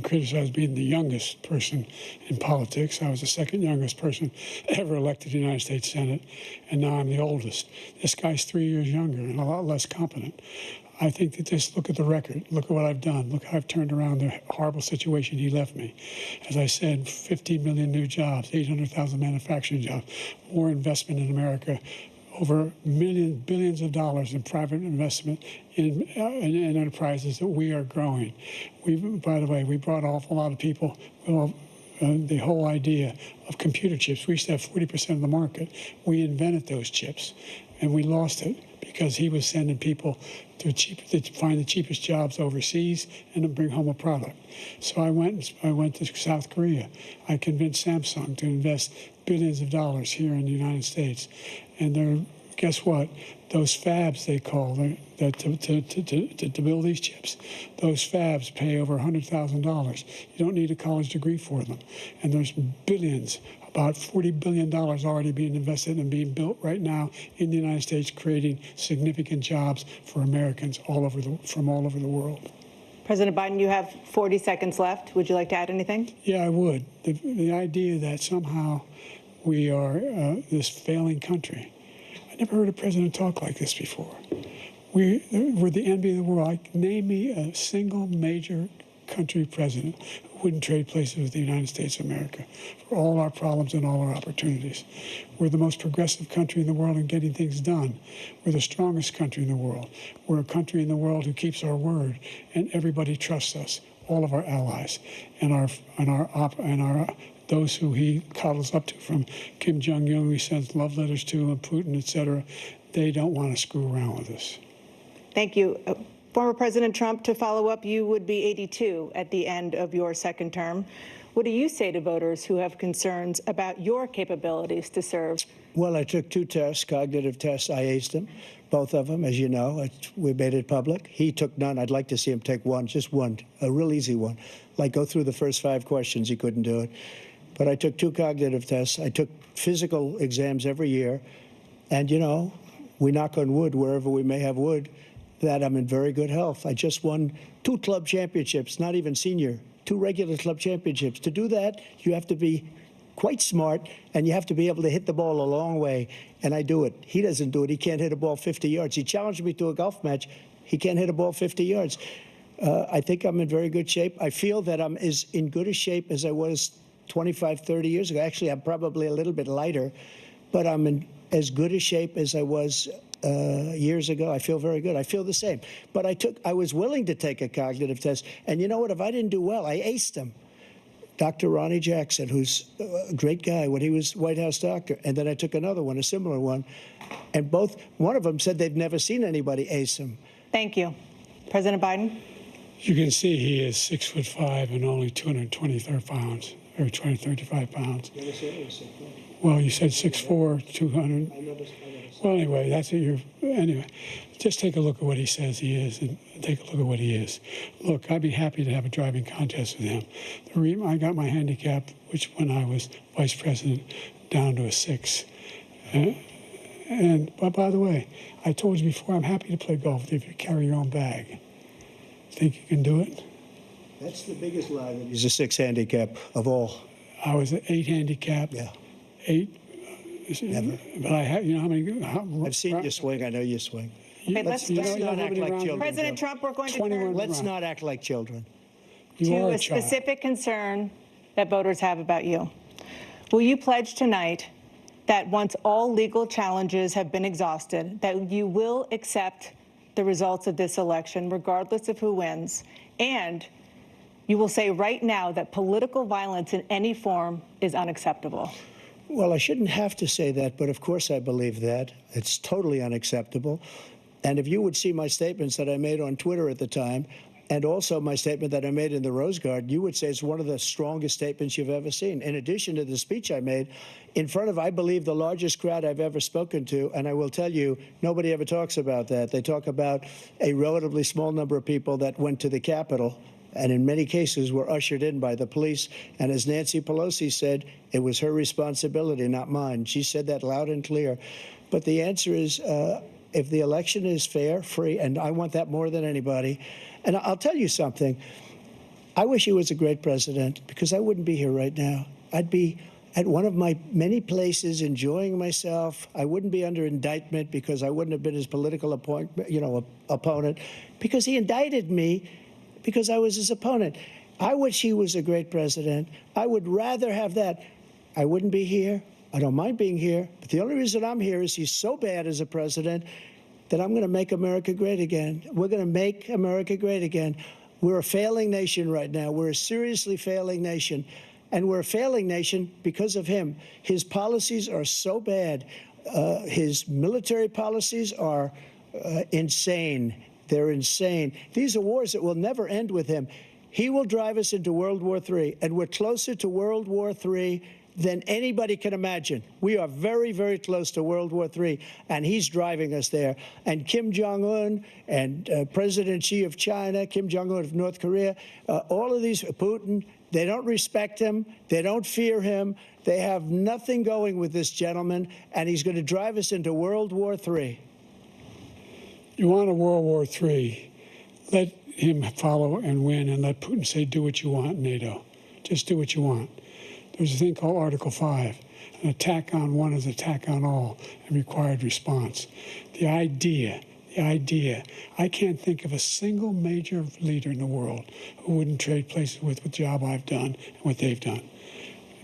criticized being the youngest person in politics. I was the 2nd youngest person ever elected to the United States Senate, and now I'm the oldest. This guy's 3 years younger and a lot less competent. I think that just look at the record. Look at what I've done. Look how I've turned around the horrible situation he left me. As I said, 15 million new jobs, 800,000 manufacturing jobs, more investment in America, over billions of dollars in private investment in enterprises that we are growing. By the way, we brought an awful lot of people. Well, the whole idea of computer chips. We used to have 40% of the market. We invented those chips, and we lost it because he was sending people to find the cheapest jobs overseas and to bring home a product. So I went to South Korea. I convinced Samsung to invest billions of dollars here in the United States. And guess what? Those fabs, they call to build these chips, those fabs pay over $100,000. You don't need a college degree for them. And there's billions, about $40 billion already being invested and being built right now in the United States, creating significant jobs for Americans from all over the world. President Biden, you have 40 seconds left. Would you like to add anything? Yeah, I would. The idea that somehow we are this failing country. I never heard a president talk like this before. We're the envy of the world. Name me a single major country president who wouldn't trade places with the United States of America for all our problems and all our opportunities. We're the most progressive country in the world in getting things done. We're the strongest country in the world. We're a country in the world who keeps our word, and everybody trusts us, all of our allies, and those who he coddles up to, from Kim Jong-un, who he sends love letters to, and Putin, etc. They don't want to screw around with us. Thank you. Former President Trump, to follow up, you would be 82 at the end of your 2nd term. What do you say to voters who have concerns about your capabilities to serve? Well, I took 2 tests, cognitive tests. I aced them, both of them, as you know. We made it public. He took none. I'd like to see him take one, just one, a real easy one. Like go through the first 5 questions. He couldn't do it. But I took 2 cognitive tests. I took physical exams every year. And, you know, we knock on wood wherever we may have wood, that I'm in very good health. I just won 2 club championships, not even senior, 2 regular club championships. To do that, you have to be quite smart, and you have to be able to hit the ball a long way, and I do it. He doesn't do it. He can't hit a ball 50 yards. He challenged me to a golf match. He can't hit a ball 50 yards. I think I'm in very good shape. I feel that I'm as in good a shape as I was 25, 30 years ago. Actually, I'm probably a little bit lighter, but I'm in as good a shape as I was years ago. I feel very good. I feel the same. But I was willing to take a cognitive test. And you know what? If I didn't do well, I aced him. Dr. Ronnie Jackson, who's a great guy when he was White House doctor. And then I took another one, a similar one. And one of them said they've never seen anybody ace him. Thank you. President Biden? You can see he is 6'5" and only 223 pounds, or 235 pounds. Well, you said 6'4", 200. Well, anyway, that's what anyway, just take a look at what he says he is, and take a look at what he is. Look, I'd be happy to have a driving contest with him. The reason I got my handicap, which when I was vice president, down to a 6. But by the way, I told you before, I'm happy to play golf if you carry your own bag. Think you can do it? That's the biggest lie, that he's a 6 handicap of all. I was an 8 handicap. Yeah. 8 Never. But I have, you know how many? I've seen you swing. I know you swing. Okay, let's not act like children. President Joe. Trump, we're going to 21 turn Let's not act like children. You are to a child. specific concern that voters have about you. Will you pledge tonight that once all legal challenges have been exhausted, that you will accept the results of this election, regardless of who wins, and you will say right now that political violence in any form is unacceptable? Well, I shouldn't have to say that, but of course I believe that. It's totally unacceptable. And if you would see my statements that I made on Twitter at the time, and also my statement that I made in the Rose Garden, you would say it's one of the strongest statements you've ever seen. In addition to the speech I made in front of, I believe, the largest crowd I've ever spoken to, and I will tell you, nobody ever talks about that. They talk about a relatively small number of people that went to the Capitol, and in many cases were ushered in by the police. And as Nancy Pelosi said, it was her responsibility, not mine. She said that loud and clear. But the answer is, if the election is fair, free, and I want that more than anybody. And I'll tell you something. I wish he was a great president, because I wouldn't be here right now. I'd be at one of my many places enjoying myself. I wouldn't be under indictment because I wouldn't have been his political opponent, because he indicted me because I was his opponent. I wish he was a great president. I would rather have that. I wouldn't be here. I don't mind being here. But the only reason I'm here is he's so bad as a president that I'm going to make America great again. We're going to make America great again. We're a failing nation right now. We're a seriously failing nation. And we're a failing nation because of him. His policies are so bad. His military policies are insane. They're insane. These are wars that will never end with him. He will drive us into World War III, and we're closer to World War III than anybody can imagine. We are very, very close to World War III, and he's driving us there. And Kim Jong-un and President Xi of China, Kim Jong-un of North Korea, all of these, Putin, they don't respect him. They don't fear him. They have nothing going with this gentleman, and he's going to drive us into World War III. You want a World War III, let him follow and win, and let Putin say, do what you want, NATO. Just do what you want. There's a thing called Article 5. An attack on one is an attack on all, and required response. The idea, I can't think of a single major leader in the world who wouldn't trade places with the job I've done and what they've done.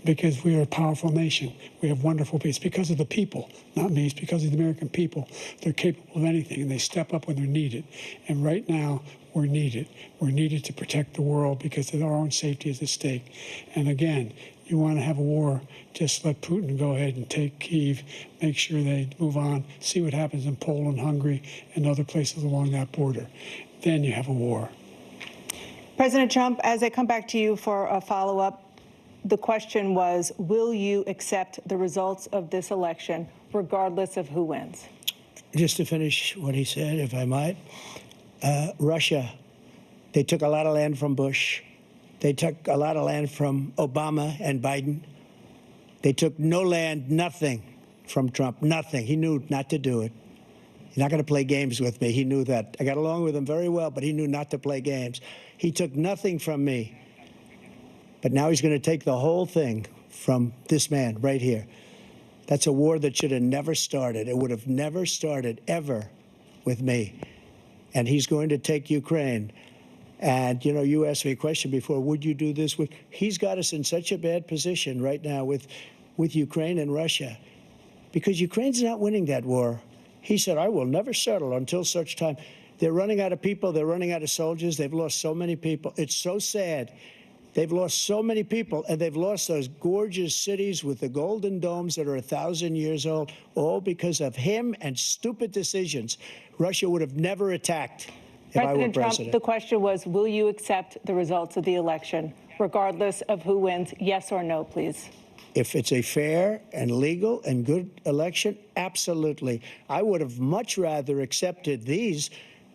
Because we are a powerful nation. We have wonderful people. It's because of the people, not me. It's because of the American people. They're capable of anything, and they step up when they're needed. And right now, we're needed. We're needed to protect the world because our own safety is at stake. And again, you want to have a war, just let Putin go ahead and take Kyiv, make sure they move on, see what happens in Poland, Hungary, and other places along that border. Then you have a war. President Trump, as I come back to you for a follow-up, the question was, will you accept the results of this election, regardless of who wins? Just to finish what he said, if I might, Russia, they took a lot of land from Bush. They took a lot of land from Obama and Biden. They took no land, nothing from Trump, nothing. He knew not to do it. He's not going to play games with me. He knew that. I got along with him very well, but he knew not to play games. He took nothing from me. But now he's going to take the whole thing from this man right here. That's a war that should have never started. It would have never started, ever, with me. And he's going to take Ukraine. And, you know, you asked me a question before, would you do this? He's got us in such a bad position right now with Ukraine and Russia, because Ukraine's not winning that war. He said, I will never settle until such time. They're running out of people. They're running out of soldiers. They've lost so many people. It's so sad. They've lost so many people, and they've lost those gorgeous cities with the golden domes that are 1,000 years old, all because of him and stupid decisions. Russia would have never attacked if I were president. President Trump, the question was, will you accept the results of the election, regardless of who wins? Yes or no, please. If it's a fair and legal and good election, absolutely. I would have much rather accepted these.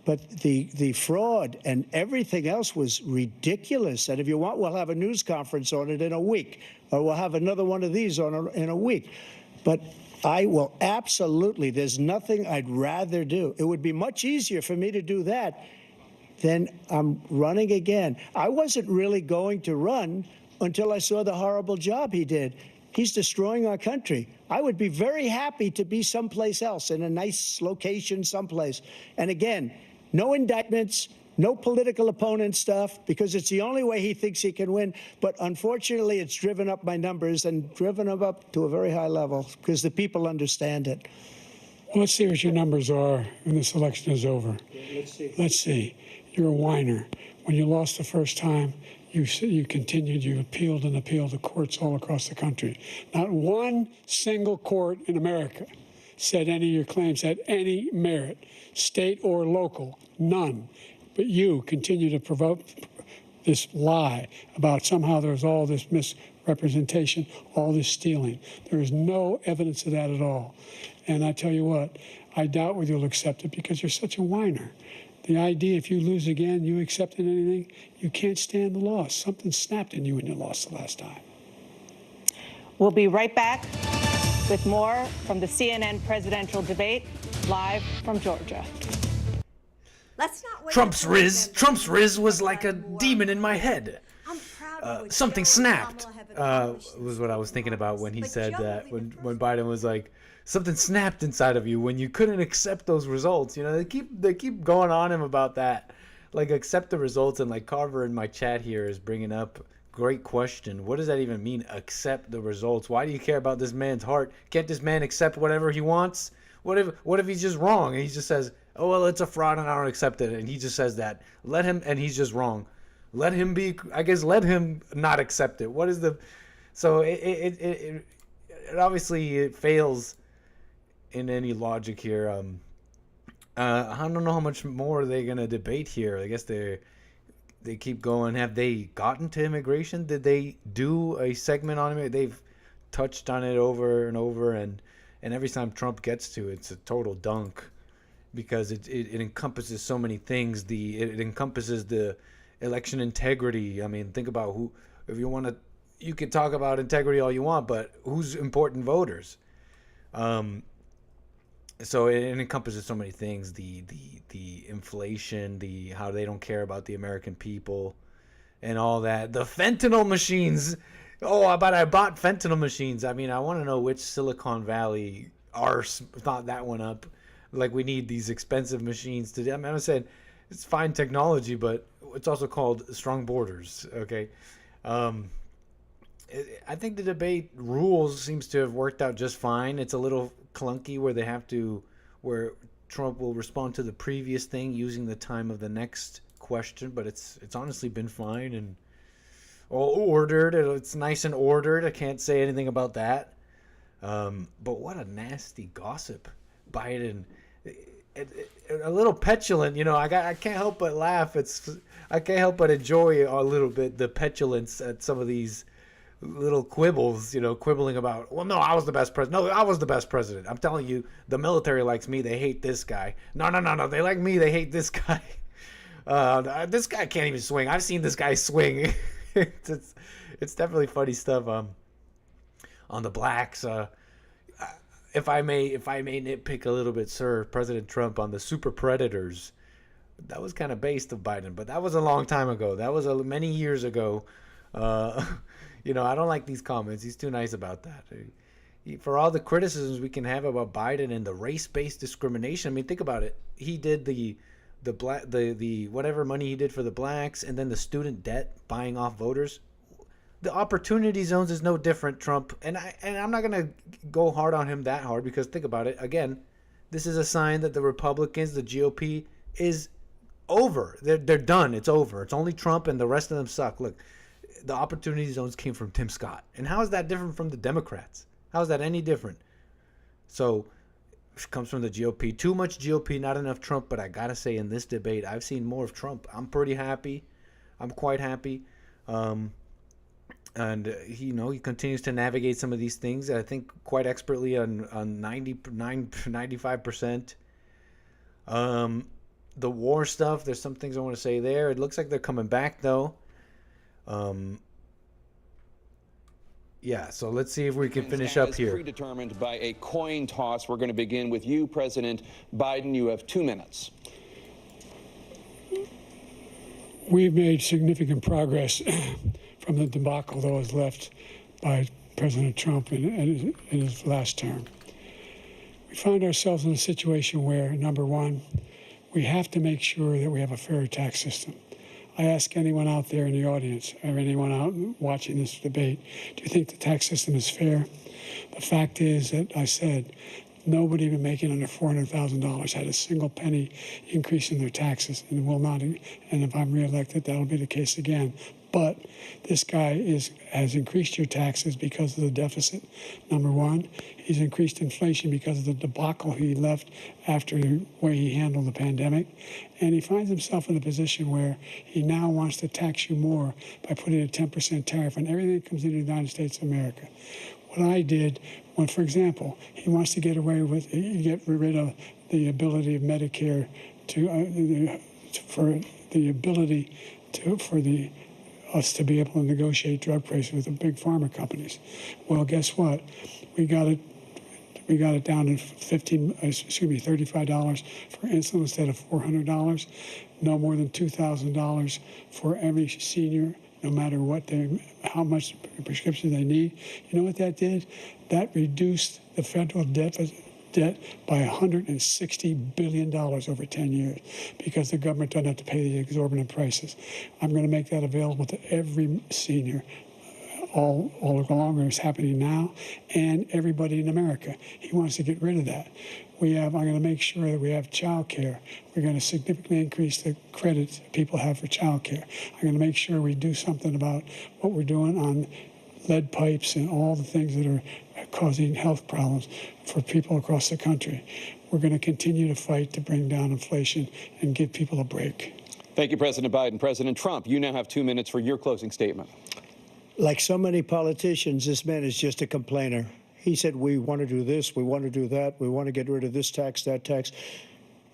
But the fraud and everything else was ridiculous. And if you want, we'll have a news conference on it in a week, or we'll have another one of these in a week. But I will absolutely, there's nothing I'd rather do. It would be much easier for me to do that than I'm running again. I wasn't really going to run until I saw the horrible job he did. He's destroying our country. I would be very happy to be someplace else, in a nice location someplace. And again, no indictments, no political opponent stuff, because it's the only way he thinks he can win. But unfortunately, it's driven up my numbers and driven them up to a very high level because the people understand it. Well, let's see what your numbers are when this election is over. Let's see. You're a whiner. When you lost the first time, you continued, you appealed and appealed to courts all across the country. Not one single court in America said any of your claims had any merit, state or local, none. But you continue to provoke this lie about somehow there's all this misrepresentation, all this stealing. There is no evidence of that at all. And I tell you what, I doubt whether you'll accept it because you're such a whiner. The idea, if you lose again, you accepting anything, you can't stand the loss. Something snapped in you when you lost the last time. We'll be right back with more from the CNN presidential debate, live from Georgia. Let's not wait. Trump's Riz was like a demon in my head. Something snapped. Was what I was thinking about when he said that. When Biden was like, something snapped inside of you when you couldn't accept those results. You know, they keep going on him about that. Like, accept the results. And like Carver in my chat here is bringing up, great question. What does that even mean? Accept the results. Why do you care about this man's heart? Can't this man accept whatever he wants? What if he's just wrong and he just says, oh, well, it's a fraud and I don't accept it. And he just says that. Let him, and he's just wrong. Let him be, I guess, let him not accept it. What is the, so it obviously it fails in any logic here. I don't know how much more they're going to debate here. I guess they keep going. Have they gotten to immigration? Did they do a segment on it? They've touched on it over and over. And every time Trump gets to it, it's a total dunk. Because it encompasses so many things. It encompasses the election integrity. I mean, think about who, if you want to, you could talk about integrity all you want, but who's important voters? So it encompasses so many things. The inflation, how they don't care about the American people, and all that. The fentanyl machines. Oh, but I bought fentanyl machines. I mean, I want to know which Silicon Valley arse thought that one up. Like, we need these expensive machines to do. I mean, I'm saying it's fine technology, but it's also called strong borders. Okay. I think the debate rules seems to have worked out just fine. It's a little clunky where Trump will respond to the previous thing using the time of the next question, but it's honestly been fine and all ordered. It's nice and ordered. I can't say anything about that. But what a nasty gossip. Biden, a little petulant, you know. I can't help but laugh. I can't help but enjoy a little bit the petulance at some of these little quibbles, you know, quibbling about, well, no, I was the best president. No, I was the best president. I'm telling you, the military likes me. They hate this guy. No. They like me. They hate this guy. This guy can't even swing. I've seen this guy swing. It's definitely funny stuff. On the blacks, if I may nitpick a little bit, sir, President Trump, on the super predators, that was kind of based of Biden, but that was a long time ago. That was many years ago. You know, I don't like these comments. He's too nice about that. For all the criticisms we can have about Biden and the race-based discrimination, I mean, think about it. He did the whatever money he did for the blacks, and then the student debt, buying off voters. The opportunity zones is no different, Trump. And I'm not gonna go hard on him that hard, because think about it. Again, this is a sign that the Republicans, the GOP, is over. They're done. It's over. It's only Trump, and the rest of them suck. Look, the opportunity zones came from Tim Scott. And how is that different from the Democrats? How is that any different? So it comes from the GOP. Too much GOP, not enough Trump. But I gotta say, in this debate, I've seen more of Trump. I'm pretty happy. I'm quite happy. And he, you know, he continues to navigate some of these things, I think, quite expertly on 95%. The war stuff, there's some things I want to say there. It looks like they're coming back, though. Yeah, so let's see if we can finish up here. Predetermined by a coin toss. We're going to begin with you, President Biden. You have 2 minutes. We've made significant progress from the debacle that was left by President Trump in his last term. We find ourselves in a situation where, number one, we have to make sure that we have a fair tax system. I ask anyone out there in the audience or anyone out watching this debate, do you think the tax system is fair? The fact is that I said nobody even making under $400,000 had a single penny increase in their taxes and will not. And if I'm reelected, that'll be the case again. But this guy has increased your taxes because of the deficit, number one. He's increased inflation because of the debacle he left after the way he handled the pandemic. And he finds himself in a position where he now wants to tax you more by putting a 10% tariff on everything that comes into the United States of America. What I did, when, for example, he wants to get rid of the ability of Medicare us to be able to negotiate drug prices with the big pharma companies. Well, guess what? We got it down to $35 for insulin instead of $400. No more than $2,000 for every senior, no matter how much prescription they need. You know what that did? That reduced the federal debt by $160 billion over 10 years because the government doesn't have to pay the exorbitant prices. I'm going to make that available to every senior all along. It's happening now, and everybody in America. He wants to get rid of that. I'm going to make sure that we have child care. We're going to significantly increase the credit people have for child care. I'm going to make sure we do something about what we're doing on lead pipes and all the things that are causing health problems for people across the country. We're going to continue to fight to bring down inflation and give people a break. Thank you, President Biden. President Trump, you now have 2 minutes for your closing statement. Like so many politicians, this man is just a complainer. He said, we want to do this, we want to do that, we want to get rid of this tax, that tax.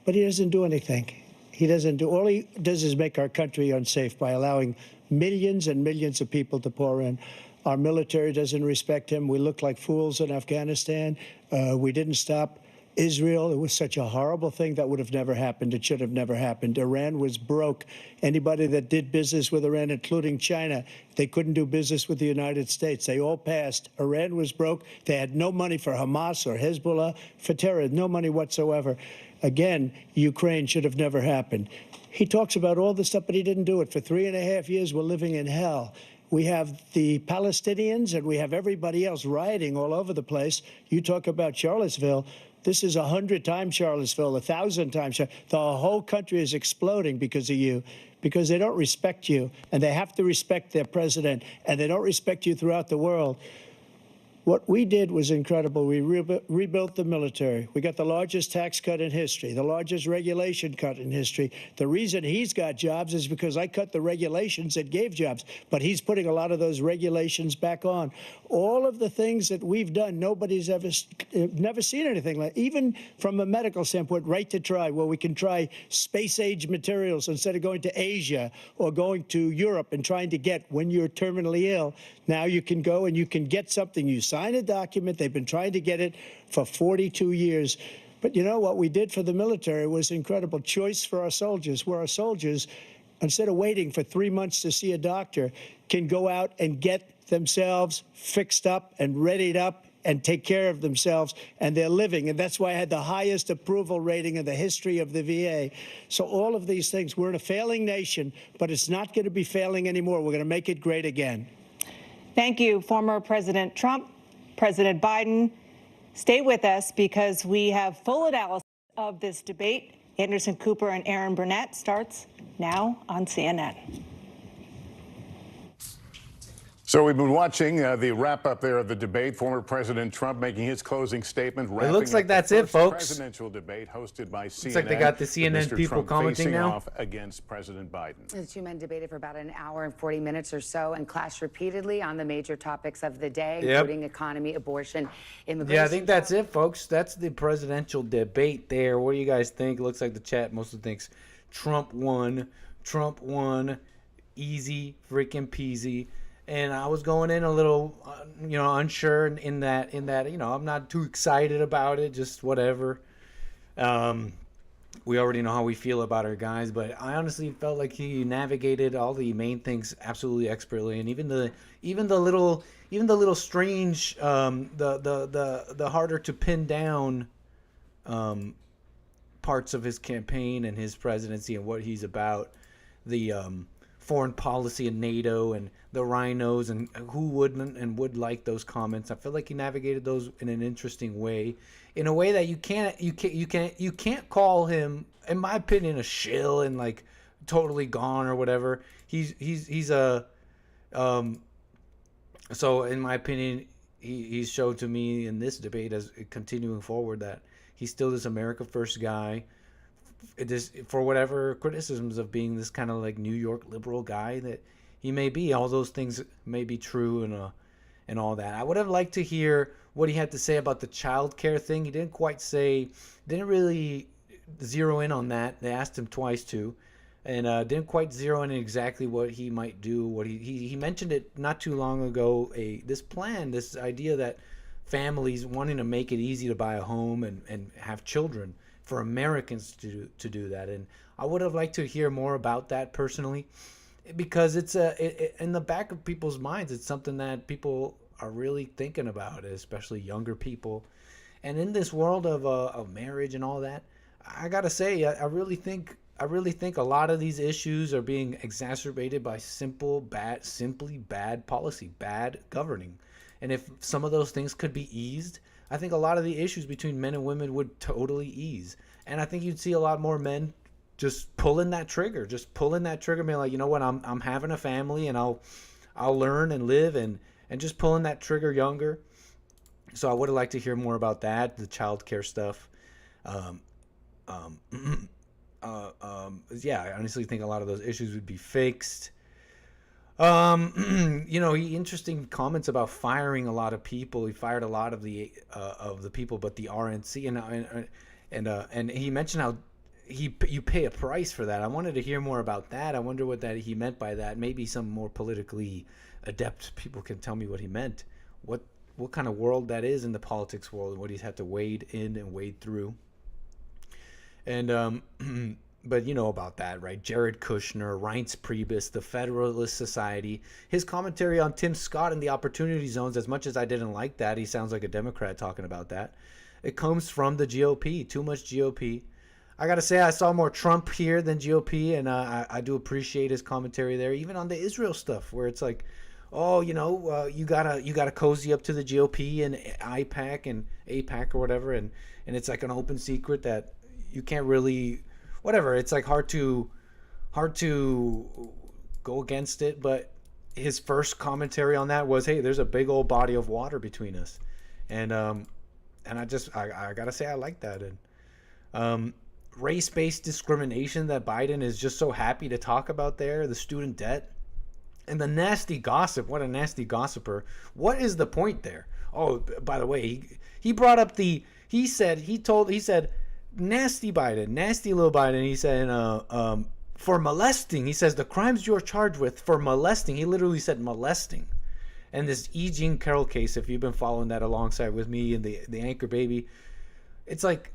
But he doesn't do anything. All he does is make our country unsafe by allowing millions and millions of people to pour in. Our military doesn't respect him. We look like fools in Afghanistan. We didn't stop Israel. It was such a horrible thing that would have never happened. It should have never happened. Iran was broke. Anybody that did business with Iran, including China, they couldn't do business with the United States. They all passed. Iran was broke. They had no money for Hamas or Hezbollah, for terror, no money whatsoever. Again, Ukraine should have never happened. He talks about all this stuff, but he didn't do it. For 3.5 years, we're living in hell. We have the Palestinians and we have everybody else rioting all over the place. You talk about Charlottesville. This is 100 times Charlottesville, 1,000 times. The whole country is exploding because of you, because they don't respect you, and they have to respect their president, and they don't respect you throughout the world. What we did was incredible. We rebuilt the military. We got the largest tax cut in history, the largest regulation cut in history. The reason he's got jobs is because I cut the regulations that gave jobs, but he's putting a lot of those regulations back on. All of the things that we've done, nobody's never seen anything like, even from a medical standpoint, right to try, where we can try space-age materials instead of going to Asia or going to Europe and trying to get, when you're terminally ill, now you can go and you can get something. You sign a document. They've been trying to get it for 42 years. But you know what we did for the military was incredible. Choice for our soldiers, where our soldiers, instead of waiting for 3 months to see a doctor, can go out and get themselves fixed up and readied up and take care of themselves, and they're living. And that's why I had the highest approval rating in the history of the VA. So all of these things, we're in a failing nation, but it's not going to be failing anymore. We're going to make it great again. Thank you, former President Trump, President Biden. Stay with us because we have full analysis of this debate. Anderson Cooper and Aaron Burnett starts now on CNN. So we've been watching the wrap-up there of the debate. Former President Trump making his closing statement. It looks like that's it, folks. Presidential debate hosted by CNN. Looks like they got the CNN Mr. people Trump commenting facing now. Off against President Biden. The two men debated for about an hour and 40 minutes or so and clashed repeatedly on the major topics of the day, including economy, abortion, immigration. Yeah, I think that's it, folks. That's the presidential debate there. What do you guys think? It looks like the chat mostly thinks Trump won. Trump won. Easy freaking peasy. And I was going in a little, unsure in that, I'm not too excited about it, just whatever. We already know how we feel about our guys, but I honestly felt like he navigated all the main things absolutely expertly, and even the little strange, the harder to pin down parts of his campaign and his presidency and what he's about, the foreign policy and NATO and the rhinos and who wouldn't and would like those comments. I feel like he navigated those in an interesting way, in a way that you can't call him, in my opinion, a shill and like totally gone or whatever. He's a so in my opinion, he's showed to me in this debate as continuing forward that he's still this America First guy. For whatever criticisms of being this kind of like New York liberal guy that he may be, all those things may be true and all that. I would have liked to hear what he had to say about the child care thing. He didn't really zero in on that. They asked him twice too, and didn't quite zero in exactly what he might do. What he mentioned it not too long ago. This idea that families wanting to make it easy to buy a home and have children, for Americans to do that. And I would have liked to hear more about that personally, because it's in the back of people's minds. It's something that people are really thinking about, especially younger people. And in this world of marriage and all that, I gotta say, I really think a lot of these issues are being exacerbated by simply bad policy, bad governing. And if some of those things could be eased, I think a lot of the issues between men and women would totally ease. And I think you'd see a lot more men just pulling that trigger, being like, you know what, I'm having a family and I'll learn and live, and just pulling that trigger younger. So I would have liked to hear more about that, the child care stuff. Yeah, I honestly think a lot of those issues would be fixed. Interesting comments about firing a lot of people. He fired a lot of the people, but the RNC, and he mentioned how you pay a price for that. I wanted to hear more about that. I wonder what that he meant by that. Maybe some more politically adept people can tell me what he meant. What kind of world that is in the politics world, and what he's had to wade in and wade through. And but you know about that, right? Jared Kushner, Reince Priebus, the Federalist Society. His commentary on Tim Scott and the Opportunity Zones, as much as I didn't like that, he sounds like a Democrat talking about that. It comes from the GOP, too much GOP. I got to say, I saw more Trump here than GOP, and I do appreciate his commentary there, even on the Israel stuff, where it's like, oh, you gotta cozy up to the GOP and IPAC and APAC or whatever, and it's like an open secret that you can't really... whatever, it's like hard to go against it. But his first commentary on that was, hey, there's a big old body of water between us, and I gotta say, I like that. And race-based discrimination that Biden is just so happy to talk about there, the student debt, and the nasty gossip. What a nasty gossiper. What is the point there? Oh, by the way, he brought up he said nasty Biden, nasty little Biden. He said, for molesting, he says the crimes you're charged with for molesting. He literally said molesting. And this Jean Carroll case, if you've been following that alongside with me and the anchor baby, it's like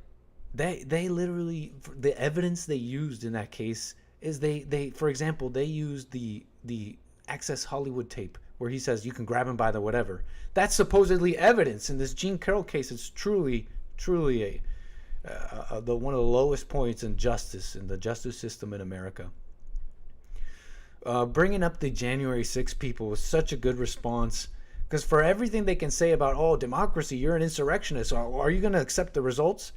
they literally, the evidence they used in that case is they for example, they used the Access Hollywood tape where he says you can grab him by the whatever. That's supposedly evidence. In this Jean Carroll case, it's truly one of the lowest points in justice, in the justice system in America. Bringing up the January 6 people was such a good response, because for everything they can say about, oh, democracy, you're an insurrectionist, are you going to accept the results?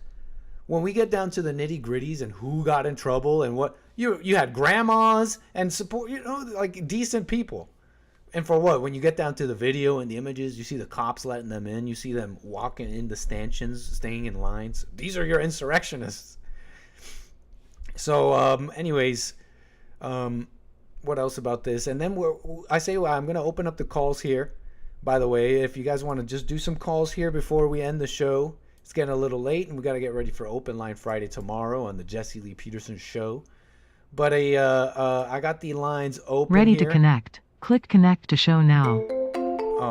When we get down to the nitty gritties and who got in trouble and what, you had grandmas and support, like decent people. And for what? When you get down to the video and the images, you see the cops letting them in. You see them walking in the stanchions, staying in lines. These are your insurrectionists. So, anyways, what else about this? And then I'm going to open up the calls here. By the way, if you guys want to just do some calls here before we end the show. It's getting a little late, and we got to get ready for Open Line Friday tomorrow on the Jesse Lee Peterson Show. But I got the lines open Ready here. to connect. Click connect to show now.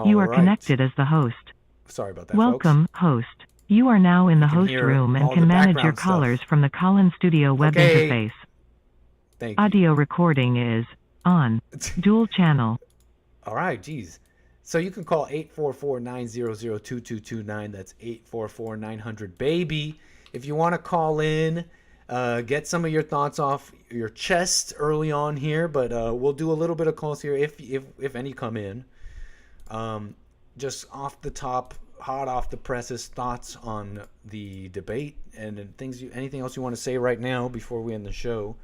You are connected as the host. Sorry about that, Welcome, folks. host. You are now in the can host hear room and all can the manage your background stuff. callers from the Call-in Studio web Okay. interface. Thank you. Audio recording is on. Dual channel. All right, geez. So you can call 844-900-2229. That's 844-900-BABY. If you want to call in, get some of your thoughts off your chest early on here, but we'll do a little bit of calls here if any come in. Just off the top, hot off the presses, thoughts on the debate and anything else you want to say right now before we end the show.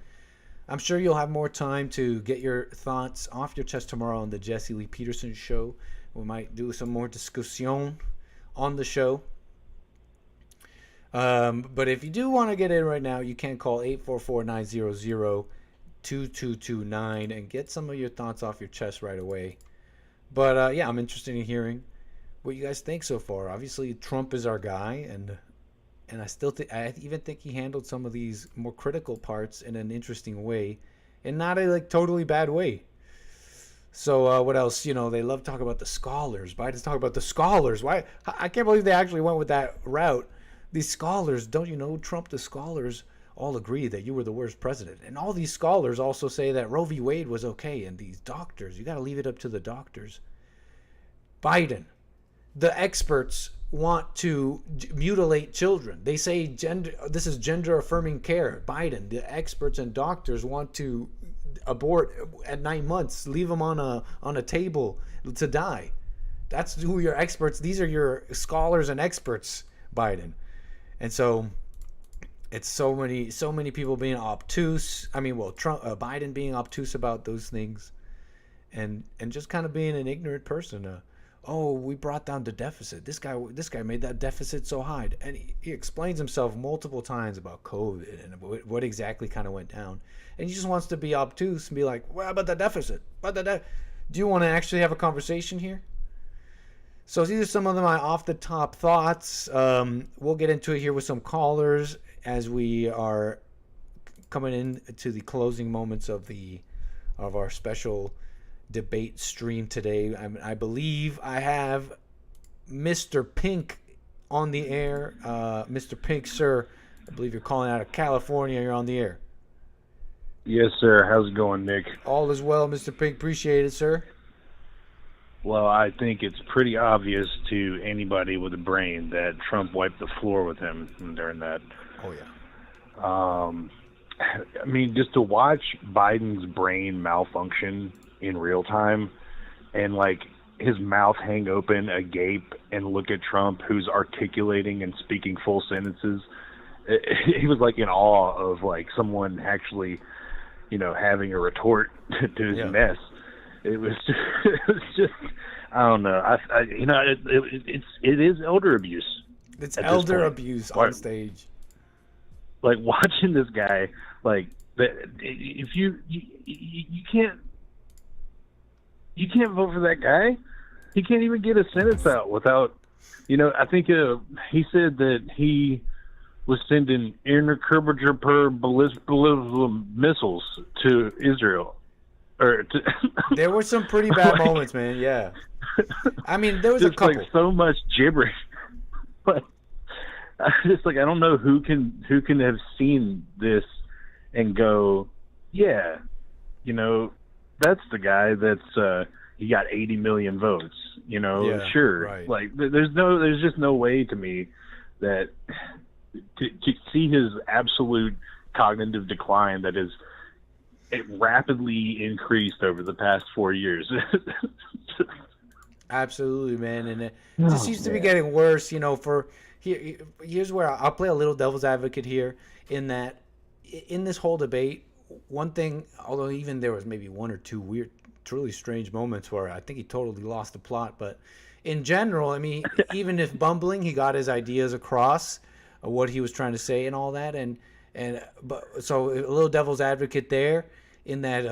I'm sure you'll have more time to get your thoughts off your chest tomorrow on the Jesse Lee Peterson show. We might do some more discussion on the show. But if you do want to get in right now, you can call 844-900-2229 and get some of your thoughts off your chest right away. But yeah, I'm interested in hearing what you guys think so far. Obviously, Trump is our guy, and I still think I even think he handled some of these more critical parts in an interesting way, and not a totally bad way. So what else? They love talking about the scholars. Biden's talking about the scholars. Why? I can't believe they actually went with that route. These scholars, don't you know, Trump, the scholars all agree that you were the worst president. And all these scholars also say that Roe v. Wade was okay. And these doctors, you got to leave it up to the doctors. Biden, the experts want to mutilate children. They say this is gender-affirming care. Biden, the experts and doctors want to abort at 9 months, leave them on a table to die. That's who your experts. These are your scholars and experts, Biden. And so it's so many people being obtuse. Biden being obtuse about those things, and just kind of being an ignorant person. We brought down the deficit. This guy made that deficit so high, and he explains himself multiple times about COVID and what exactly kind of went down. And he just wants to be obtuse and be like, "What about the deficit? Do you want to actually have a conversation here?" So these are some of my off-the-top thoughts. We'll get into it here with some callers as we are coming into the closing moments of our special debate stream today. I believe I have Mr. Pink on the air. Mr. Pink, sir, I believe you're calling out of California. You're on the air. Yes, sir. How's it going, Nick? All is well, Mr. Pink. Appreciate it, sir. Well, I think it's pretty obvious to anybody with a brain that Trump wiped the floor with him during that. Oh, yeah. Just to watch Biden's brain malfunction in real time and his mouth hang open agape and look at Trump, who's articulating and speaking full sentences. He was in awe of someone actually, having a retort to his mess. It was just I don't know. It is elder abuse. It's elder abuse on stage. Watching this guy, if you can't vote for that guy. He can't even get a sentence out without, I think he said that he was sending ballistic missiles to Israel. There were some pretty bad moments, man. Yeah. There was a couple. So much gibberish. But I don't know who can have seen this and go, yeah, that's the guy that's he got 80 million votes. Sure. Right. There's just no way to me that to see his absolute cognitive decline that is rapidly increased over the past 4 years. Absolutely, man, and it just seems to be getting worse. Here's where I'll play a little devil's advocate here. In that, in this whole debate, one thing, although even there was maybe one or two weird, truly strange moments where I think he totally lost the plot, but in general, even if bumbling, he got his ideas across, what he was trying to say and all that, but so a little devil's advocate there. In that,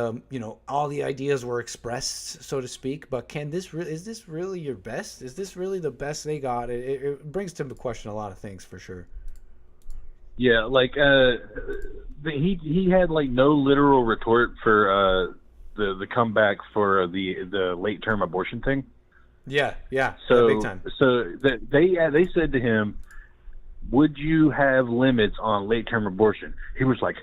all the ideas were expressed, so to speak. But is this really your best? Is this really the best they got? It brings to question a lot of things for sure. Yeah, he had no literal retort for the comeback for the late term abortion thing. Yeah, so big time. So they said to him, would you have limits on late-term abortion? He was like,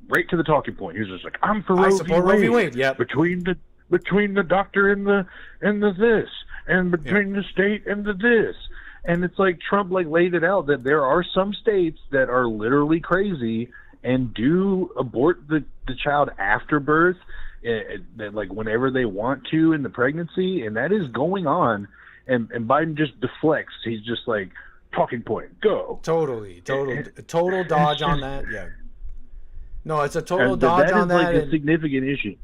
right to the talking point. He was just like, I'm for Roe v. Wade. Yep. Between the doctor and the this, and between the state and the this. And it's like Trump like laid it out that there are some states that are literally crazy and do abort the child after birth, like whenever they want to in the pregnancy, and that is going on. And Biden just deflects. He's just like, talking point, go. Total dodge on that. Yeah. No, it's a total dodge on that. That is like a significant issue.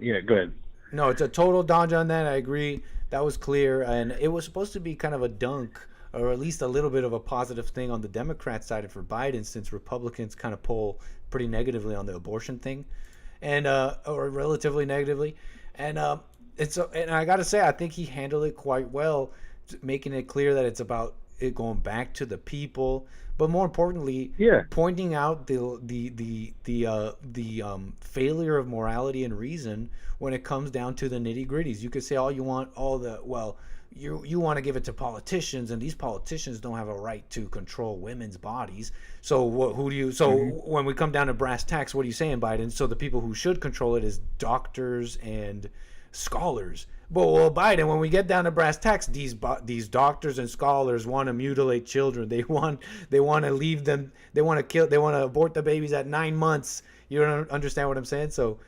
Yeah, go ahead. No, it's a total dodge on that. I agree. That was clear, and it was supposed to be kind of a dunk, or at least a little bit of a positive thing on the Democrat side for Biden, since Republicans kind of pull pretty negatively on the abortion thing, and or relatively negatively, and and I got to say, I think he handled it quite well, making it clear that it's about it going back to the people, but more importantly, pointing out the failure of morality and reason when it comes down to the nitty-gritties. You could say all you want, you want to give it to politicians, and these politicians don't have a right to control women's bodies. So when we come down to brass tacks, what are you saying, Biden? So the people who should control it is doctors and scholars. Well, Biden, when we get down to brass tacks, these doctors and scholars want to mutilate children. They want to leave them. They want to kill. They want to abort the babies at 9 months. You don't understand what I'm saying? So,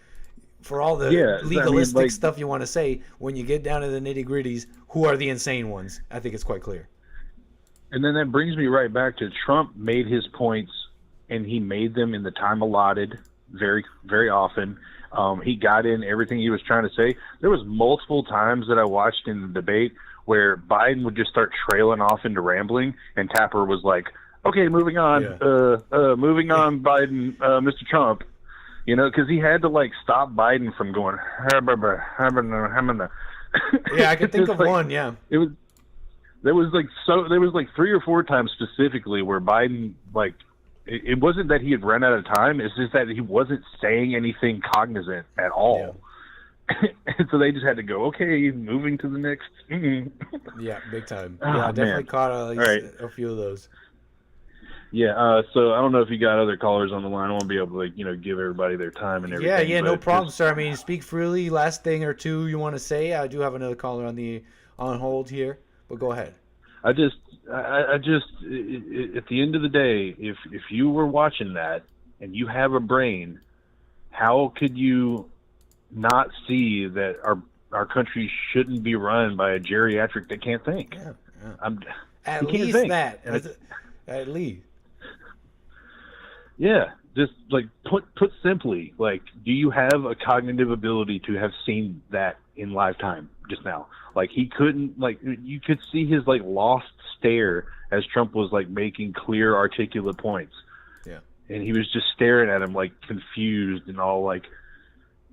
for all the legalistic stuff you want to say, when you get down to the nitty gritties, who are the insane ones? I think it's quite clear. And then that brings me right back to Trump made his points, and he made them in the time allotted very, very often. He got in everything he was trying to say. There was multiple times that I watched in the debate where Biden would just start trailing off into rambling, and Tapper was like, okay, moving on, moving on, Biden, Mr. Trump, because he had to like stop Biden from going, yeah, I can think of one. Yeah. There was like 3 or 4 times specifically where Biden, like, it wasn't that he had run out of time. It's just that he wasn't saying anything cognizant at all. Yeah. And so they just had to go, okay, moving to the next. Yeah, big time. Yeah, I definitely caught a few of those. Yeah, so I don't know if you got other callers on the line. I want to be able to, give everybody their time and everything. Yeah, no problem, sir. I mean, speak freely. Last thing or two you want to say? I do have another caller on hold here, but go ahead. I just at the end of the day, if you were watching that and you have a brain, how could you not see that our country shouldn't be run by a geriatric that can't think? Yeah. At least that. At least. Yeah, just like put simply, like, do you have a cognitive ability to have seen that in lifetime just now? Like, he couldn't, like, you could see his like lost stare as Trump was like making clear, articulate points. Yeah, and he was just staring at him like confused and all like,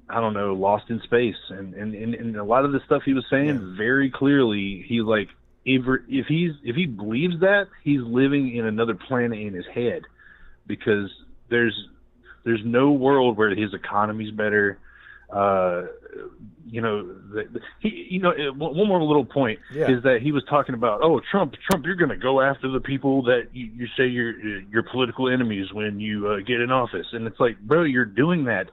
I don't know, lost in space. And a lot of the stuff he was saying very clearly, he like if he believes that, he's living in another planet in his head. Because there's no world where his economy's better. One more little point is that he was talking about, Trump, you're going to go after the people that you say you're political enemies when you get in office, and it's like, bro, you're doing that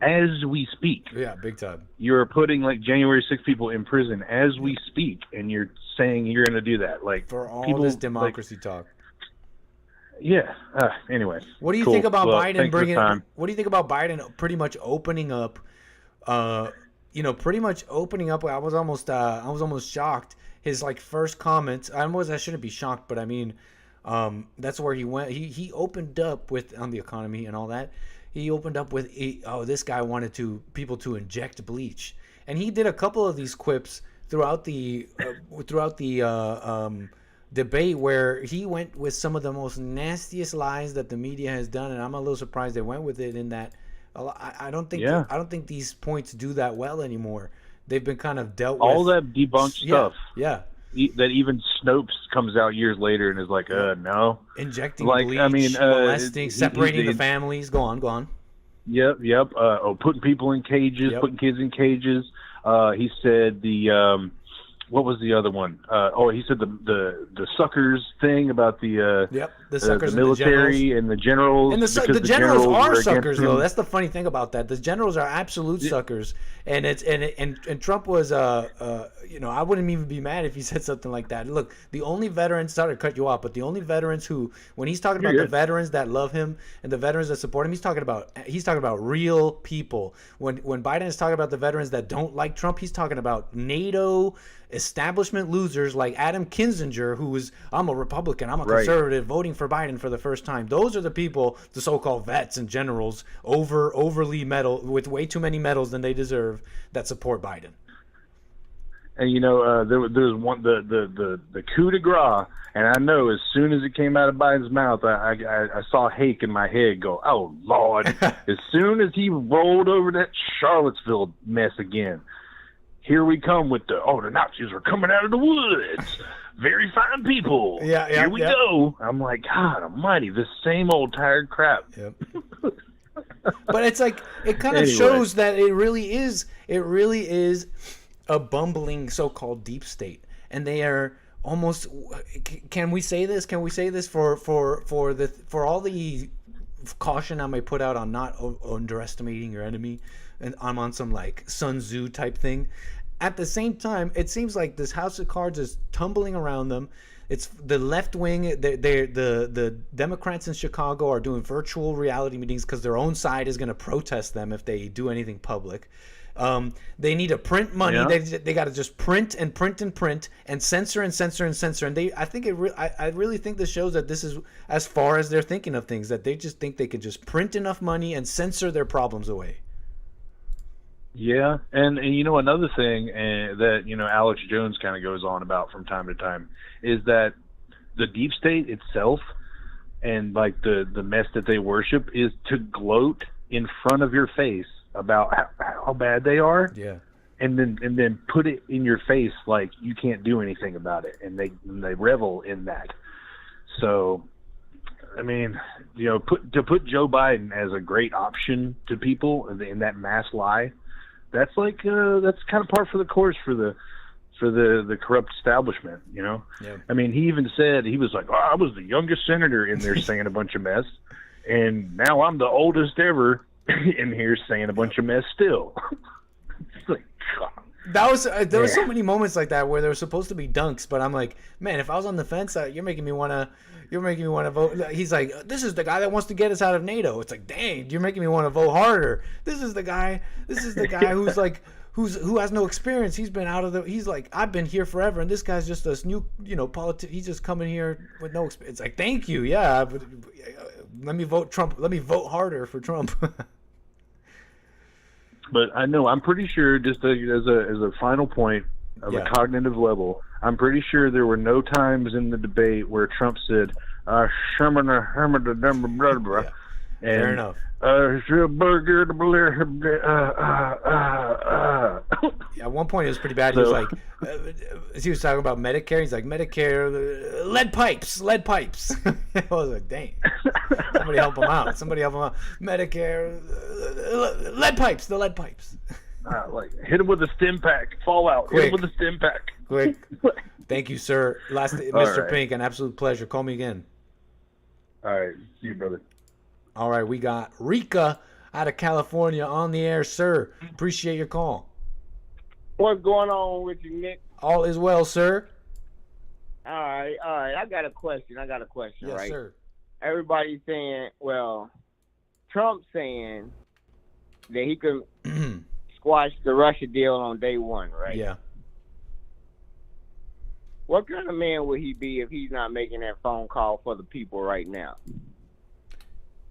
as we speak. Yeah, big time. You're putting like January 6 people in prison as we speak, and you're saying you're going to do that, like, for all this democracy talk. Yeah. Anyway, what do you think about Biden bringing? What do you think about Biden pretty much opening up? Pretty much opening up. I was almost shocked. His like first comments. I shouldn't be shocked, but I mean, that's where he went. He opened up on the economy and all that. He opened up with, this guy wanted people to inject bleach, and he did a couple of these quips throughout the debate where he went with some of the most nastiest lies that the media has done, and I'm a little surprised they went with it. In that, I don't think these points do that well anymore. They've been kind of dealt with. All that debunked stuff. Yeah. That even Snopes comes out years later and is like, no. Injecting bleach, molesting, separating the families. Go on. Yep. Putting people in cages, putting kids in cages. He said what was the other one? He said the suckers thing about the suckers the military and the generals. And the because generals are were suckers, against him. though. That's the funny thing about that. The generals are absolute suckers, and Trump was I wouldn't even be mad if he said something like that. Look, the only veterans, sorry to cut you off, but the only veterans who, when he's talking about the veterans that love him and the veterans that support him, he's talking about real people. When Biden is talking about the veterans that don't like Trump, he's talking about NATO establishment losers like Adam Kinzinger, who was, I'm a Republican, I'm a conservative, voting for Biden for the first time. Those are the people, the so-called vets and generals, overly with way too many medals than they deserve, that support Biden. And there's one the coup de grace, and I know as soon as it came out of Biden's mouth, I saw Hake in my head go, "Oh Lord!" As soon as he rolled over that Charlottesville mess again, here we come with the Nazis are coming out of the woods. Very fine people. Here we go. I'm like, God Almighty, this same old tired crap. Yep. But it's like it kind of shows that it really is a bumbling so-called deep state, and they are almost. Can we say this? Can we say this for all the caution I may put out on not underestimating your enemy, and I'm on some like Sun Tzu type thing. At the same time, it seems like this house of cards is tumbling around them. It's the left wing. The Democrats in Chicago are doing virtual reality meetings because their own side is going to protest them if they do anything public. They need to print money. Yeah. They got to just print and censor and censor and censor. And I really think this shows that this is as far as they're thinking of things, that they just think they could just print enough money and censor their problems away. Yeah, and another thing that Alex Jones kind of goes on about from time to time is that the deep state itself and like the mess that they worship is to gloat in front of your face about how bad they are. Yeah. And then put it in your face like you can't do anything about it, and they revel in that. So, I mean, to put Joe Biden as a great option to people in that mass lie, that's like that's kind of par for the course for the corrupt establishment. Yeah. I mean, he even said, he was like, I was the youngest senator in there saying a bunch of mess, and now I'm the oldest ever in here saying a bunch of mess still. It's like, God. There were so many moments like that where there were supposed to be dunks, but I'm like, man, if I was on the fence, you're making me want to vote. He's like, this is the guy that wants to get us out of NATO. It's like, dang, you're making me want to vote harder. This is the guy who's like, who has no experience. He's been he's like, I've been here forever, and this guy's just this new, he's just coming here with no experience. It's like, thank you, yeah, but let me vote Trump. Let me vote harder for Trump. But I know, I'm pretty sure, just as a final point of a cognitive level, I'm pretty sure there were no times in the debate where Trump said, Fair enough. At one point it was pretty bad. He was like, he was talking about Medicare. He's like, Medicare, lead pipes. I was like, dang. Somebody help him out. Medicare, lead pipes. Like, hit him with a stim pack. Fallout. Quick. Hit him with a stim pack. Quick. Thank you, sir. Mr. Right. Pink, an absolute pleasure. Call me again. All right. See you, brother. All right. We got Rika out of California on the air, sir. Appreciate your call. What's going on with you, Nick? All is well, sir. All right. I got a question, yes, right? Sir. Everybody's saying, well, Trump's saying that he could squash the Russia deal on day one, right? Yeah. What kind of man would he be if he's not making that phone call for the people right now?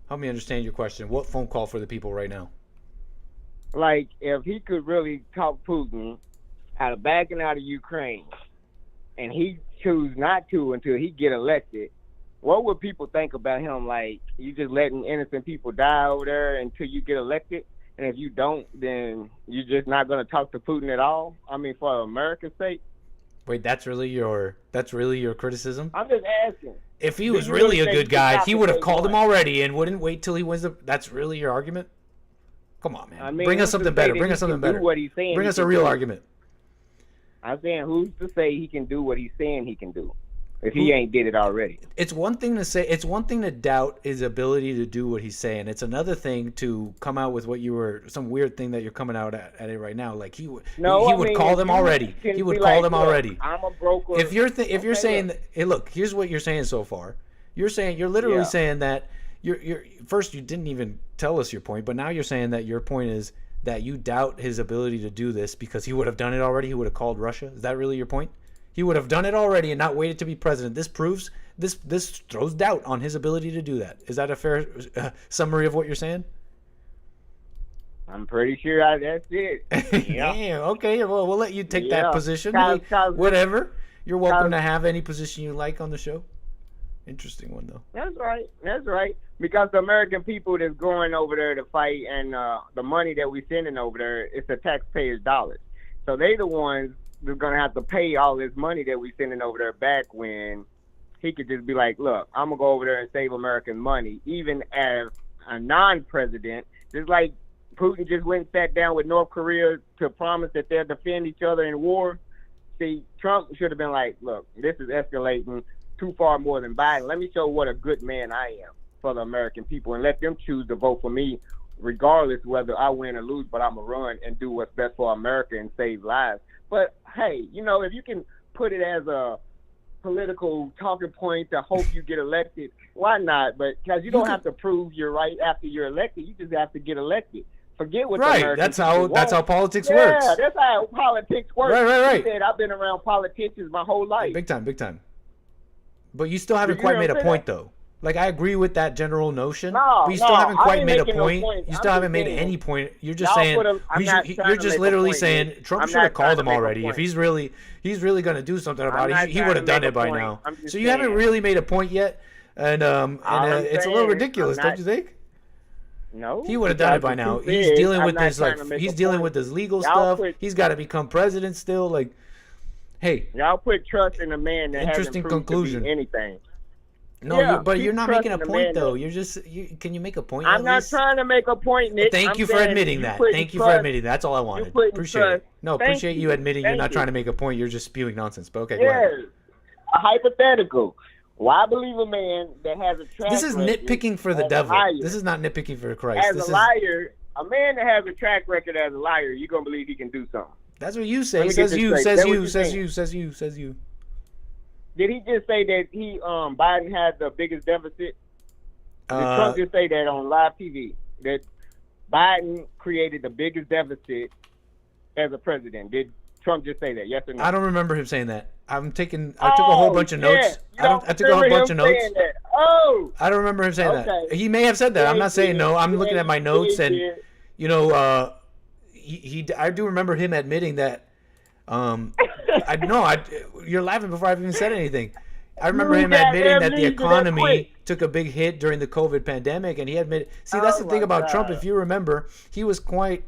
Help me understand your question. What phone call for the people right now? Like, if he could really talk Putin out of backing out of Ukraine, and he choose not to until he get elected, what would people think about him? Like, you just letting innocent people die over there until you get elected? And if you don't, then you're just not going to talk to Putin at all? I mean, for America's sake? Wait, that's really your criticism? I'm just asking. If he was really a good guy, he would have called him already and wouldn't wait till he wins that's really your argument? Come on, man. I mean, Bring us something better. Bring us a real argument. I'm saying, who's to say he can do what he's saying he can do if he ain't did it already? It's one thing to say. It's one thing to doubt his ability to do what he's saying. It's another thing to come out with what you were, some weird thing that you're coming out at it right now. Like he would call them already. He would call them already. I'm a broker. If you're saying that, hey, look, here's what you're saying so far. You're literally saying that you're first, you didn't even tell us your point, but now you're saying that your point is that you doubt his ability to do this because he would have done it already. He would have called Russia. Is that really your point? He would have done it already and not waited to be president. This proves this throws doubt on his ability to do that. Is that a fair summary of what you're saying? I'm pretty sure that's it. Yeah. Yeah, okay. Well, we'll let you take that position. Whatever. You're welcome to have any position you like on the show. Interesting one, though. That's right. That's right. Because the American people that's going over there to fight and the money that we're sending over there, it's the taxpayers' dollars. So they the ones that's going to have to pay all this money that we're sending over there back when he could just be like, look, I'm going to go over there and save American money, even as a non-president. Just like Putin just went and sat down with North Korea to promise that they'll defend each other in war. See, Trump should have been like, look, this is escalating too far more than Biden. Let me show what a good man I am for the American people and let them choose to vote for me regardless whether I win or lose, but I'm going to run and do what's best for America and save lives. But, hey, you know, if you can put it as a political talking point to hope you get elected, why not? But because you don't have to prove you're right after you're elected. You just have to get elected. Forget what the American that's how politics yeah, works. Yeah, that's how politics works. Right. He said, I've been around politicians my whole life. Big time. But you still haven't quite made a point, though. Like, I agree with that general notion, but you still haven't quite made a point. You still haven't made any point. You're just saying, you're just literally saying Trump should have called him already. If he's really going to do something about it, he would have done it by now. So you haven't really made a point yet, and it's a little ridiculous, don't you think? No, he would have done it by now. He's dealing with this, he's dealing with this legal stuff. He's got to become president still. Like, hey, y'all put trust in a man that interesting hasn't proved to be anything. No, but you're not making a point, though. You're just, can you make a point? I'm not trying to make a point, Nick. Thank you for admitting that. Thank you for admitting that. That's all I wanted. Appreciate it. No, appreciate you admitting you're not trying to make a point. You're just spewing nonsense. But okay, go ahead. A hypothetical. Why believe a man that has a track This is nitpicking for the devil. This is not nitpicking for Christ. As a liar, a man that has a track record as a liar, you're going to believe he can do something. That's what you say. Says you. Did he just say that Biden had the biggest deficit? Did Trump just say that on live TV? That Biden created the biggest deficit as a president? Did Trump just say that? Yes or no? I don't remember him saying that. I took a whole bunch of notes. I took a whole bunch of notes. I don't remember him saying that. He may have said that. I'm not saying no. I'm looking at my notes, and you know, I do remember him admitting that. You're laughing before I've even said anything. I remember him admitting that the economy took a big hit during the COVID pandemic, and he admitted. See, that's the thing about Trump. If you remember, he was quite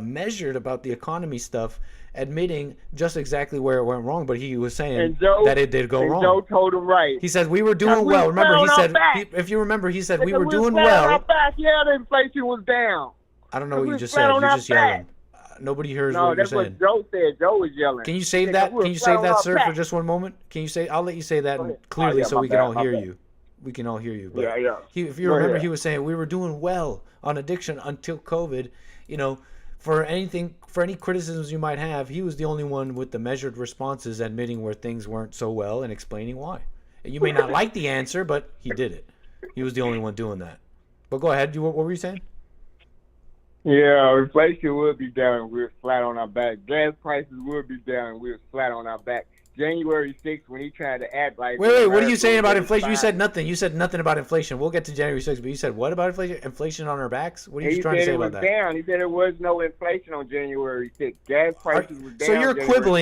measured about the economy stuff, admitting just exactly where it went wrong. But he was saying that it did go wrong. Joe told him right. He said we were doing well. Remember, he said if you remember, he said we were doing well. Yeah, the inflation was down. I don't know what you just said. You're just yelling. Nobody hears what you're saying. No, that's what Joe said. Joe was yelling. Can you save that? Can you save that, sir, for just one moment? Can you say? I'll let you say that clearly so we can all hear you. We can all hear you. But if you remember, he was saying we were doing well on addiction until COVID. You know, for any criticisms you might have, he was the only one with the measured responses, admitting where things weren't so well and explaining why. And you may not like the answer, but he did it. He was the only one doing that. But go ahead. What were you saying? Yeah, inflation would be down. We're flat on our back. Gas prices would be down. We're flat on our back. January 6th, when he tried to act like... Wait, what are you saying about inflation? You said nothing. You said nothing about inflation. We'll get to January 6th, but you said what about inflation? Inflation on our backs? What are you trying to say about that? Down. He said there was no inflation on January 6th. Gas prices were down. So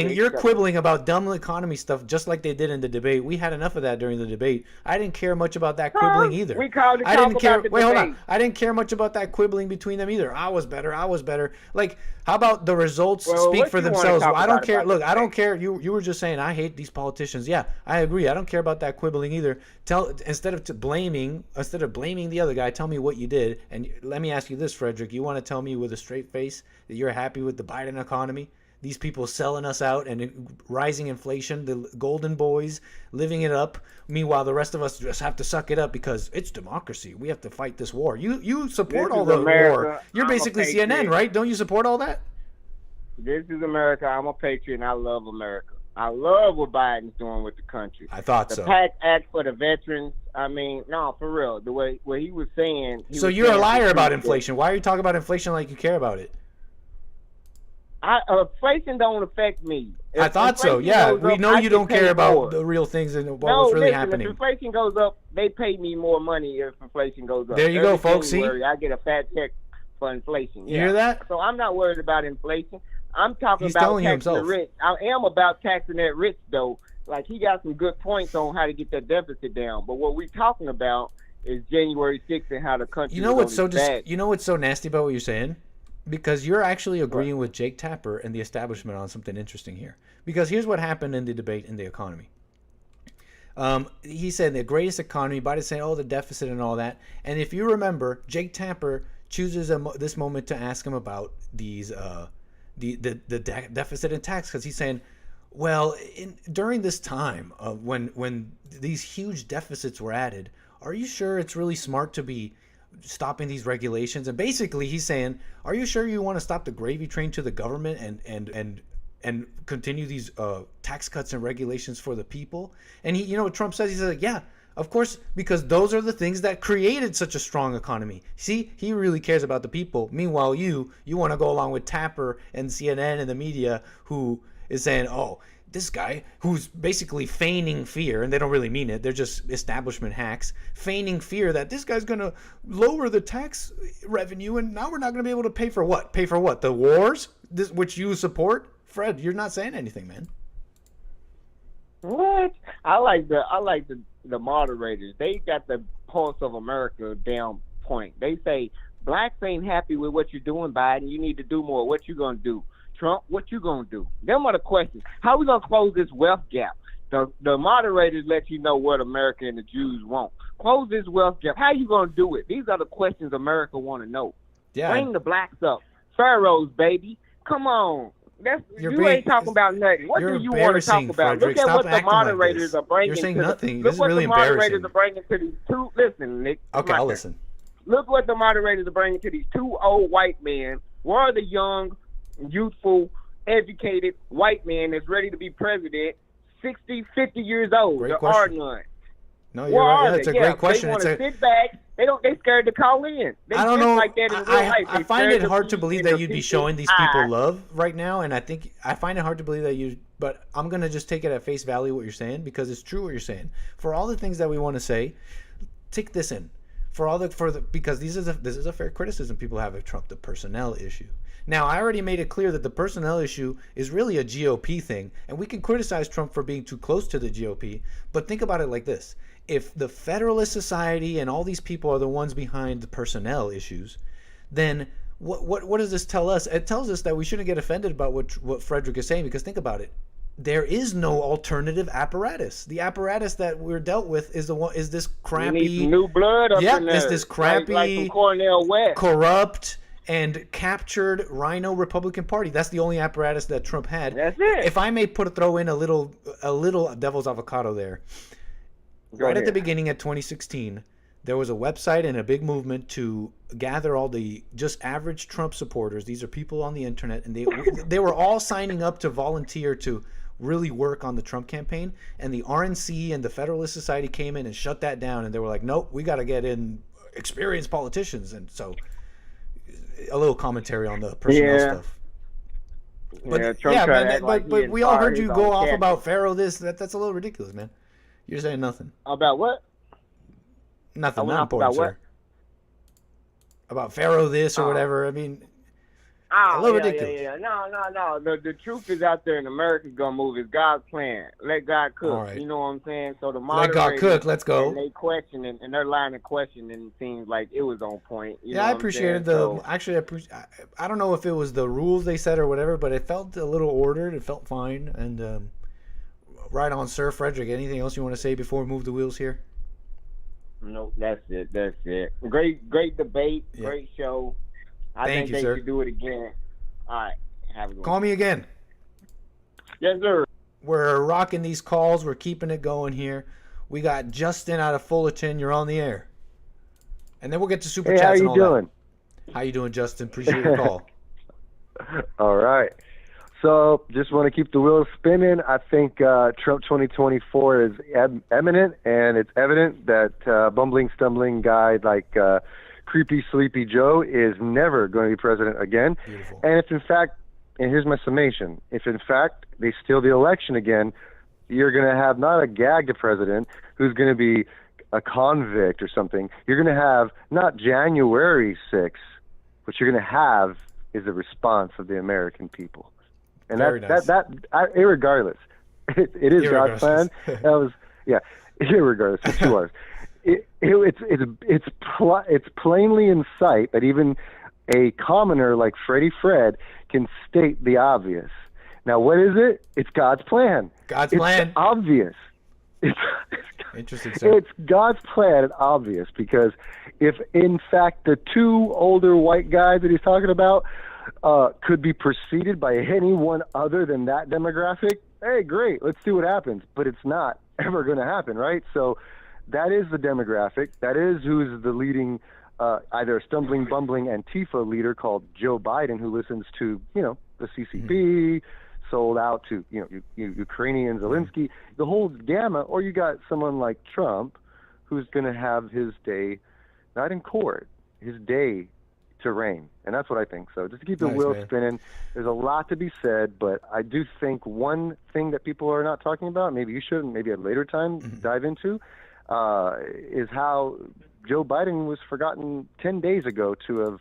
you're quibbling about dumb economy stuff just like they did in the debate. We had enough of that during the debate. I didn't care much about that quibbling either. We called it. I didn't care. Wait, hold on. I didn't care much about that quibbling between them either. I was better. Like, how about the results speak for themselves? Well, I don't care. Look, I don't care. You were just saying I hate these politicians. Yeah, I agree. I don't care about that quibbling either. Instead of blaming the other guy, tell me what you did. And let me ask you this, Frederick. You want to tell me with a straight face that you're happy with the Biden economy? these people selling us out and rising inflation, the golden boys living it up. Meanwhile, the rest of us just have to suck it up because it's democracy. We have to fight this war. You support all the war. You're basically CNN, right? Don't you support all that? This is America. I'm a patriot, and I love America. I love what Biden's doing with the country. I thought so. The PAC Act for the veterans. I mean, no, for real. The way what he was saying. So you're a liar about inflation. Why are you talking about inflation like you care about it? Inflation don't affect me. I thought so. Yeah, we know you don't care about the real things and what's really happening. If inflation goes up, they pay me more money if inflation goes up. There you go, folks. See, I get a fat check for inflation. You hear that? So I'm not worried about inflation. I'm talking about taxing the rich. I am about taxing that rich, though. Like, he got some good points on how to get that deficit down. But what we're talking about is January 6th and how the country. You know what's so nasty about what you're saying? Because you're actually agreeing with 𝒔𝒐𝒄𝒊𝒂𝒍𝒔 and the establishment on something interesting here. Because here's what happened in the debate in the economy. He said the greatest economy, Biden saying, oh, the deficit and all that. And if you remember, �𝒐𝒄𝒊𝒂𝒍𝒔 chooses this moment to ask him about these the deficit and tax, because he's saying, well, during this time when these huge deficits were added, are you sure it's really smart to be stopping these regulations? And basically he's saying, are you sure you want to stop the gravy train to the government and continue these tax cuts and regulations for the people? And he, what Trump says, he says, yeah, of course, because those are the things that created such a strong economy. See, he really cares about the people. Meanwhile, you want to go along with Tapper and CNN and the media, who is saying, oh, this guy who's basically feigning fear, and they don't really mean it, they're just establishment hacks, feigning fear that this guy's going to lower the tax revenue, and now we're not going to be able to pay for what? Pay for what? The wars, which you support? Fred, you're not saying anything, man. What? I like the moderators. They got the pulse of America down point. They say, blacks ain't happy with what you're doing, Biden. You need to do more. What you gonna do? Trump, what you gonna do? Them are the questions. How we gonna close this wealth gap? The moderators let you know what America and the Jews want. Close this wealth gap. How you gonna do it? These are the questions America want to know. Yeah. Bring the blacks up. Pharaohs, baby. Come on. You ain't talking about nothing. What do you want to talk about? Frederick, look at what the moderators are bringing. You're saying to nothing. Look This is what really the moderators embarrassing. are bringing to these two. Listen, Nick. Okay, I'll listen. Look what the moderators are bringing to these two old white men. One are the young, youthful, educated white men that's ready to be president, 60, 50 years old. Great there question. are none. No, you're right. Yeah, it's a great question. They want to sit back. They scared to call in. I don't know. Like that in real life. I find it hard to believe that you'd be showing these people love right now, and I find it hard to believe that you. But I'm gonna just take it at face value what you're saying, because it's true what you're saying. For all the things that we want to say, take this in. Because this is a fair criticism people have of Trump, the personnel issue. Now, I already made it clear that the personnel issue is really a GOP thing, and we can criticize Trump for being too close to the GOP, but think about it like this. If the Federalist Society and all these people are the ones behind the personnel issues, then what does this tell us? It tells us that we shouldn't get offended about what Frederick is saying, because think about it. There is no alternative apparatus. The apparatus that we're dealt with is this crappy, we need some new blood up in there. Is this crappy, like some Cornel West, corrupt and captured Rhino Republican Party. That's the only apparatus that Trump had. That's it. If I may throw in a little devil's avocado there. Right at the beginning of 2016, there was a website and a big movement to gather all the just average Trump supporters. These are people on the internet, and they were all signing up to volunteer to really work on the Trump campaign. And the RNC and the Federalist Society came in and shut that down, and they were like, nope, we got to get in experienced politicians. And so a little commentary on the personnel stuff. But we all heard you go off about Pharaoh this. That's a little ridiculous, man. You're saying nothing. About what? Nothing. Not important, sir. About Pharaoh this or whatever. I mean, a little ridiculous. Yeah. No. The truth is out there, and America's gonna move. It's God's plan. Let God cook. All right. You know what I'm saying? So the let God cook. Let's go. And they question and their line of questioning seems like it was on point. You know I appreciated I don't know if it was the rules they said or whatever, but it felt a little ordered. It felt fine. And right on, sir. Frederick, anything else you want to say before we move the wheels here? No, that's it. Great debate. Yeah. Great show. I think they should do it again. All right. Have a good one. Call me again. Yes, sir. We're rocking these calls. We're keeping it going here. We got Justin out of Fullerton. You're on the air. And then we'll get to super Hey, chats how and you all doing? that. How you doing, Justin? Appreciate your call. All right. So just want to keep the wheels spinning. I think Trump 2024 is imminent, and it's evident that bumbling, stumbling guy like Creepy Sleepy Joe is never going to be president again. Beautiful. And if in fact, and here's my summation, if in fact they steal the election again, you're going to have not a gagged president who's going to be a convict or something. You're going to have not January 6th. What you're going to have is a response of the American people. And irregardless, it is God's plan. That was, irregardless, for 2 hours. It's plainly in sight that even a commoner like Freddie Fred can state the obvious. Now, what is it? It's God's plan. God's plan. It's obvious. Interesting, sir. It's God's plan and obvious, because if in fact the 2 older white guys that he's talking about could be preceded by anyone other than that demographic, hey, great, let's see what happens. But it's not ever going to happen, right? So that is the demographic. That is who's the leading, either a stumbling, bumbling Antifa leader called Joe Biden, who listens to, the CCP, sold out to, Ukrainian Zelensky, the whole gamut. Or you got someone like Trump, who's going to have his day, not in court, his day to reign. And that's what I think. So just to keep the wheel spinning, there's a lot to be said, but I do think one thing that people are not talking about, maybe you should, maybe at a later time dive into, is how Joe Biden was forgotten 10 days ago to have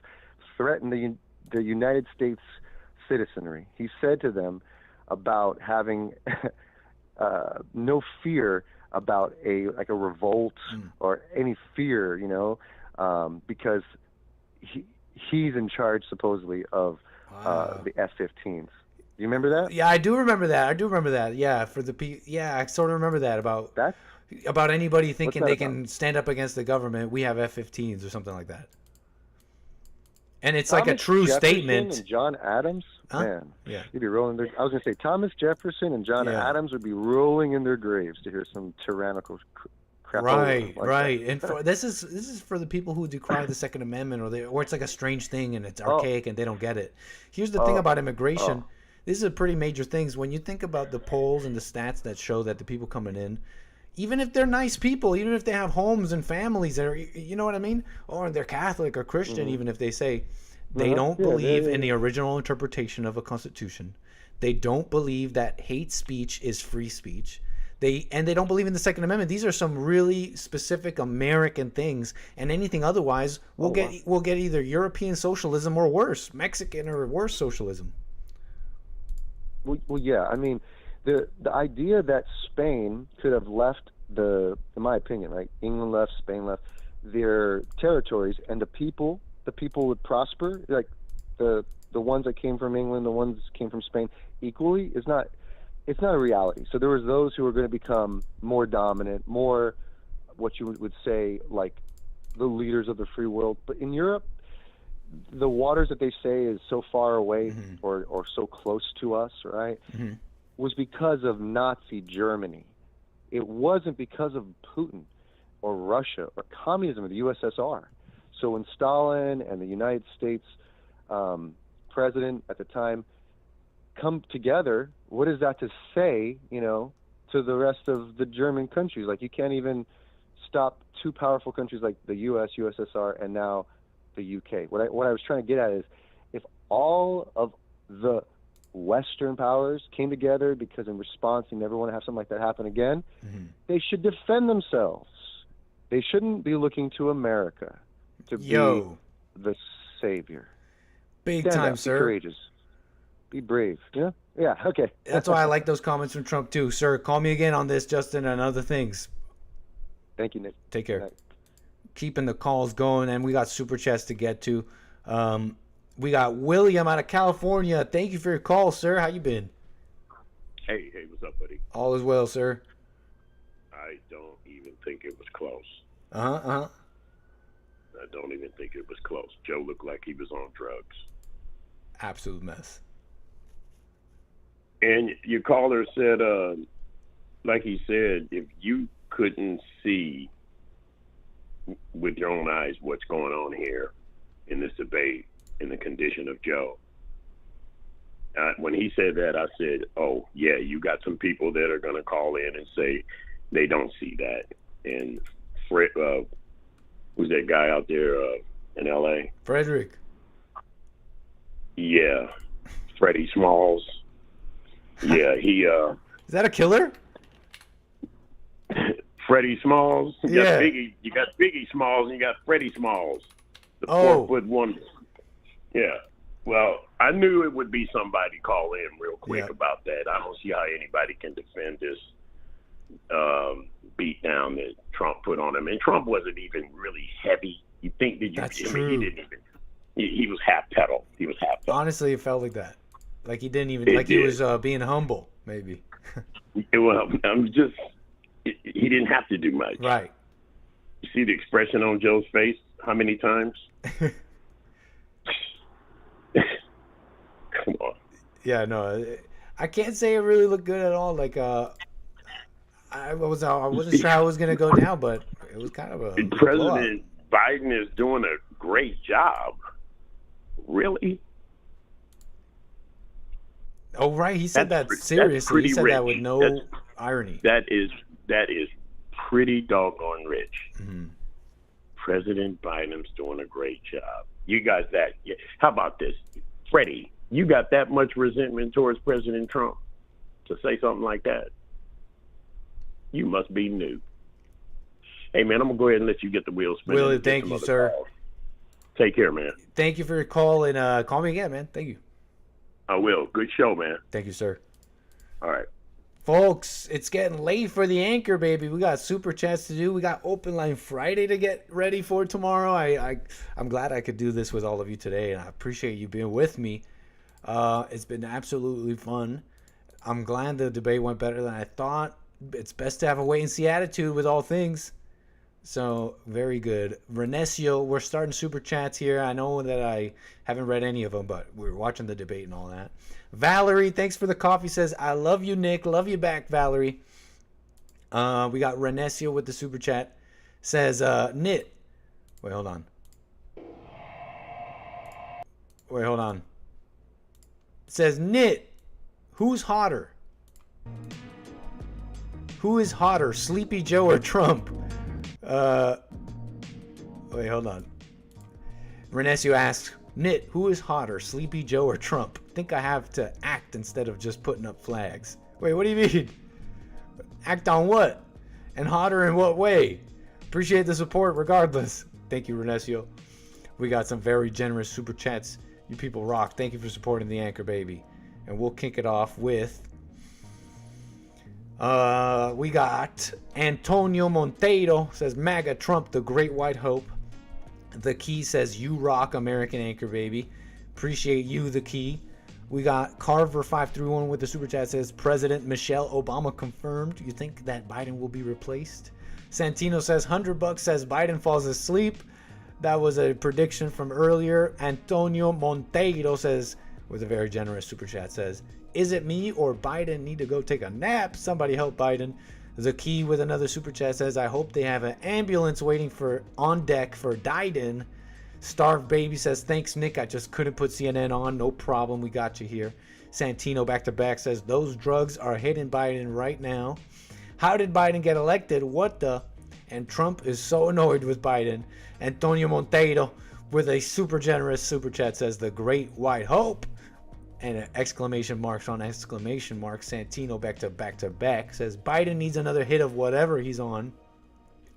threatened the United States citizenry. He said to them about having no fear about a revolt or any fear, because he's in charge supposedly of the F-15s. Do you remember that? Yeah, I do remember that. Yeah, for the I sort of remember that about anybody thinking they can stand up against the government. We have F-15s or something like that. And it's like a true statement. And John Adams, man, you'd be rolling I was going to say Thomas Jefferson and John Adams would be rolling in their graves to hear some tyrannical crap. Right. That. And this is for the people who decry the Second Amendment, or it's like a strange thing and it's archaic and they don't get it. Here's the thing about immigration. This is a pretty major thing. When you think about the polls and the stats that show that the people coming in, even if they're nice people, even if they have homes and families, or you know what I mean, or they're Catholic or Christian, even if they say they don't believe in the original interpretation of a constitution, they don't believe that hate speech is free speech, they don't believe in the Second Amendment. These are some really specific American things, and anything otherwise, we'll get either European socialism or worse, Mexican or worse socialism. Well, yeah. I mean, the idea that Spain could have left in my opinion, right? England left, Spain left their territories, and the people would prosper. Like the ones that came from England, the ones that came from Spain, equally it's not a reality. So there was those who were going to become more dominant, more what you would say like the leaders of the free world. But in Europe, the waters that they say is so far away or so close to us, right? Was because of Nazi Germany. It wasn't because of Putin or Russia or communism or the USSR. So when Stalin and the United States president at the time come together, what is that to say, to the rest of the German countries? Like, you can't even stop 2 powerful countries like the US, USSR, and now the UK. What I was trying to get at is, if all of the Western powers came together because in response you never want to have something like that happen again, they should defend themselves. They shouldn't be looking to America to be the savior. Big Stand time, up, sir. Be courageous. Be brave. Yeah, okay. That's why I like those comments from Trump too. Sir, call me again on this, Justin, and other things. Thank you, Nick. Take care. Keeping the calls going, and we got super chats to get to. We got William out of California. Thank you for your call, sir. How you been? Hey, what's up, buddy? All is well, sir. I don't even think it was close. I don't even think it was close. Joe looked like he was on drugs. Absolute mess. And your caller said, like he said, if you couldn't see with your own eyes what's going on here in this debate in the condition of Joe. When he said that, I said, oh, yeah, you got some people that are going to call in and say they don't see that. And Fred, who's that guy out there in L.A.? Frederick. Yeah, Freddie Smalls. Yeah, he... Is that a killer? Freddie Smalls. You Yeah. got Biggie Smalls and you got Freddie Smalls. The Oh. 4 foot wonder. Yeah. Well, I knew it would be somebody call in real quick about that. I don't see how anybody can defend this beat down that Trump put on him. And Trump wasn't even really heavy. You think that That's he true. didn't even. He was half pedal. He was half pedal. Honestly, it felt like that. Like he didn't even, It like he did. was being humble, maybe. Well, I'm just. He didn't have to do much. Right. You see the expression on Joe's face? How many times? Come on. Yeah, no, I can't say it really looked good at all. Like, I wasn't sure how it was gonna go down, but it was kind of a blowout. President Biden is doing a great job. Really? Oh, right. He said that That's seriously. pretty He said that rich. with no irony. That is pretty doggone rich. Mm-hmm. President Biden's doing a great job. You got that? Yeah. How about this, Freddie? You got that much resentment towards President Trump to say something like that? You must be new. Hey, man, I'm going to go ahead and let you get the wheels spinning. Willie, and get thank some you, other sir. calls. Take care, man. Thank you for your call, and call me again, man. Thank you. I will. Good show, man. Thank you, sir. All right. Folks, it's getting late for the anchor, baby. We got super chats to do. We got open line Friday to get ready for tomorrow. I'm glad I could do this with all of you today, and I appreciate you being with me. It's been absolutely fun. I'm glad the debate went better than I thought. It's best to have a wait-and-see attitude with all things. So, very good. Renesio, we're starting super chats here. I know that I haven't read any of them, but we're watching the debate and all that. Valerie, thanks for the coffee, says, I love you, Nick. Love you back, Valerie. We got Renesio with the super chat. Says, Nit. Wait, hold on. Says, Nit, who's hotter? Who is hotter, Sleepy Joe or Trump? Wait, hold on. Renesio asks, Nit, who is hotter, Sleepy Joe or Trump? Think I have to act instead of just putting up flags. Wait, what do you mean? Act on what? And hotter in what way? Appreciate the support regardless. Thank you, Renesio. We got some very generous super chats. You people rock. Thank you for supporting the anchor, baby. And we'll kick it off with... we got Antonio Monteiro says MAGA Trump, the great white hope. The Key says you rock, American anchor, baby. Appreciate you, The Key. We got Carver531 with the super chat says President Michelle Obama confirmed. You think that Biden will be replaced? Santino says $100 says Biden falls asleep. That was a prediction from earlier. Antonio Monteiro says, with a very generous super chat, says, is it me or Biden need to go take a nap? Somebody help Biden. The Key with another super chat says, I hope they have an ambulance waiting for on deck for Biden. Starved Baby says, thanks, Nick. I just couldn't put CNN on. No problem. We got you here. Santino back to back says, those drugs are hitting Biden right now. How did Biden get elected? What the? And Trump is so annoyed with Biden. Antonio Monteiro with a super generous super chat says, the great white hope. And exclamation marks on exclamation marks. Santino back to back says Biden needs another hit of whatever he's on.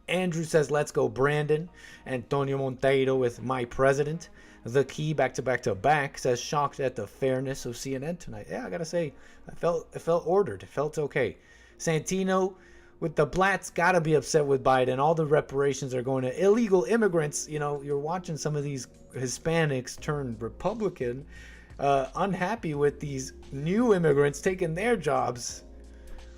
Andrew says let's go Brandon. Antonio Monteiro with my president. The Key back to back says shocked at the fairness of CNN tonight. Yeah, I gotta say it felt ordered. It felt okay. Santino with the Blatts gotta be upset with Biden. All the reparations are going to illegal immigrants. You know, you're watching some of these Hispanics turn Republican. Unhappy with these new immigrants taking their jobs.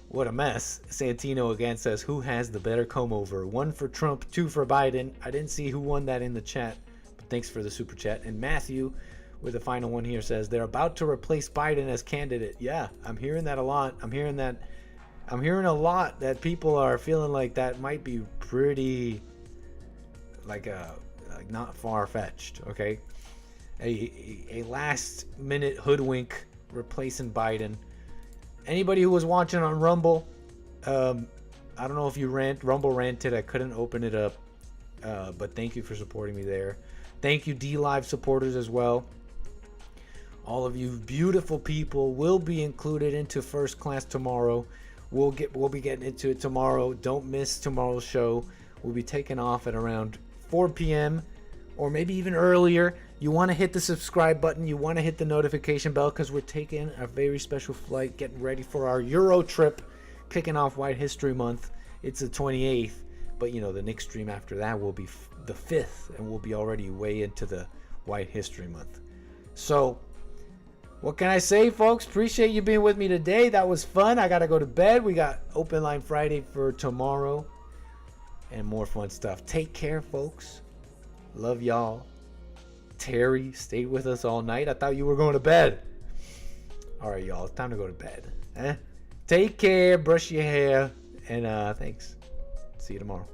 What a mess. Santino again says, who has the better comb over? 1 for Trump, 2 for Biden. I didn't see who won that in the chat, but thanks for the super chat. And Matthew with the final one here, says they're about to replace Biden as candidate. Yeah, I'm hearing that a lot. I'm hearing a lot that people are feeling like that might be pretty, like not far-fetched, okay? A last-minute hoodwink replacing Biden. Anybody who was watching on Rumble, I don't know if you Rumble ranted. I couldn't open it up, but thank you for supporting me there. Thank you, D-Live supporters as well. All of you beautiful people will be included into First Class tomorrow. We'll be getting into it tomorrow. Don't miss tomorrow's show. We'll be taking off at around 4 p.m. or maybe even earlier. You want to hit the subscribe button. You want to hit the notification bell because we're taking a very special flight, getting ready for our Euro trip, kicking off White History Month. It's the 28th, but you know, the next stream after that will be the 5th, and we'll be already way into the White History Month. So, what can I say, folks? Appreciate you being with me today. That was fun. I got to go to bed. We got Open Line Friday for tomorrow and more fun stuff. Take care, folks. Love y'all. Terry stayed with us all night. I thought you were going to bed. All right, y'all. It's time to go to bed. Take care. Brush your hair. And thanks. See you tomorrow.